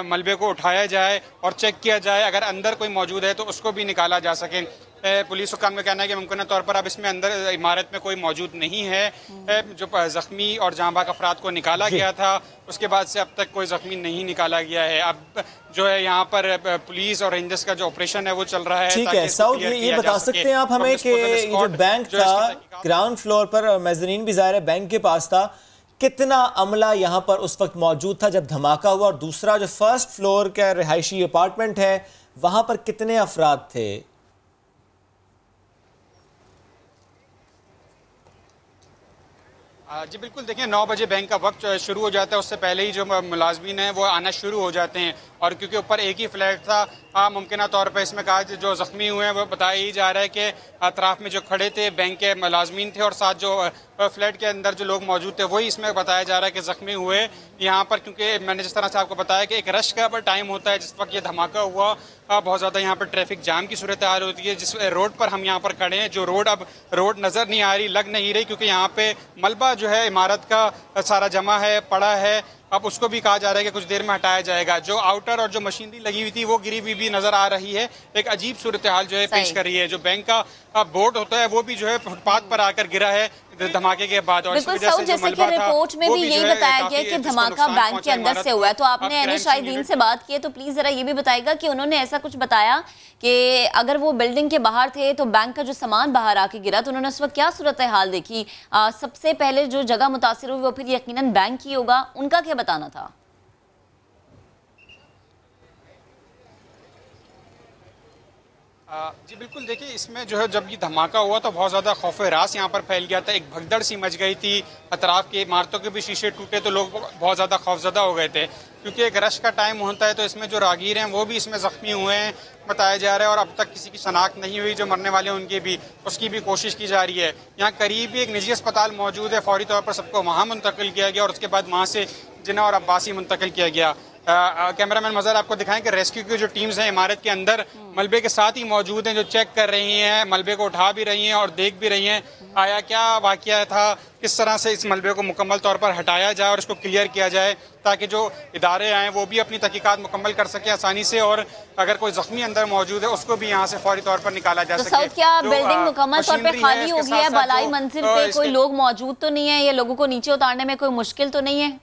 मलबे को उठाया जाए और चेक किया जाए, अगर अंदर कोई मौजूद है तो उसको भी निकाला जा सके। पुलिस हुकाम का कहना है कि मुमकिन तौर पर अब इसमें अंदर इमारत में कोई मौजूद नहीं है। जो ज़ख्मी और जांबाक अफराद को निकाला गया था उसके बाद से अब तक कोई ज़ख्मी नहीं निकाला गया है। अब जो है यहाँ पर पुलिस और रेंजर्स का जो ऑपरेशन है वो चल रहा है। ठीक है साउद, ये बता सकते हैं आप हमें कि ये जो बैंक था ग्राउंड फ्लोर पर, मेज़नीन भी ज़ाहिर है बैंक के पास था, कितना अमला यहाँ पर उस वक्त मौजूद था जब धमाका हुआ, और दूसरा जो फर्स्ट फ्लोर का रिहायशी अपार्टमेंट है वहाँ पर कितने अफराद थे? जी बिल्कुल, देखिए 9 बजे बैंक का वक्त शुरू हो जाता है, उससे पहले ही जो मुलाजमीन हैं वो आना शुरू हो जाते हैं। और क्योंकि ऊपर एक ही फ्लैट था, मुमकिन तौर पर इसमें कहा जो ज़ख्मी हुए हैं वो बताया ही जा रहा है कि अतराफ़ में जो खड़े थे बैंक के मुलाजमीन थे और साथ जो फ्लैट के अंदर जो लोग मौजूद थे वही इसमें बताया जा रहा है कि ज़ख्मी हुए यहाँ पर। क्योंकि मैंने जिस तरह से आपको बताया कि एक रश का टाइम होता है जिस वक्त ये धमाका हुआ, बहुत ज़्यादा यहाँ पर ट्रैफिक जाम की सूरत हाल होती है। जिस रोड पर हम यहाँ पर खड़े हैं, जो रोड अब रोड नज़र नहीं आ रही, लग नहीं रही, क्योंकि यहाँ पे मलबा जो है इमारत का सारा जमा है, पड़ा है। अब उसको भी कहा जा रहा है कि कुछ देर में हटाया जाएगा। जो आउटर और जो मशीनरी लगी हुई थी वो गिरी हुई भी नजर आ रही है। एक अजीब सूरत हाल जो है पेश कर रही है। जो बैंक का बोर्ड होता है वो भी जो है फुटपाथ पर आकर गिरा है धमाके के बाद। और इस वजह से जैसे कि रिपोर्ट में भी यही बताया गया कि धमाका बैंक के अंदर से हुआ है। तो आपने एनएच से बात की है, तो प्लीज जरा ये भी बताएगा कि उन्होंने ऐसा कुछ बताया कि अगर वो बिल्डिंग के बाहर थे तो बैंक का जो सामान बाहर आके गिरा तो उन्होंने उस वक्त क्या सूरत हाल देखी? सबसे पहले जो जगह मुतासिर हुई वो फिर यकीनन बैंक ही होगा, उनका क्या बताना था? जी बिल्कुल, देखिए इसमें जो है जब ये धमाका हुआ तो बहुत ज़्यादा खौफ रास यहाँ पर फैल गया था। एक भगदड़ सी मच गई थी, अतराफ़ के इमारतों के भी शीशे टूटे तो लोग बहुत ज़्यादा खौफजदा हो गए थे। क्योंकि एक रश का टाइम होता है तो इसमें जो रागीर हैं वो भी इसमें ज़ख्मी हुए हैं बताया जा रहा है। और अब तक किसी की शनाख्त नहीं हुई, जो मरने वाले हैं उनकी भी उसकी भी कोशिश की जा रही है। यहाँ करीब ही एक निजी अस्पताल मौजूद है, फौरी तौर पर सबको वहाँ मुंतकिल किया गया और उसके बाद वहाँ से जिन्ना और अब्बासी मुंतकिल किया गया। कैमरामैन मज़हर आपको दिखाएं कि रेस्क्यू की जो टीम्स हैं इमारत के अंदर मलबे के साथ ही मौजूद हैं, जो चेक कर रही हैं, मलबे को उठा भी रही हैं और देख भी रही हैं आया क्या वाक़या था, किस तरह से इस मलबे को मुकम्मल तौर पर हटाया जाए और इसको क्लियर किया जाए ताकि जो इदारे आएँ वो भी अपनी तहकीकात मुकम्मल कर सकें आसानी से, और अगर कोई ज़ख्मी अंदर मौजूद है उसको भी यहाँ से फौरी तौर पर निकाला जा सके। तो क्या बिल्डिंग मुकम्मल तौर पर खाली हो गई है? बालाई मंजिल पे कोई लोग मौजूद तो नहीं है या लोगों को नीचे उतारने में कोई मुश्किल तो नहीं है?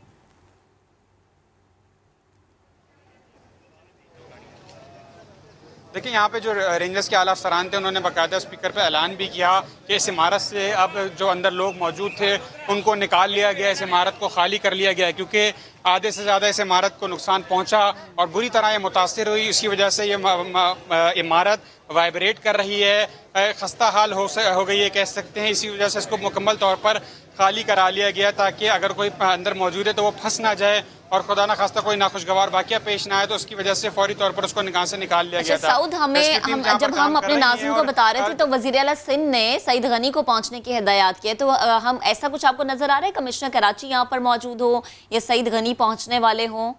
देखिए यहाँ पे जो रेंजर्स के आला अफसरान थे उन्होंने बाकायदा स्पीकर पे ऐलान भी किया कि इस इमारत से अब जो अंदर लोग मौजूद थे उनको निकाल लिया गया, इस इमारत को खाली कर लिया गया, क्योंकि आधे से ज़्यादा इस इमारत को नुकसान पहुँचा और बुरी तरह ये मुतासिर हुई। इसकी वजह से ये इमारत वाइब्रेट कर रही है, खस्ता हाल हो गई है कह सकते हैं। इसी वजह से इसको मुकम्मल तौर पर खाली करा लिया गया ताकि अगर कोई अंदर मौजूद है तो वो फंस ना जाए और खुदा ना खास्ता कोई नाखुशगवार वाक़या पेश ना आए, तो उसकी वजह से फौरी तौर पर उसको निकाह से निकाल लिया गया था। साउद, जब हम अपने नाज़रीन को बता रहे थे तो वज़ीर आला सिंध ने सईद गनी को पहुंचने की हिदायत की है, तो हम ऐसा कुछ आपको नजर आ रहा है कमिश्नर कराची यहाँ पर मौजूद हो या सईद गनी पहुंचने वाले हों?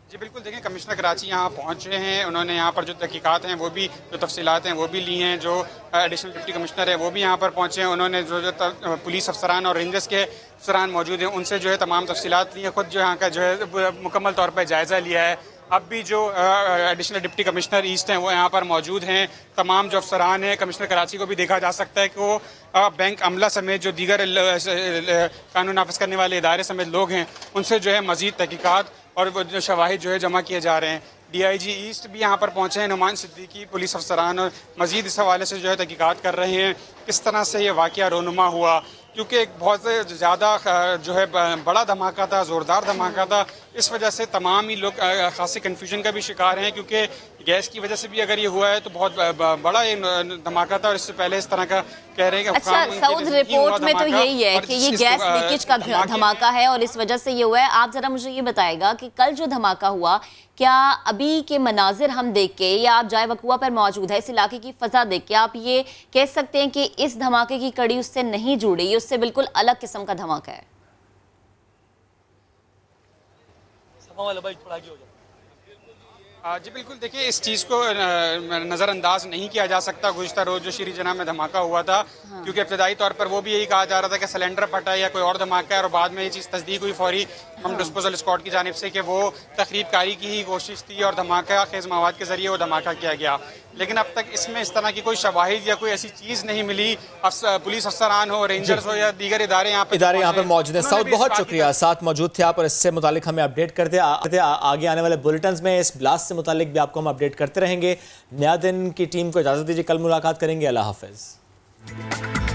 जी बिल्कुल, देखें कमिश्नर कराची यहाँ पहुँचे हैं, उन्होंने यहाँ पर जो तहकीकात हैं वो भी, जो तफसीलात हैं वो भी ली हैं। जो एडिशनल डिप्टी कमिश्नर है वो भी यहाँ पर पहुँचे हैं, उन्होंने जो पुलिस अफसरान और रेंजर्स के अफसरान मौजूद हैं उनसे जो है तमाम तफसीलात ली हैं, खुद जो यहाँ का जो है मुकम्मल तौर पर जायज़ा लिया है। अब भी जो एडिशनल डिप्टी कमिश्नर ईस्ट हैं वो यहाँ पर मौजूद हैं। तमाम जो अफसरान हैं कमिश्नर कराची को भी देखा जा सकता है कि वो बैंक अमला समेत जो दीगर कानून नाफिज करने वाले इदारे समेत लोग हैं उनसे जो है मज़ीद तहकीकात और जो शवाहिद जो है जमा किए जा रहे हैं। DIG ईस्ट भी यहाँ पर पहुँचे हैं, नुमान सिद्दीकी, पुलिस अफसरान और मज़ीद इस हवाले से जो है तहकीकात कर रहे हैं किस तरह से ये वाक़या रोनुमा हुआ, क्योंकि एक बहुत ज़्यादा जो है बड़ा धमाका था, ज़ोरदार धमाका था। इस वजह से तमाम ही लोग खासी कन्फ्यूजन का भी शिकार हैं, क्योंकि गैस की वजह से भी अगर ये हुआ है तो बहुत बड़ा ये धमाका था और इससे पहले इस तरह का कह रहे हैं कि अच्छा साउद रिपोर्ट में तो यही है कि ये गैस लीकेज का धमाका है और इस वजह से ये हुआ है। आप जरा मुझे ये बताएगा कि कल जो धमाका हुआ, क्या अभी के मनाजिर हम देख के या आप जाए वकुआ पर मौजूद है, इस इलाके की फजा देख के आप ये कह सकते हैं कि इस धमाके की कड़ी उससे नहीं जुड़ी, ये उससे बिल्कुल अलग किस्म का धमाका है? जी बिल्कुल, देखिए इस चीज़ को नज़रअंदाज नहीं किया जा सकता। गुज़िश्ता रोज़ जो श्री जना में धमाका हुआ था, क्योंकि इब्तदाई तौर पर वो भी यही कहा जा रहा था कि सिलेंडर फटा है या कोई और धमाका है, और बाद में ये चीज़ तस्दीक हुई फौरी हम डिस्पोजल स्क्वाड की जानिब से कि वो तखरीब कारी की ही कोशिश थी और धमाका खेज़ मवाद के ज़रिए वो धमाका किया गया। लेकिन अब तक इसमें इस तरह की कोई शवाहिद या कोई ऐसी चीज़ नहीं मिली। पुलिस अफसरान हो, रेंजर्स हो या दीगर इदारे यहाँ पर मौजूद हैं। साउद, बहुत शुक्रिया, साथ मौजूद थे आप और इससे मुतालिक हमें अपडेट करते आगे आने वाले बुलेटिन में इस ब्लास्ट से मुतालिक भी आपको हम अपडेट करते रहेंगे। नया दिन की टीम को इजाज़त दीजिए, कल मुलाकात करेंगे। अल्लाह हाफ़िज़।